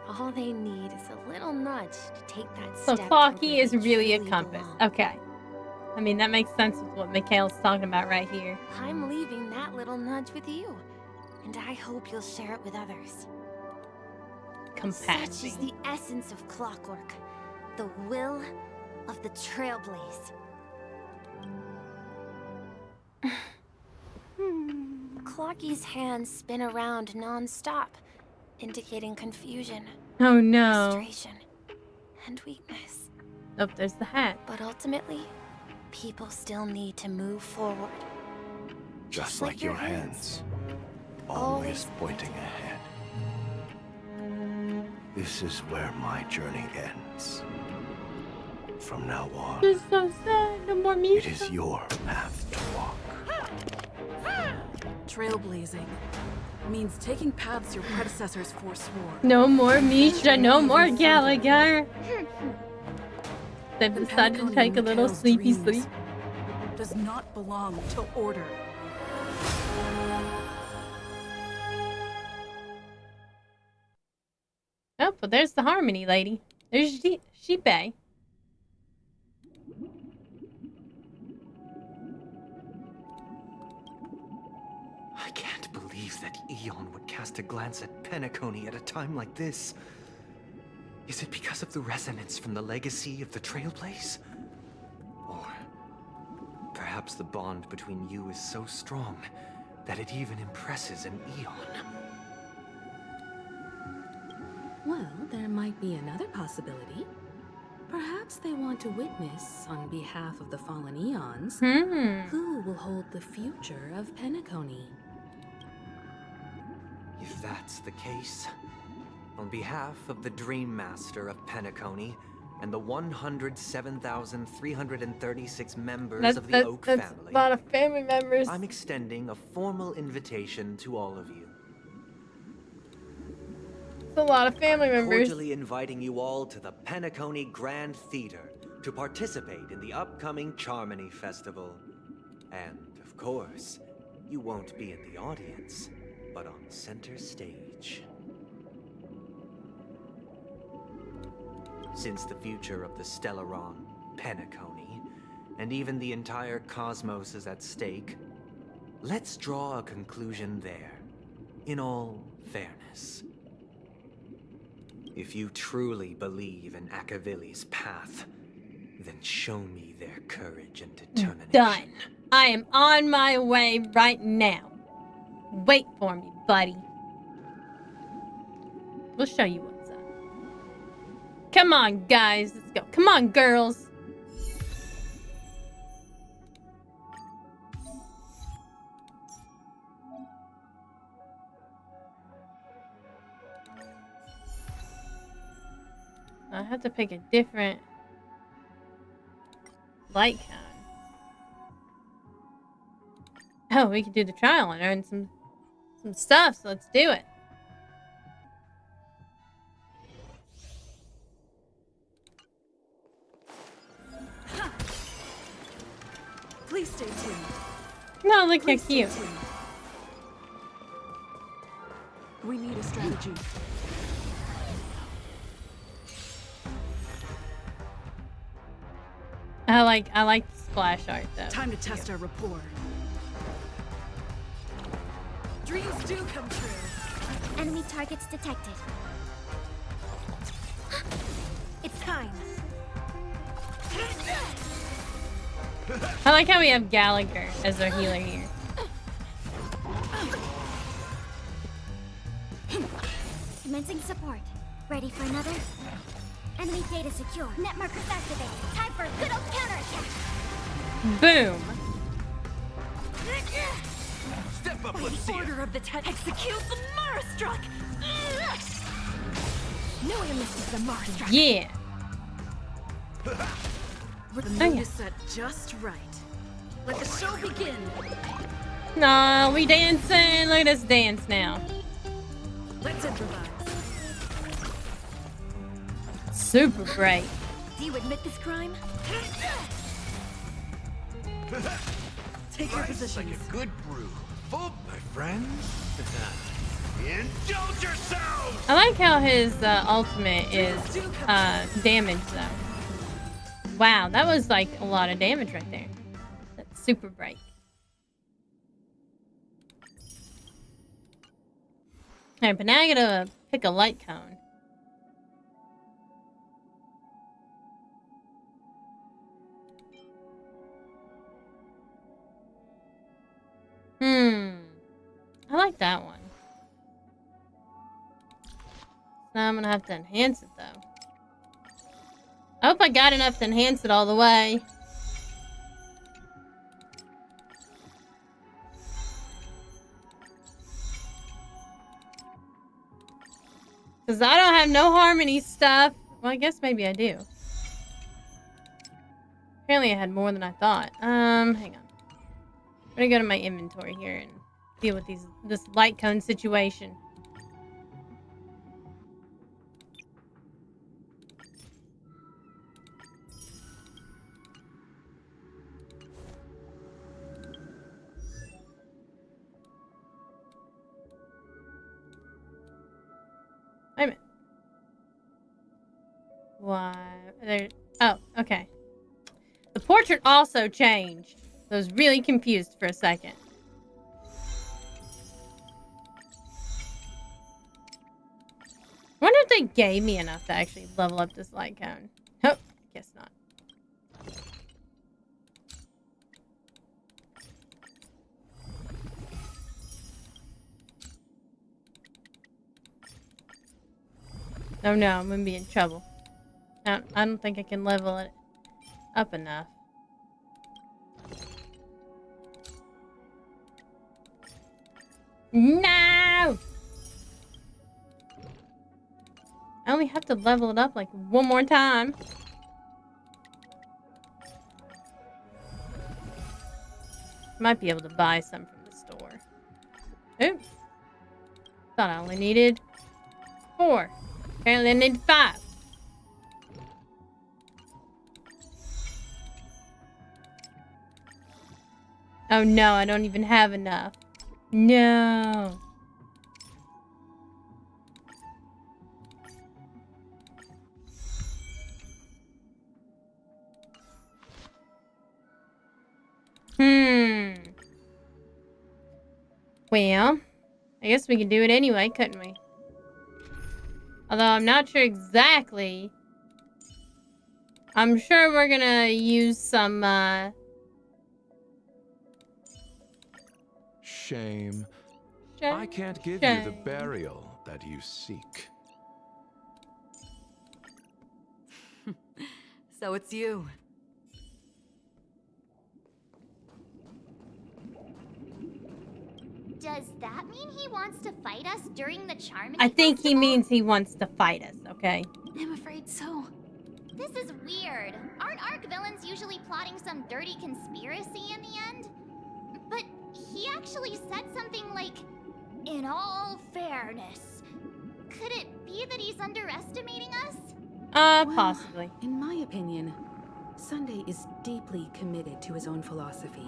All they need is a little nudge to take that So step. Clocky is really a compass. Okay. I mean, that makes sense with what Mikhail's talking about right here. I'm leaving that little nudge with you, and I hope you'll share it with others. Compassion. Such is the essence of clockwork, the will of the Trailblaze. Clocky's hands spin around non-stop, indicating confusion, Oh no. frustration, and weakness. Oh, there's the hat. But ultimately, people still need to move forward. Just like your hands, always pointing ahead. This is where my journey ends. From now on, This is so sad. No more music. it is your path to walk. Trailblazing means taking paths your predecessors forswore. No more Misha, no more Gallagher. They've The decided to Peniconian take a little Mikhail's sleepy dreams sleep. does not belong to order. Oh, but there's the Harmony lady. There's Sheepay. I can't believe that Eon would cast a glance at Penacony at a time like this. Is it because of the resonance from the legacy of the Trailblaze? Or perhaps the bond between you is so strong that it even impresses an Eon? Well, there might be another possibility. Perhaps they want to witness, on behalf of the fallen eons, who will hold the future of Penacony. If that's the case, on behalf of the Dream Master of Penacony and the 107,336 members of the Oak that's family, a lot of family members. I'm extending a formal invitation to all of you. It's a lot of family members. Cordially inviting you all to the Penacony Grand Theater to participate in the upcoming Charmony Festival. And, of course, you won't be in the audience, but on center stage. Since the future of the Stellaron, Penacony, and even the entire cosmos is at stake, let's draw a conclusion there, in all fairness. If you truly believe in Akavili's path, then show me their courage and determination. Done. I am on my way right now. Wait for me, buddy. We'll show you what's up. Come on, guys. Let's go. Come on, girls. I have to pick a different light cone. Oh, we can do the trial and earn some stuff, so let's do it. Please stay tuned. No, look how cute. We need a strategy. I like the splash art though. Time to test our rapport. Dreams do come true. Enemy targets detected. It's time. I like how we have Gallagher as our healer here. Commencing support. Ready for another? Enemy data secure. Net markers activated. Time for a good old counterattack. Boom. Step up, By let's the see it. order of the execute the Marastruck. No one misses the Marastruck. Yeah. The mood is set just right. Let the show begin. No, we dancing. Look at us dance now. Let's improvise. Super bright. Do you admit this crime? Take your positions. Like a good brew. Full, my friends. Indulge yourselves! I like how his ultimate is damage though. Wow, that was like a lot of damage right there. That's super bright. Alright, but now I gotta pick a light cone. I like that one. Now I'm gonna have to enhance it though. I hope I got enough to enhance it all the way. Because I don't have no harmony stuff. Well, I guess maybe I do. Apparently I had more than I thought. Hang on. I'm gonna go to my inventory here and deal with this light cone situation. Wait a minute. Why? There. Oh, okay. The portrait also changed. I was really confused for a second. I wonder if they gave me enough to actually level up this light cone. Oh, guess not. Oh no, I'm gonna be in trouble. I don't think I can level it up enough. No! I only have to level it up like one more time. Might be able to buy some from the store. Oops. Thought I only needed 4. Apparently I need 5. Oh no, I don't even have enough. No. Well, I guess we could do it anyway, couldn't we? Although I'm not sure exactly. I'm sure we're gonna use some, Shame. I can't give you the burial that you seek. So it's you. Does that mean he wants to fight us during the Charmony I think Festival? he means he wants to fight us, okay? I'm afraid so. This is weird. Aren't ARC villains usually plotting some dirty conspiracy in the end? But he actually said something like, "In all fairness." Could it be that he's underestimating us? Possibly. In my opinion, Sunday is deeply committed to his own philosophy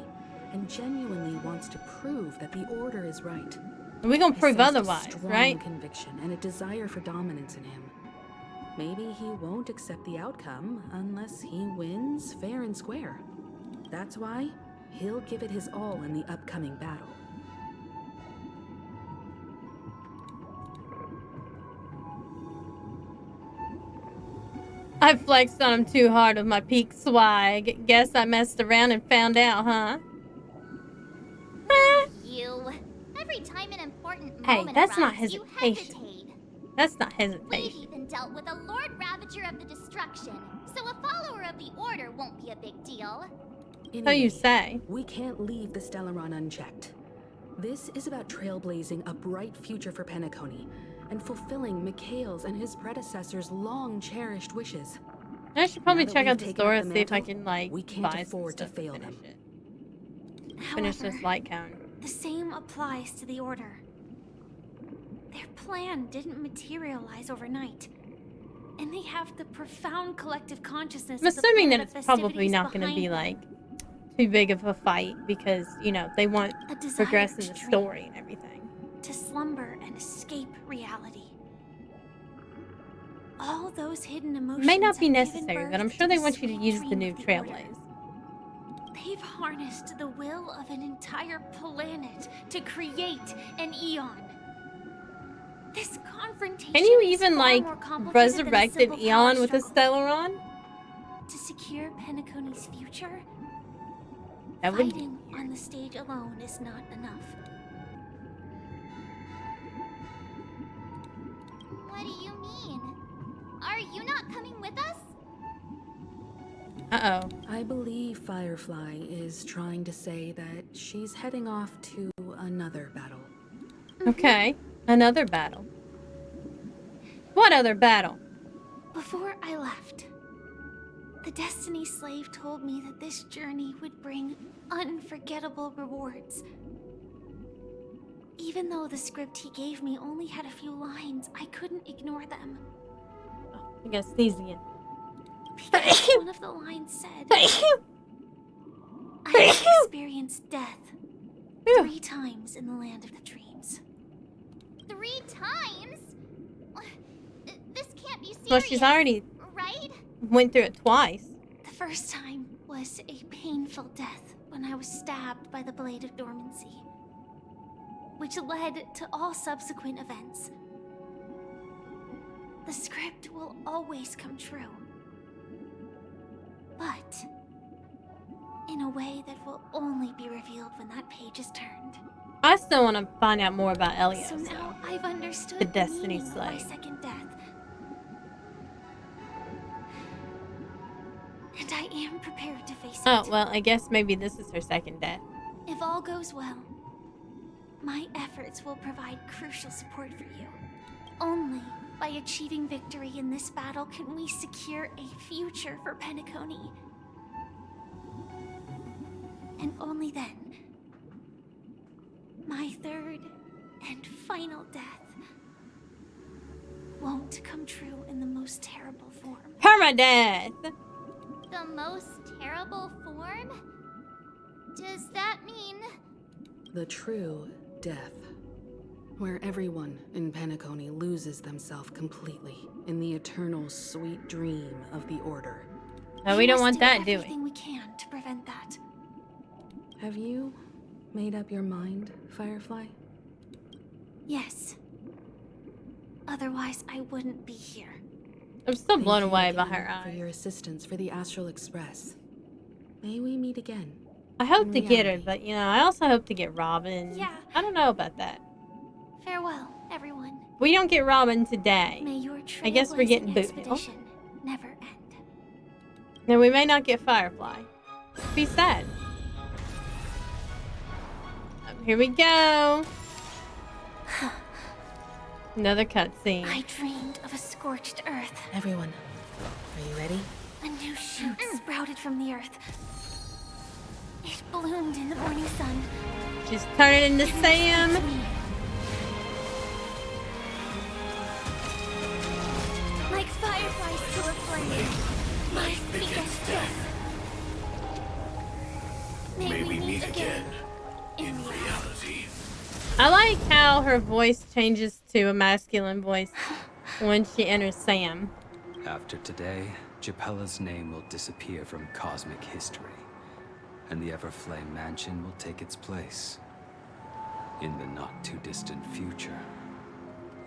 and genuinely wants to prove that the Order is right. We're gonna prove I sense otherwise, a strong right? conviction and a desire for dominance in him. Maybe he won't accept the outcome unless he wins fair and square. That's why he'll give it his all in the upcoming battle. I flexed on him too hard with my peak swag. Guess I messed around and found out, huh? You. Every time an important Hey, moment that's not arrives, you hesitation. hesitate. That's not We've hesitation. even dealt with a Lord Ravager of the Destruction, so a follower of the Order won't be a big deal. So you say. We can't leave the Stellaron unchecked. This is about trailblazing a bright future for Penacony and fulfilling Mikhail's and his predecessors' long-cherished wishes. I should probably Now that check we've out the taken store up and the see if I mantle, can, like, we can't buy some afford to stuff fail finish them. it. Finish this light cone. The same applies to the Order. Their plan didn't materialize overnight. And they have the profound collective consciousness I'm of the assuming that planet it's of probably festivities not going to be, behind like, too big of a fight because, you know, they want A desire progress in to the dream. story and everything. to slumber and escape reality. All those hidden emotions May not be have given necessary, birth but I'm to sure they the want you to sweet use the dream new of the Order. Trailblaze. They've harnessed the will of an entire planet to create an eon. This confrontation Can you is even, far like, more complicated resurrect than a an simple power Eon with a struggle. Stellaron? To secure Penacony's future, That would be fighting on the stage alone is not enough. What do you mean? Are you not coming with us? Uh-oh. I believe Firefly is trying to say that she's heading off to another battle. Okay. Another battle. What other battle? Before I left, the Destiny Slave told me that this journey would bring unforgettable rewards. Even though the script he gave me only had a few lines, I couldn't ignore them. I gotta sneeze again. Because one of the lines said, I have experienced death 3 times in the land of the dreams. 3 times? This can't be serious. Well, she's already right? went through it twice. The first time was a painful death when I was stabbed by the Blade of Dormancy, which led to all subsequent events. The script will always come true, but in a way that will only be revealed when that page is turned. I still want to find out more about Elios. So now I've understood the Destiny meaning of my Slave. second death. am prepared to face it. Oh, well, I guess maybe this is her second death. If all goes well, my efforts will provide crucial support for you. Only by achieving victory in this battle can we secure a future for Penacony. And only then, my third and final death won't come true in the most terrible form. Permadeath! The most terrible form? Does that mean... The true death. Where everyone in Penacony loses themselves completely in the eternal sweet dream of the Order. No, we don't want that, do we? Everything we can to prevent that. Have you made up your mind, Firefly? Yes. Otherwise, I wouldn't be here. I'm still blown Thank you away by again her for eyes. your assistance for the Astral Express. May we meet again. I hope in to get her, reality. but, you know, I also hope to get Robin. Yeah. I don't know about that. Farewell, everyone. We don't get Robin today. May your I guess we're getting trailblazing Boot Hill. expedition never end. And we may not get Firefly. Be sad. Here we go. Another cutscene. I dreamed of a scorched earth. Everyone, are you ready? A new shoot sprouted from the earth. It bloomed in the morning sun. Just turn it into Sam. Like fireflies to a flame. My biggest death. May we meet again in reality. I like how her voice changes to a masculine voice when she enters Sam. After today, Japella's name will disappear from cosmic history, and the Everflame Mansion will take its place. In the not-too-distant future,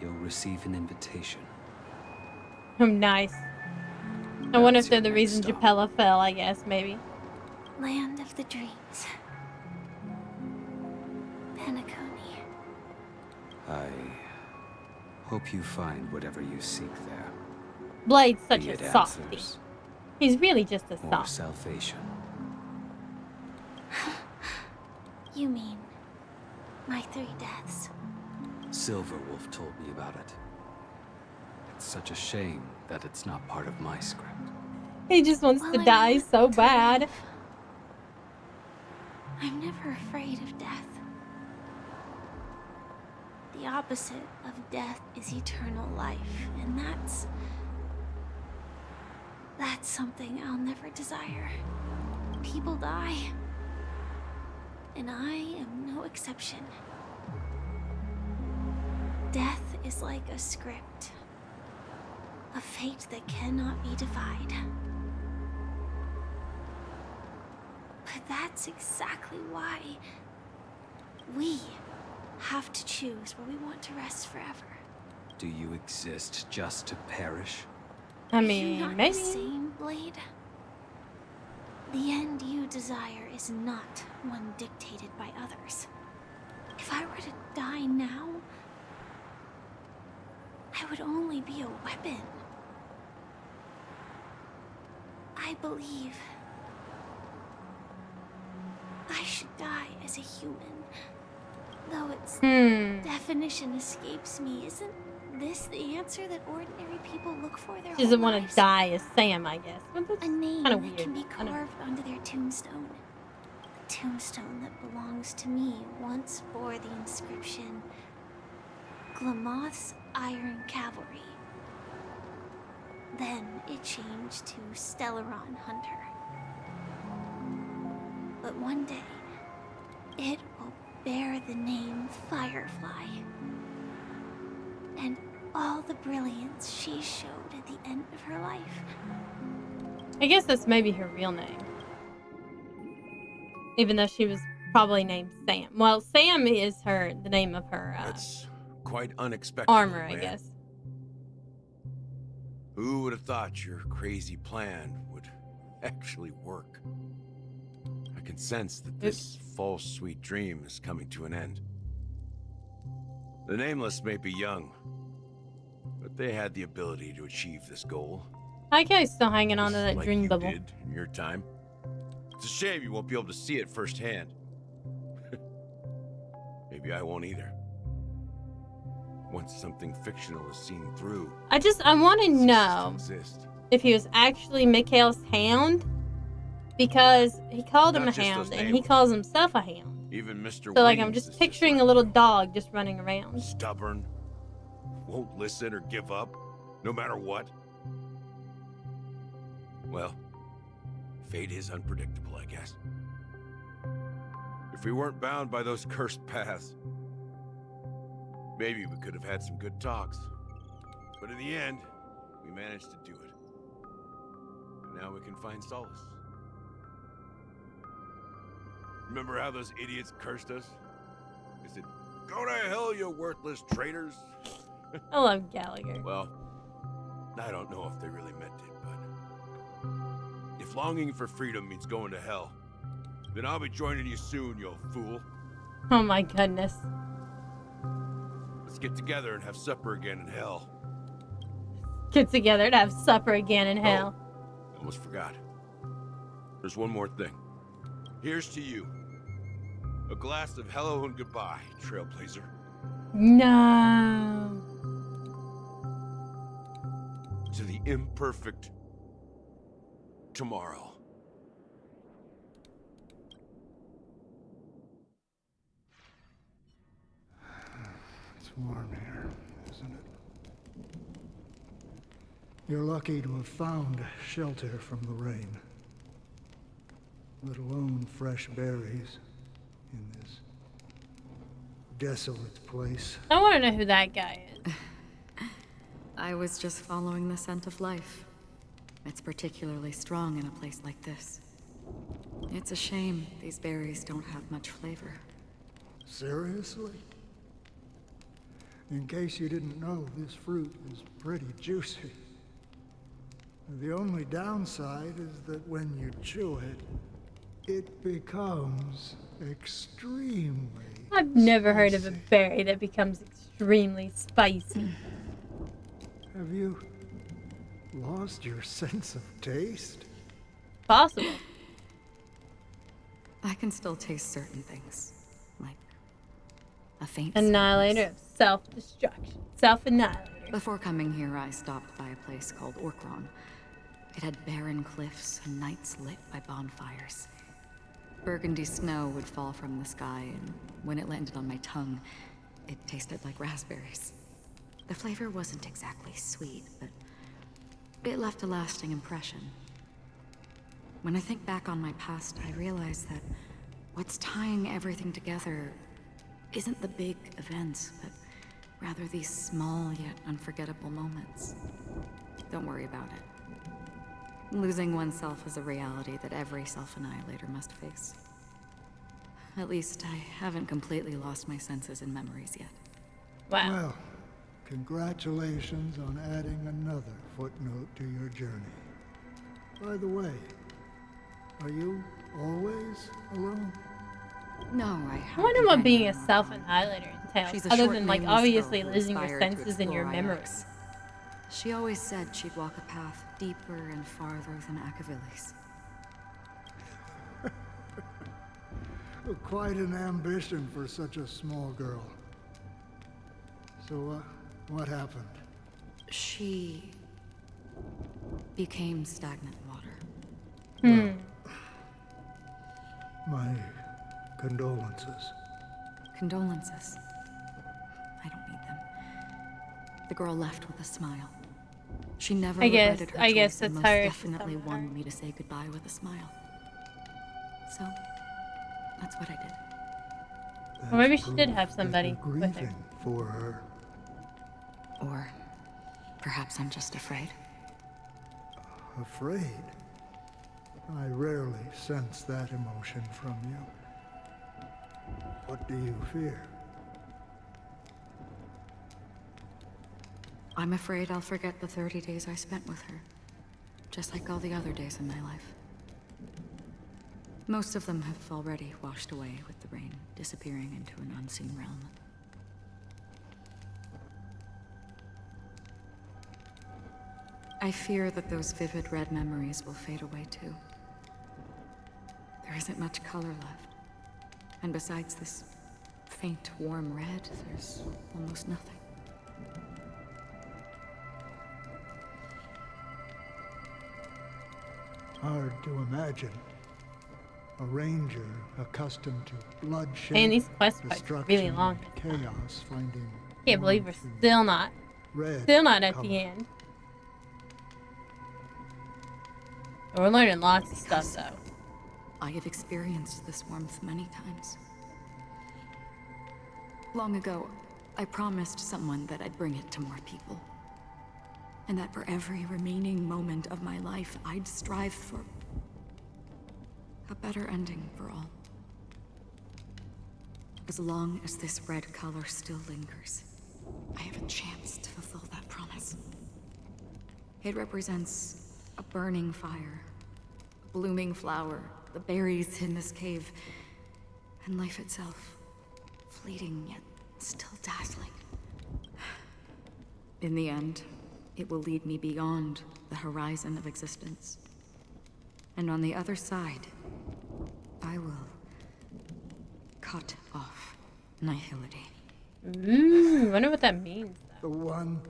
you'll receive an invitation. Oh, nice. I wonder if That's they're your the next reason stop. Japella fell, I guess, maybe. Land of the dreams. Penacony. I hope you find whatever you seek there. Blade's such Be a it softie. answers He's really just a or soft. salvation. You mean my 3 deaths? Silverwolf told me about it. It's such a shame that it's not part of my script. He just wants to die so bad. I'm never afraid of death. The opposite of death is eternal life, and that's something I'll never desire. People die, and I am no exception. Death is like a script, a fate that cannot be defied. But that's exactly why we have to choose where we want to rest forever. Do you exist just to perish? I Are you mean, not maybe. the same, Blade? The end you desire is not one dictated by others. If I were to die now, I would only be a weapon. I believe I should die as a human. Though its definition escapes me, isn't this the answer that ordinary people look for their She doesn't whole want lives? to die as Sam, I guess. But that's A name kind of that weird. can be I don't know. carved onto their tombstone. The tombstone that belongs to me once bore the inscription, Glamoth's Iron Cavalry. Then it changed to Stellaron Hunter. But one day, it will bear the name Firefly. And all the brilliance she showed at the end of her life. I guess that's maybe her real name. Even though she was probably named Sam. Well, Sam is the name of her That's quite unexpected. armor, I man. guess. Who would have thought your crazy plan would actually work? I can sense that this false sweet dream is coming to an end. The Nameless may be young, but they had the ability to achieve this goal. I like how he's still hanging on to that like dream you bubble. did in your time. It's a shame you won't be able to see it firsthand. Maybe I won't either. Once something fictional is seen through, I want to know exist. if he was actually Mikhail's hound, because he called him Not a just hound those and he nameless. calls himself a hound. Even Mr. So like I'm Wings just is picturing like a little dog just running around. stubborn, won't listen or give up, no matter what. Well, fate is unpredictable, I guess. If we weren't bound by those cursed paths, maybe we could have had some good talks. But in the end, we managed to do it. And now we can find solace. Remember how those idiots cursed us? They said, "Go to hell, you worthless traitors." I love Gallagher. Well, I don't know if they really meant it, but if longing for freedom means going to hell, then I'll be joining you soon, you fool. Oh my goodness. Let's get together and have supper again in hell. Get together to have supper again in hell. I almost forgot. There's one more thing. Here's to you. A glass of hello and goodbye, Trailblazer. No. To the imperfect tomorrow. It's warm here, isn't it? You're lucky to have found shelter from the rain. Let alone fresh berries in this desolate place. I want to know who that guy is. I was just following the scent of life. It's particularly strong in a place like this. It's a shame these berries don't have much flavor. Seriously? In case you didn't know, this fruit is pretty juicy. The only downside is that when you chew it, it becomes extremely I've never heard of a berry that becomes extremely spicy. Have you lost your sense of taste? Possible. I can still taste certain things, like a faint Annihilator of self-destruction. Self-annihilator. Before coming here, I stopped by a place called Orkron. It had barren cliffs and nights lit by bonfires. Burgundy snow would fall from the sky, and when it landed on my tongue, it tasted like raspberries. The flavor wasn't exactly sweet, but it left a lasting impression. When I think back on my past, I realize that what's tying everything together isn't the big events, but rather these small yet unforgettable moments. Don't worry about it. Losing oneself is a reality that every self-annihilator must face. At least I haven't completely lost my senses and memories yet. Wow. Well, congratulations on adding another footnote to your journey. By the way, are you always alone? No, I wonder what being a self-annihilator entails, She's a other short, than like nameless obviously girl who losing your aspired to senses and your explore memories. Ix. She always said she'd walk a path deeper and farther than Akavilis. Quite an ambition for such a small girl. So, what happened? She became stagnant water. My condolences. Condolences. I don't need them. The girl left with a smile. She never regretted her choice and most definitely wanted me to say goodbye with a smile. So, that's what I did. Or maybe she did have somebody with her. Grieving for her. Or perhaps I'm just afraid. Afraid? I rarely sense that emotion from you. What do you fear? I'm afraid I'll forget the 30 days I spent with her. Just like all the other days in my life. Most of them have already washed away with the rain, disappearing into an unseen realm. I fear that those vivid red memories will fade away too. There isn't much color left. And besides this faint, warm red, there's almost nothing. Hard to imagine. A ranger accustomed to bloodshed, And these quests are destruction, really long. chaos, finding Can't believe we're still not at the end. We're learning lots of stuff though. I have experienced this warmth many times. Long ago, I promised someone that I'd bring it to more people. And that for every remaining moment of my life, I'd strive for a better ending for all. As long as this red color still lingers, I have a chance to fulfill that promise. It represents a burning fire, a blooming flower, the berries in this cave, and life itself, fleeting yet still dazzling. In the end, it will lead me beyond the horizon of existence. And on the other side, I will cut off nihility. Wonder what that means. The one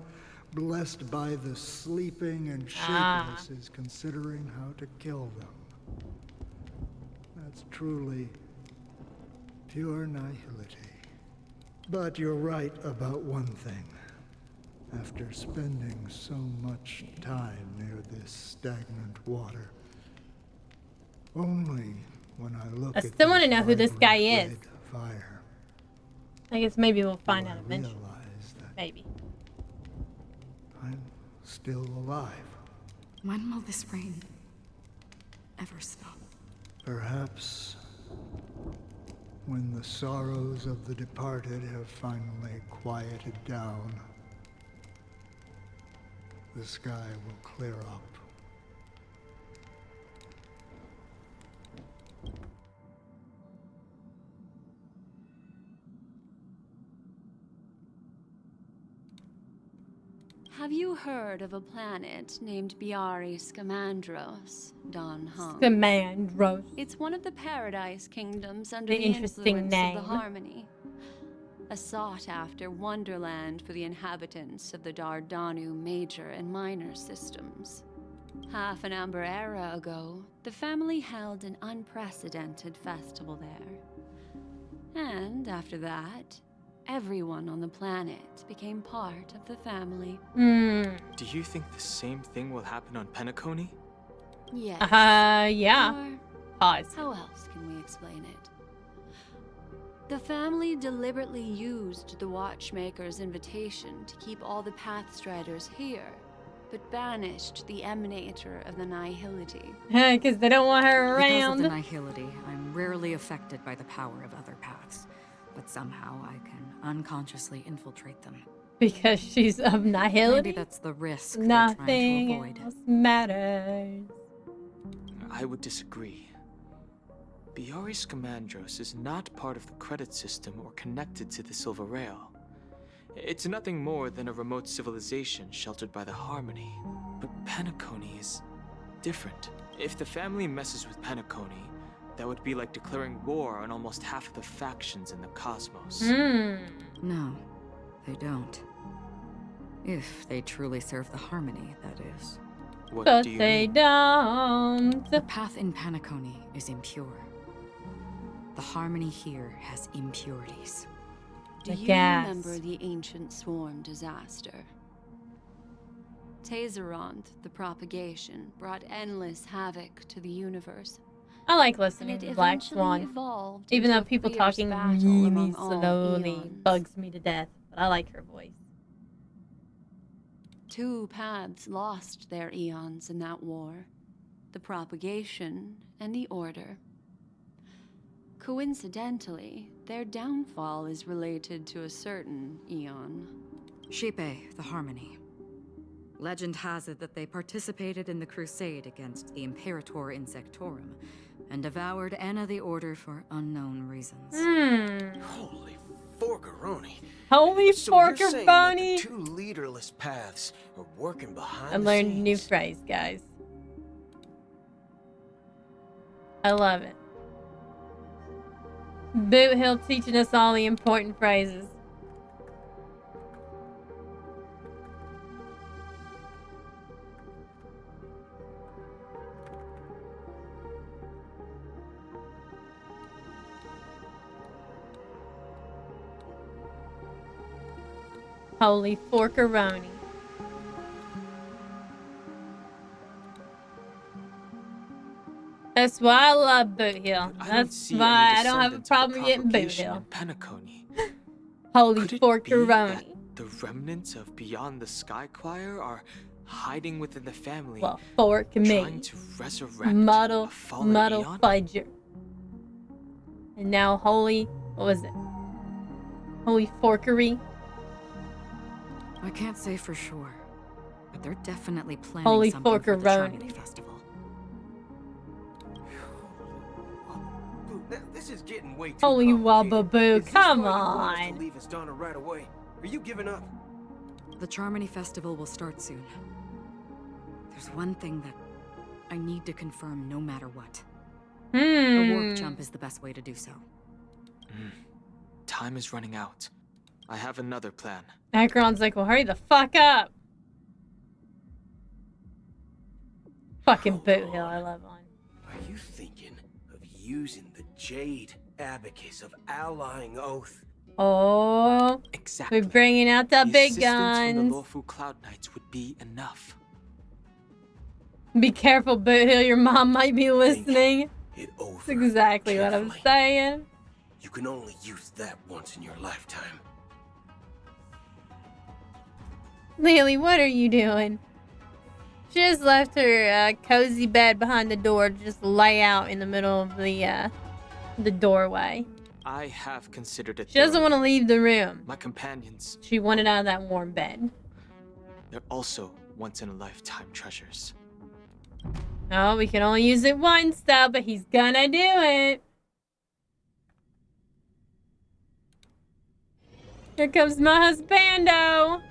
blessed by the sleeping and shapeless is considering how to kill them. That's truly pure nihility. But you're right about one thing. After spending so much time near this stagnant water, only when I look I at still want to this know who this guy is. vibrant red fire, I guess maybe we'll find do out I eventually. realize that Maybe. I'm still alive. When will this rain ever stop? Perhaps when the sorrows of the departed have finally quieted down, the sky will clear up. Have you heard of a planet named Biari Scamandros, Don Hung? Scamandros. It's one of the Paradise Kingdoms under The the interesting influence name. of the Harmony. A sought-after wonderland for the inhabitants of the Dardanu Major and Minor systems. Half an Amber era ago, the family held an unprecedented festival there. And after that, everyone on the planet became part of the family. Do you think the same thing will happen on Penacony? Yes. Yeah. Or Pause. how else can we explain it? The family deliberately used the Watchmaker's invitation to keep all the Pathstriders here, but banished the Emanator of the Nihility. Because they don't want her around. Because of the nihility, I'm rarely affected by the power of other paths, but somehow I can unconsciously infiltrate them. Because she's of nihility? Maybe that's the risk Nothing they're trying to avoid. else matters. I would disagree. Biari Scamandros is not part of the credit system or connected to the Silver Rail. It's nothing more than a remote civilization sheltered by the Harmony. But Penacony is different. If the family messes with Penacony, that would be like declaring war on almost half of the factions in the cosmos. No, they don't. If they truly serve the Harmony, that is. What But do you they mean? don't. The path in Penacony is impure. The Harmony here has impurities. Do The you gas. remember the ancient swarm disaster? Tazerond, the propagation, brought endless havoc to the universe. I like listening And it to Black eventually Swan. evolved Even though into a people fierce talking battle really among all slowly eons. bugs me to death. But I like her voice. Two paths lost their eons in that war. The propagation and the order. Coincidentally, their downfall is related to a certain eon. Shipe, the Harmony. Legend has it that they participated in the crusade against the Imperator Insectorum and devoured Anna the Order for unknown reasons. Holy forgaroni. Holy So you're forker saying that bunny! the two leaderless paths are working behind I the learned a scenes. new phrase, guys. I love it. Boot Hill teaching us all the important phrases. Holy forkeroni. That's why I love Boot Hill. That's why I don't have a problem getting Boot Hill. Holy forkeroni. The remnants of Beyond the Sky Choir are hiding within the family. Well, fork me. Trying to resurrect Muddle, a fallen muddle eon? fudger. And now holy, what was it? Holy forkery. I can't say for sure, but they're definitely planning Holy something for the forkeroni. Charmony Festival. This is getting way too Holy complicated. wababoo, Is this come why you want us to on. leave Astana right away? Are you giving up? The Charmony Festival will start soon. There's one thing that I need to confirm no matter what. A warp jump is the best way to do so. Time is running out. I have another plan. Akron's like, well, hurry the fuck up. Fucking Boot Hill, I love on. Are you thinking of using the Jade Abacus of Allying Oath? Oh, exactly. We're bringing out the big assistance from the guns. lawful Cloud Knights would be enough. Be careful, Boot Hill. Your mom might be listening. It over. That's exactly what I'm saying. You can only use that once in your lifetime. Lily, what are you doing? She just left her cozy bed behind the door to just lay out in the middle of the doorway. I have considered it. She doesn't want to leave the room. My companions, She wanted out of that warm bed. they're also once-in-a-lifetime treasures. Oh, we can only use it once though, but he's gonna do it. Here comes my husbando.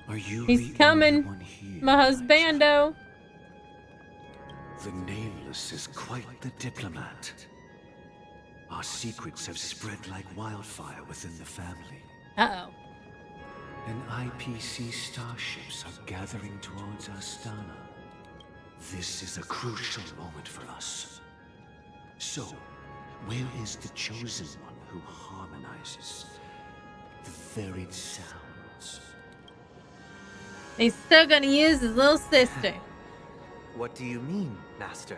Are you He's coming. My husbando. The Nameless is quite the diplomat. Our secrets have spread like wildfire within the family. Uh-oh. And IPC starships are gathering towards Astana. This is a crucial moment for us. So, where is the chosen one who harmonizes the varied sounds? He's still gonna use his little sister. What do you mean, Master?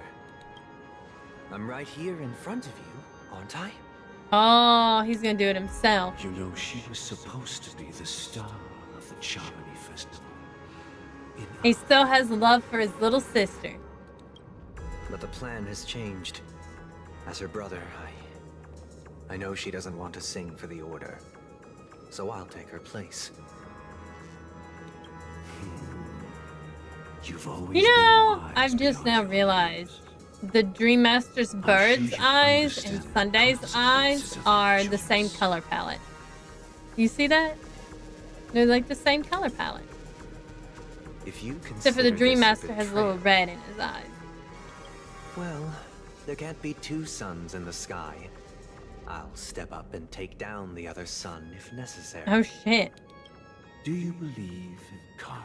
I'm right here in front of you, aren't I? Oh, he's gonna do it himself. You know, she was supposed to be the star of the Charmony Festival. He still has love for his little sister. But the plan has changed. As her brother, I know she doesn't want to sing for the Order. So I'll take her place. You've always You know, I've just now realized the Dream Master's bird's eyes and Sunday's eyes are the same color palette. You see that? They're like the same color palette. If you Except for the consider Dream this a Master has a little betrayal, red in his eyes. well, there can't be two suns in the sky. I'll step up and take down the other sun if necessary. Oh shit. Do you believe in karma?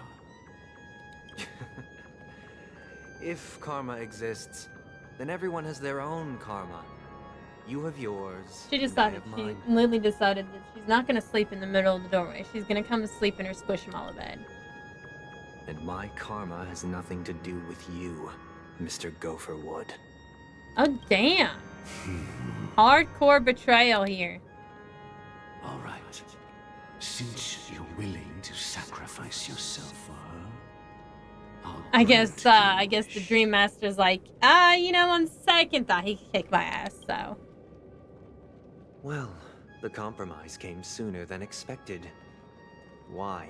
If karma exists, then everyone has their own karma. You have yours. She and I decided, have mine. Lily decided that she's not going to sleep in the middle of the doorway. She's going to come and sleep in her squishmallow bed. And my karma has nothing to do with you, Mr. Gopherwood. Oh, damn. Hardcore betrayal here. All right. Since you're willing to sacrifice yourself for her, I guess the Dream Master's like, you know, on second thought, he could kick my ass, so. Well, the compromise came sooner than expected. Why?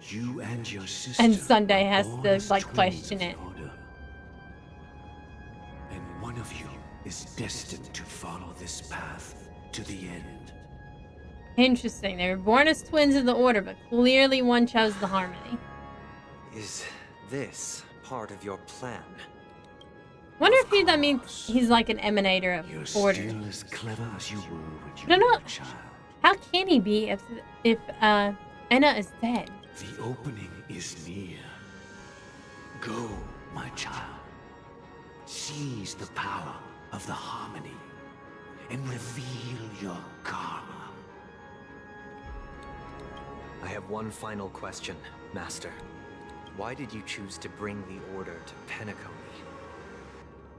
You and your sister. And Sunday has are to, born as like, twins question of the it. Order. And one of you is destined to follow this path to the end. Interesting. They were born as twins in the Order, but clearly one chose the Harmony. Is this part of your plan? Wonder if that means he's like an emanator of You're Order. still as clever as you were when you I don't were know. a child. How can he be if Anna is dead? The opening is near. Go, my child. Seize the power of the Harmony and reveal your karma. I have one final question, Master. Why did you choose to bring the Order to Penacony?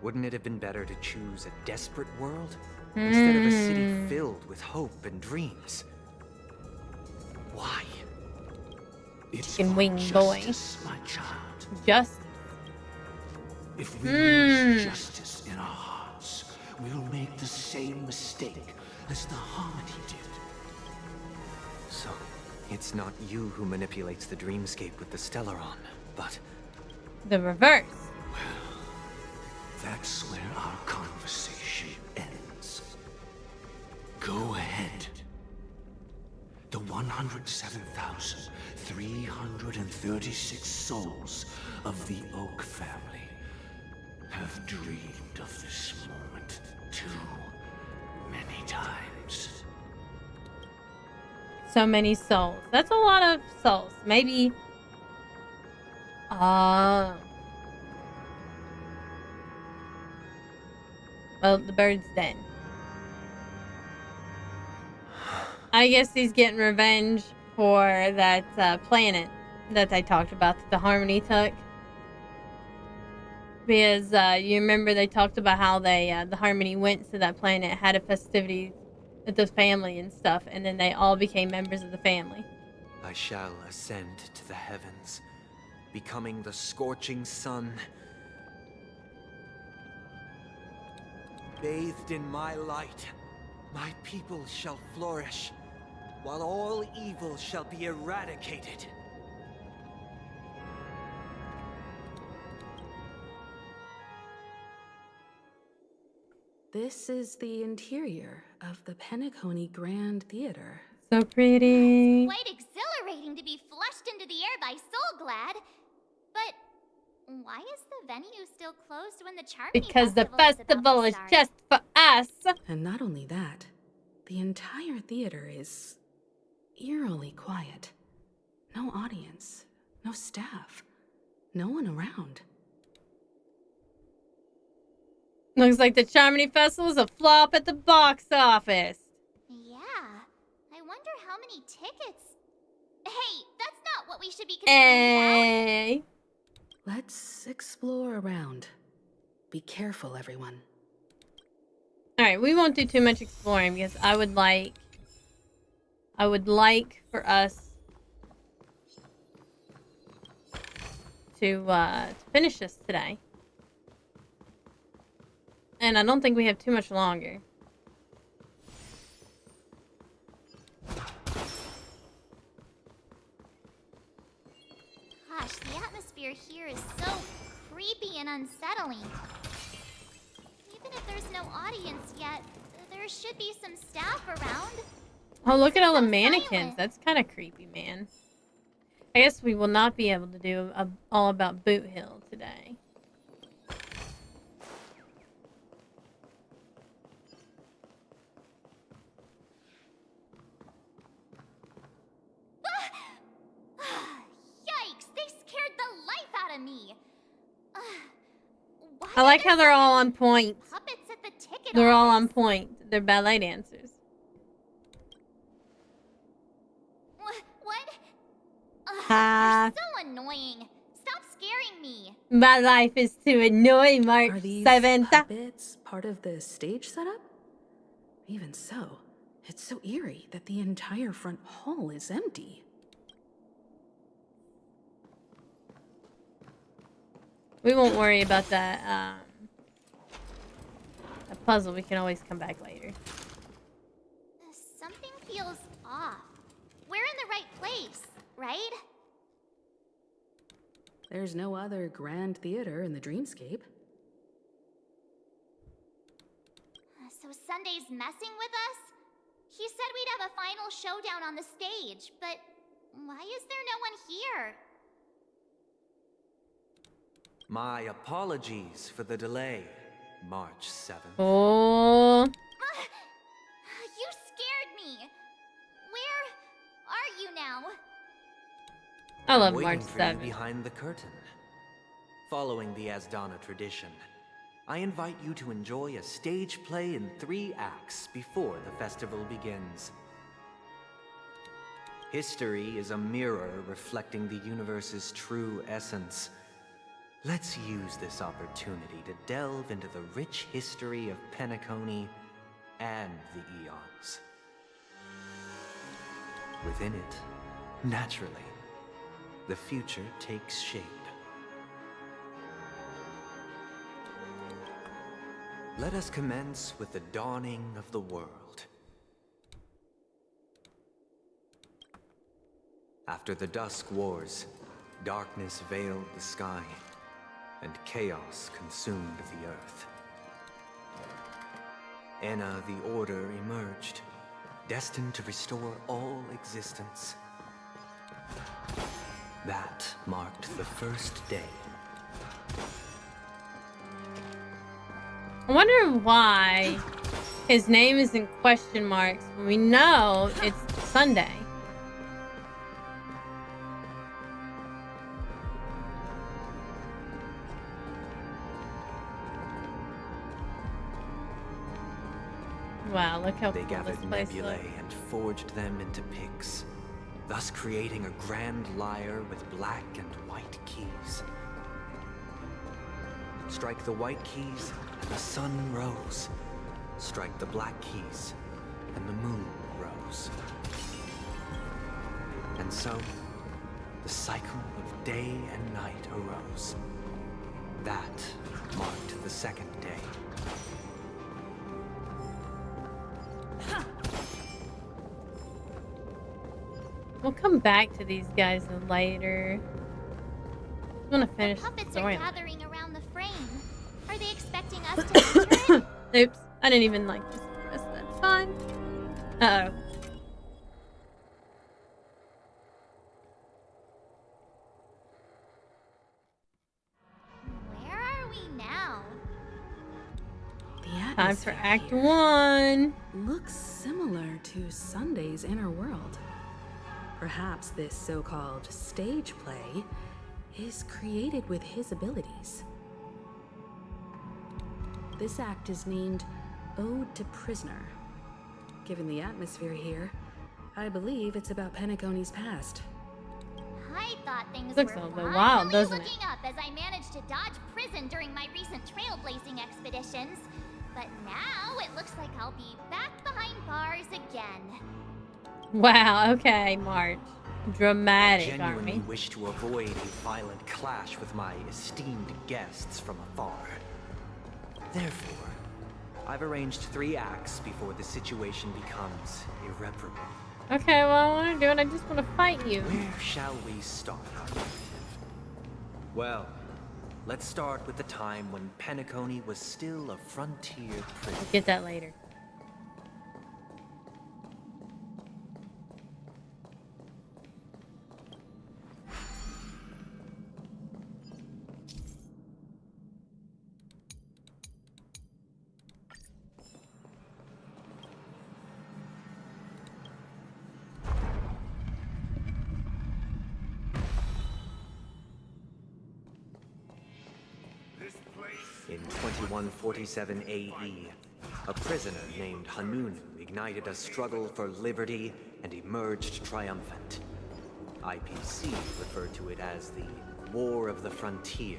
Wouldn't it have been better to choose a desperate world instead of a city filled with hope and dreams? Why? It's Chicken for wing boy. justice, my child. Just. If we lose justice in our hearts, we'll make the same mistake as the Harmony did. So, it's not you who manipulates the dreamscape with the Stellaron, but... The reverse. That's where our conversation ends. Go ahead. The 107,336 souls of the Oak family have dreamed of this moment too many times. So many souls. That's a lot of souls. Maybe. Well, the bird's dead. I guess he's getting revenge for that planet that I talked about that the Harmony took. Because you remember they talked about how they the Harmony went to that planet, had a festivity with the family and stuff, and then they all became members of the family. I shall ascend to the heavens, becoming the scorching sun. Bathed in my light, my people shall flourish, while all evil shall be eradicated. This is the interior of the Penacony Grand Theater. So pretty. Quite exhilarating to be flushed into the air by Soulglad. But why is the venue still closed when the Charming Because the Festival festival is just for us. And not only that, the entire theater is eerily quiet. No audience, no staff, no one around. Looks like the Charmony Festival is a flop at the box office. Yeah. I wonder how many tickets... Hey, that's not what we should be concerned about. Let's explore around. Be careful, everyone. Alright, we won't do too much exploring because I would like for us to finish this today. And I don't think we have too much longer. Gosh, the atmosphere here is so creepy and unsettling. Even if there's no audience yet, there should be some staff around. Oh, look at all the mannequins. That's kind of creepy, man. I guess we will not be able to do all about Boot Hill today. Yikes, they scared the life out of me. I like how they're all on point. Puppets at the ticket They're all office. on point. They're ballet dancers. What? Ha. You're so annoying. Stop scaring me. My life is too annoying, Mark. Are these 7th. puppets part of the stage setup? Even so, it's so eerie that the entire front hall is empty. We won't worry about that. A puzzle. We can always come back later. Something feels off. We're in the right place, right? There's no other grand theater in the dreamscape. So Sunday's messing with us? He said we'd have a final showdown on the stage, but why is there no one here? My apologies for the delay, March 7th. Oh. You scared me. Where are you now? I love I'm waiting March for 7th. you behind the curtain. Following the Asdana tradition, I invite you to enjoy a stage play in 3 acts before the festival begins. History is a mirror reflecting the universe's true essence. Let's use this opportunity to delve into the rich history of Penacony and the eons. Within it, naturally, the future takes shape. Let us commence with the dawning of the world. After the Dusk Wars, darkness veiled the sky, and chaos consumed the earth. Enna the Order emerged, destined to restore all existence. That marked the first day. I wonder why his name is in question marks when we know it's Sunday. Wow, look how They cool gathered this place nebulae looks. and forged them into picks, thus creating a grand lyre with black and white keys. Strike the white keys, and the sun rose. Strike the black keys, and the moon rose. And so, the cycle of day and night arose. That marked the second day. We'll come back to these guys later. I want to finish the Puppets are story. gathering around the frame. Are they expecting us to enter it? Oops, I didn't even like this. That's fine. Uh oh. Where are we now? The Time for atmosphere Act here 1. looks similar to Sunday's inner world. Perhaps this so-called stage play is created with his abilities. This act is named Ode to Prisoner. Given the atmosphere here, I believe it's about Penacony's past. I thought things Looks were a little bit finally wild, doesn't it? looking up as I managed to dodge prison during my recent trailblazing expeditions. But now it looks like I'll be back behind bars again. Wow, okay, March. Dramatic, I aren't genuinely we? wish to avoid a violent clash with my esteemed guests from afar. Therefore, I've arranged 3 acts before the situation becomes irreparable. Okay, well, I want to do it. I just want to fight you. Where shall we start? Well, let's start with the time when Penacony was still a frontier prison. Get that later. In 2147 AE, a prisoner named Hanunu ignited a struggle for liberty and emerged triumphant. IPC referred to it as the War of the Frontier,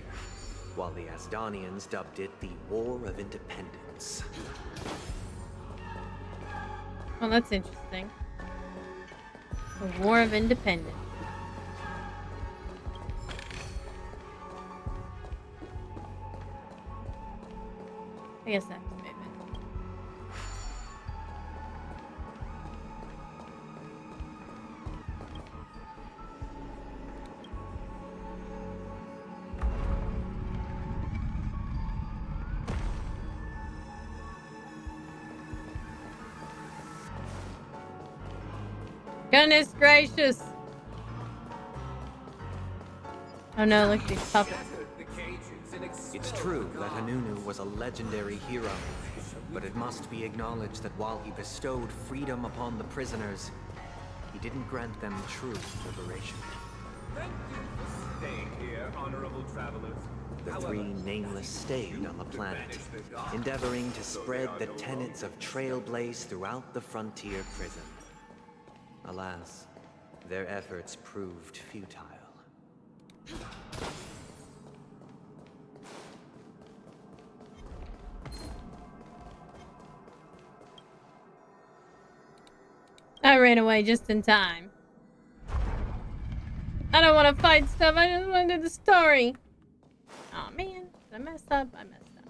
while the Asdanians dubbed it the War of Independence. Well, that's interesting. The War of Independence. I guess that's movement. Goodness gracious. Oh no, look at these puppets. It's true that Hanunu was a legendary hero, but it must be acknowledged that while he bestowed freedom upon the prisoners, he didn't grant them true liberation. Thank you for staying here, honorable travelers. The three nameless stayed on the planet, endeavoring to spread the tenets of Trailblaze throughout the frontier prison. Alas, their efforts proved futile. I ran away just in time. I don't want to fight stuff. I just want to do the story. Oh man, I messed up. I messed up.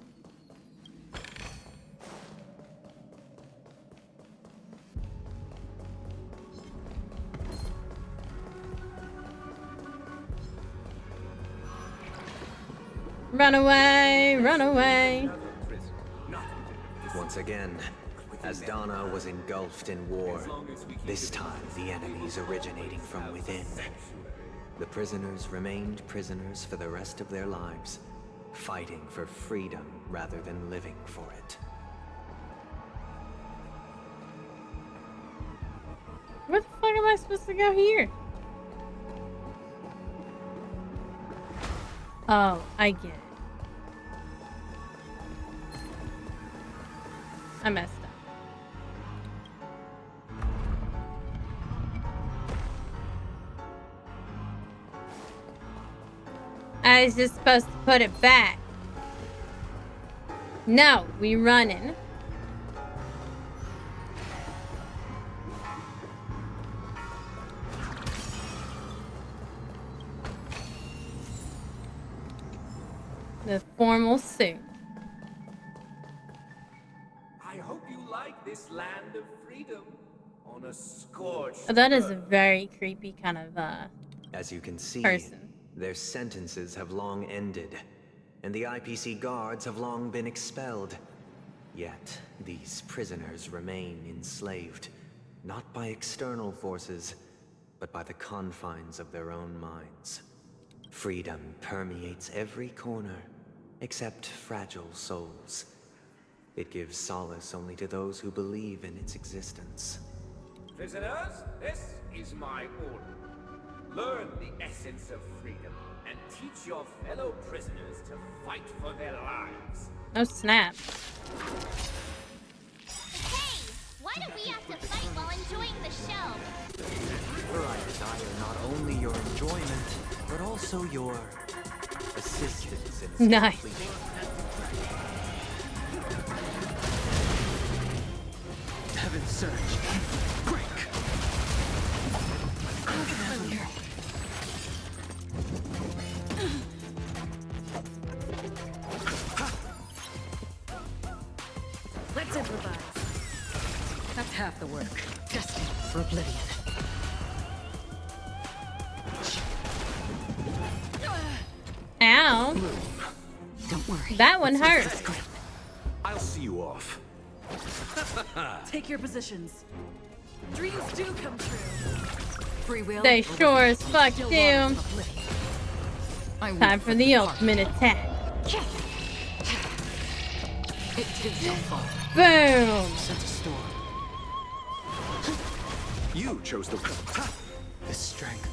Run away, run away. Once again, as Donna was engulfed in war, this time the enemies originating from within. The prisoners remained prisoners for the rest of their lives, fighting for freedom rather than living for it. Where the fuck am I supposed to go here? Oh, I get it. I messed up. I was just supposed to put it back. No, we running. The formal suit. I hope you like this land of freedom on a scorched Oh, that is a earth. very creepy kind of As you can see, person. their sentences have long ended, and the IPC guards have long been expelled. Yet, these prisoners remain enslaved, not by external forces, but by the confines of their own minds. Freedom permeates every corner, except fragile souls. It gives solace only to those who believe in its existence. Prisoners, this is my order. Learn the essence of freedom and teach your fellow prisoners to fight for their lives. Oh snap. Hey, why do we have to fight while enjoying the show? For I desire not only your enjoyment, but also your assistance in its Nice. completion. Heaven surge. Break. Let's improvise. That's half the work. Destined for oblivion. Ow. Don't worry. That one hurt. I'll see you off. Take your positions. Dreams do come true. Free will. They sure as fuck do. Time for the ultimate attack. It too shall fall. Boom. Sense a storm. You chose the... The strength.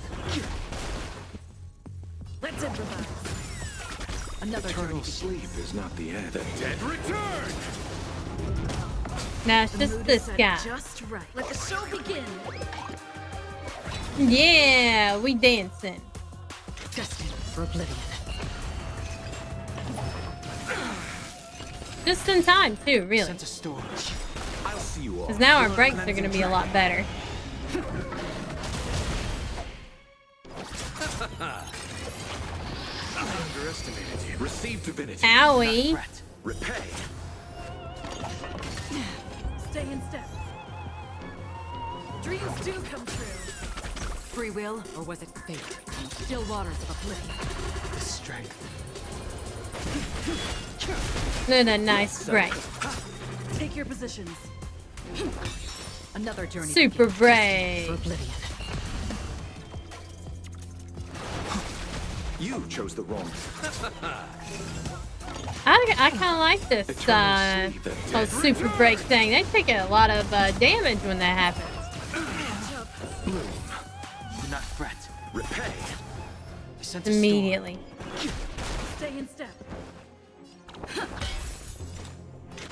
Let's improvise. Another Eternal sleep is not the end. The dead return! Now it's just this guy. Just right. Let the show begin. Yeah, we dancing. Destined for oblivion. Just in time too, really. Sense a storm. I'll see you off. Because now our breaks are going to be a lot better. Underestimated you. Receive divinity. Owie. Repay. Stay in step. Dreams do come true. Free will, or was it fate? In the still waters of oblivion. The strength. Then a nice break. Take your positions. Another journey. Super brave. Oblivion. You chose the wrong. I kind of like this whole super break thing. They take a lot of damage when that happens. Bloom. Do not fret. Repay. I sent a Immediately. Stay in step.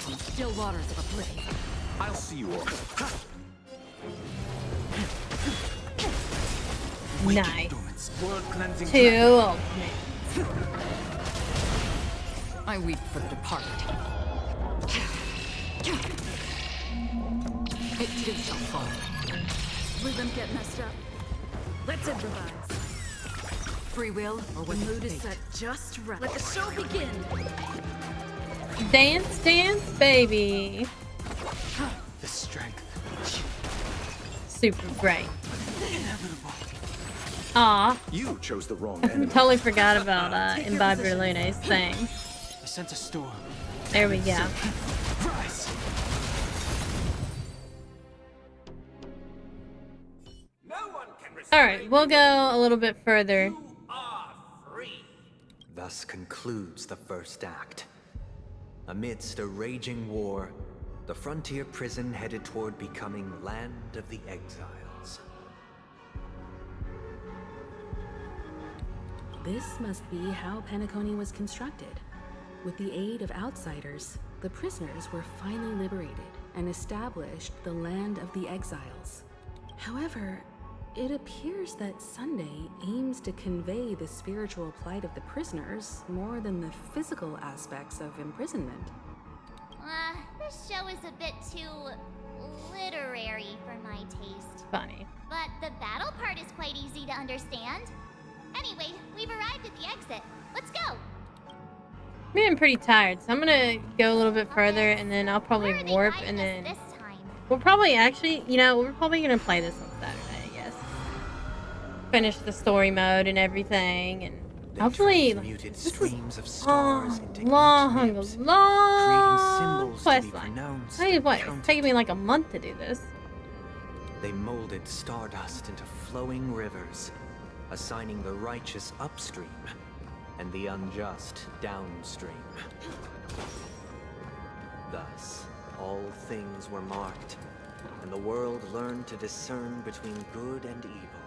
On still waters of oblivion. I'll see you all. Nice. World-cleansing 2 ultimate. I weep for the departed. It too shall fall. Let them get messed up. Let's improvise. Free will, or when the mood is set just right. Let the show begin. Dance, dance, baby. The strength. Super great. Aw. You chose the wrong I enemy. totally forgot about Imbibe Lune's thing. I sent a storm. There we go. Rise. Alright, we'll go a little bit further. Thus concludes the first act. Amidst a raging war, the frontier prison headed toward becoming Land of the Exiles. This must be how Penacony was constructed. With the aid of outsiders, the prisoners were finally liberated and established the Land of the Exiles. However, it appears that Sunday aims to convey the spiritual plight of the prisoners more than the physical aspects of imprisonment. This show is a bit too literary for my taste. Funny. But the battle part is quite easy to understand. Anyway, we've arrived at the exit. Let's go! I'm getting pretty tired, so I'm gonna go a little bit further and then I'll probably warp and then we'll probably actually, you know, we're probably gonna play this on Saturday, I guess. Finish the story mode and everything, and hopefully this is long quest line. Tell you what, it's taking me like a month to do this. They molded stardust into flowing rivers, assigning the righteous upstream and the unjust downstream. Thus, all things were marked, and the world learned to discern between good and evil.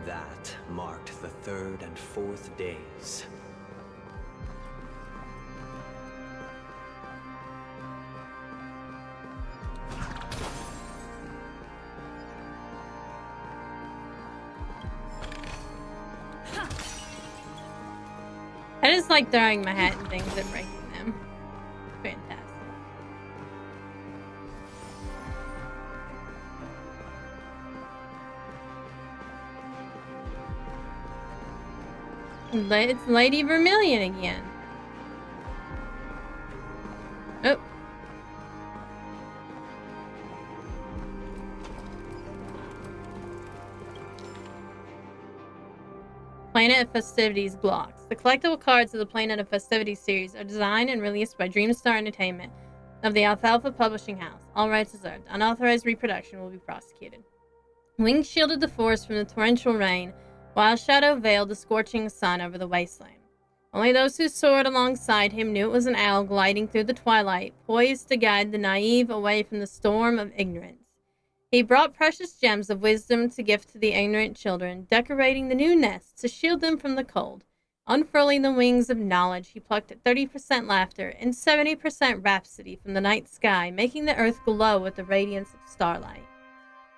That marked the third and fourth days. I just like throwing my hat and things and breaking them. Fantastic. It's Lady Vermilion again. Oh. Planet of Festivities blocks. The collectible cards of the Planet of Festivities series are designed and released by Dreamstar Entertainment of the Alfalfa Publishing House. All rights reserved. Unauthorized reproduction will be prosecuted. Wings shielded the forest from the torrential rain, while shadow veiled the scorching sun over the wasteland. Only those who soared alongside him knew it was an owl gliding through the twilight, poised to guide the naive away from the storm of ignorance. He brought precious gems of wisdom to gift to the ignorant children, decorating the new nests to shield them from the cold. Unfurling the wings of knowledge, he plucked at 30% laughter and 70% rhapsody from the night sky, making the earth glow with the radiance of starlight.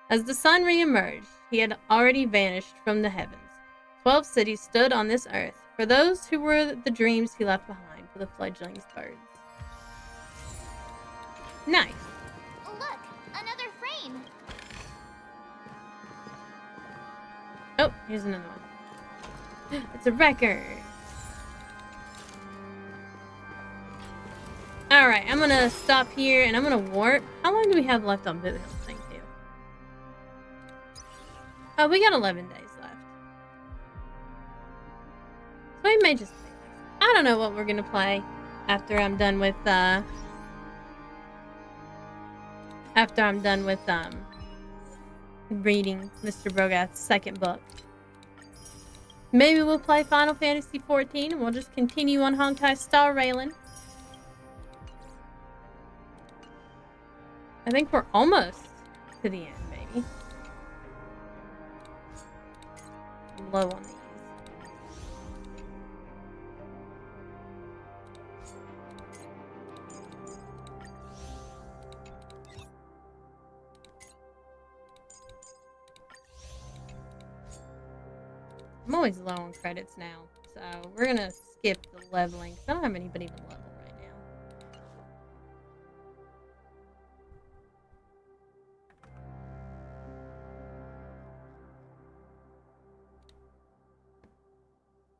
As the sun re-emerged, he had already vanished from the heavens. 12 cities stood on this earth, for those who were the dreams he left behind for the fledglings birds. Nice. Look, another frame. Oh, here's another one. It's a record. Alright, I'm gonna stop here and I'm gonna warp. How long do we have left on Boot Hill? Thank you. Oh, we got 11 days left. So we may just play this. I don't know what we're gonna play after I'm done with After I'm done with reading Mr. Brogath's second book. Maybe we'll play Final Fantasy XIV and we'll just continue on Honkai Star Railin'. I think we're almost to the end, maybe. I'm low on these. I'm always low on credits now, so we're gonna skip the leveling, because I don't have anybody to level right now.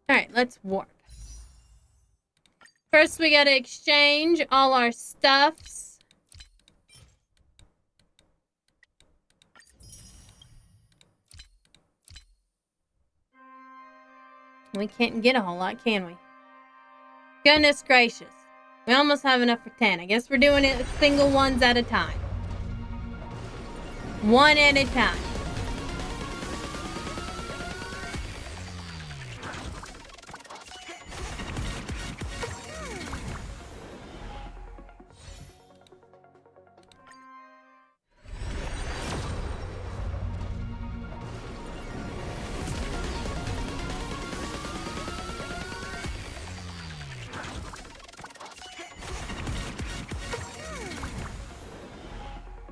Alright, let's warp. First, we gotta exchange all our stuffs. We can't get a whole lot, can we? Goodness gracious. We almost have enough for 10. I guess we're doing it single ones at a time. One at a time.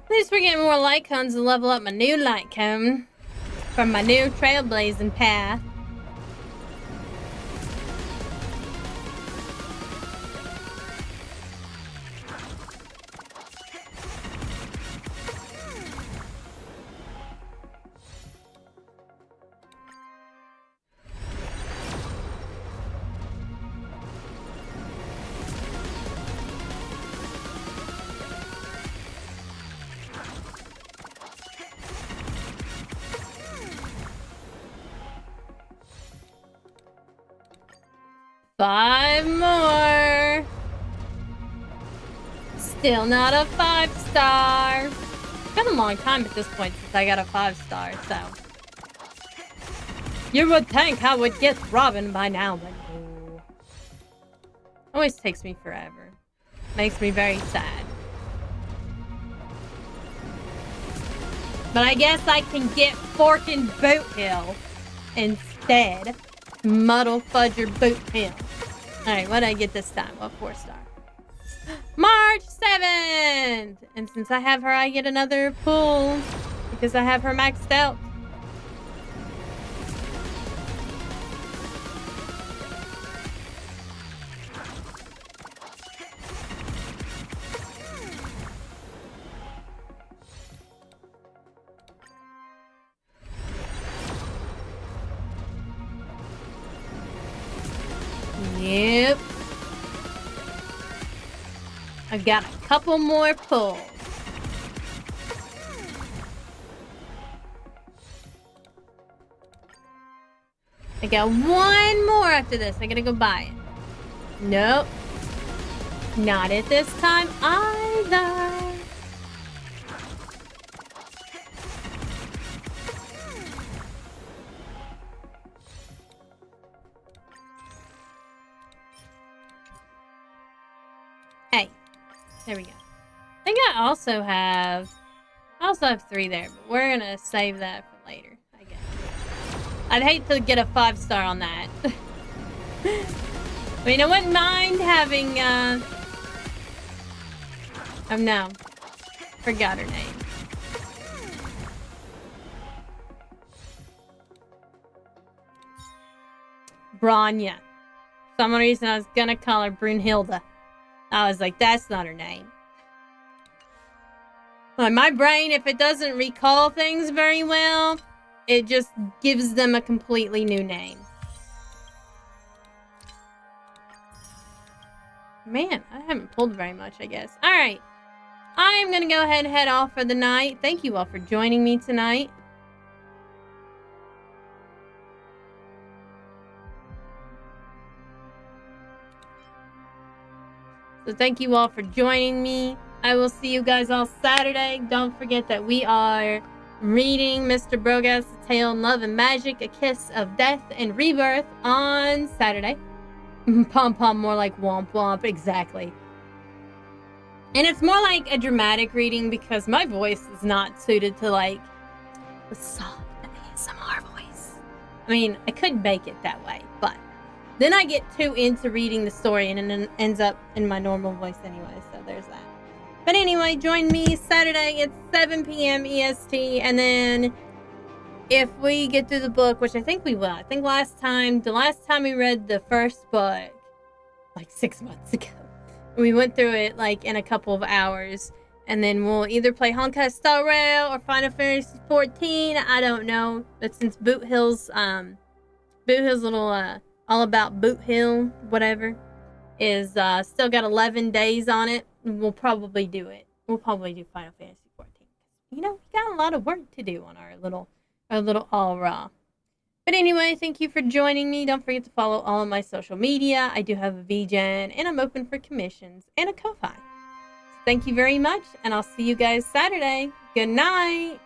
At least we're getting more light cones to level up my new light cone from my new trailblazing path. Five more. Still not a 5-star. It's been a long time at this point since I got a 5-star, so. You would think I would get Robin by now, but no. Always takes me forever. Makes me very sad. But I guess I can get Forkin' Boot Hill instead. Muddle Fudger Boot Hill. Alright, what did I get this time? What 4-star? March 7th! And since I have her, I get another pull. Because I have her maxed out. Yep. I've got a couple more pulls. I got one more after this. I gotta go buy it. Nope. Not at this time either. Hey, there we go. I think I also have 3 there, but we're gonna save that for later, I guess. I'd hate to get a 5-star on that. I mean, I wouldn't mind having, oh no. Forgot her name. Branya. For some reason I was gonna call her Brunhilde. I was like, that's not her name. Like, my brain, if it doesn't recall things very well, it just gives them a completely new name. Man, I haven't pulled very much, I guess. Alright. I am going to go ahead and head off for the night. Thank you all for joining me tonight. So thank you all for joining me. I will see you guys all Saturday. Don't forget that we are reading Mr. Brogast's Tale in Love and Magic, A Kiss of Death and Rebirth on Saturday. Pom pom, more like womp womp, exactly. And it's more like a dramatic reading because my voice is not suited to like the soft ASMR voice. I mean, I could make it that way, but then I get too into reading the story and it ends up in my normal voice anyway, so there's that. But anyway, join me Saturday at 7 p.m. EST, and then if we get through the book, which I think we will. I think the last time we read the first book, like 6 months ago, we went through it like in a couple of hours, and then we'll either play Honkai Star Rail or Final Fantasy 14. I don't know, but since Boot Hill's little all about Boot Hill, whatever, is still got 11 days on it, we'll probably do it. We'll probably do Final Fantasy 14. You know, we got a lot of work to do on our little all raw. But anyway, thank you for joining me. Don't forget to follow all of my social media. I do have a VGen, and I'm open for commissions and a Ko-Fi. So thank you very much, and I'll see you guys Saturday. Good night.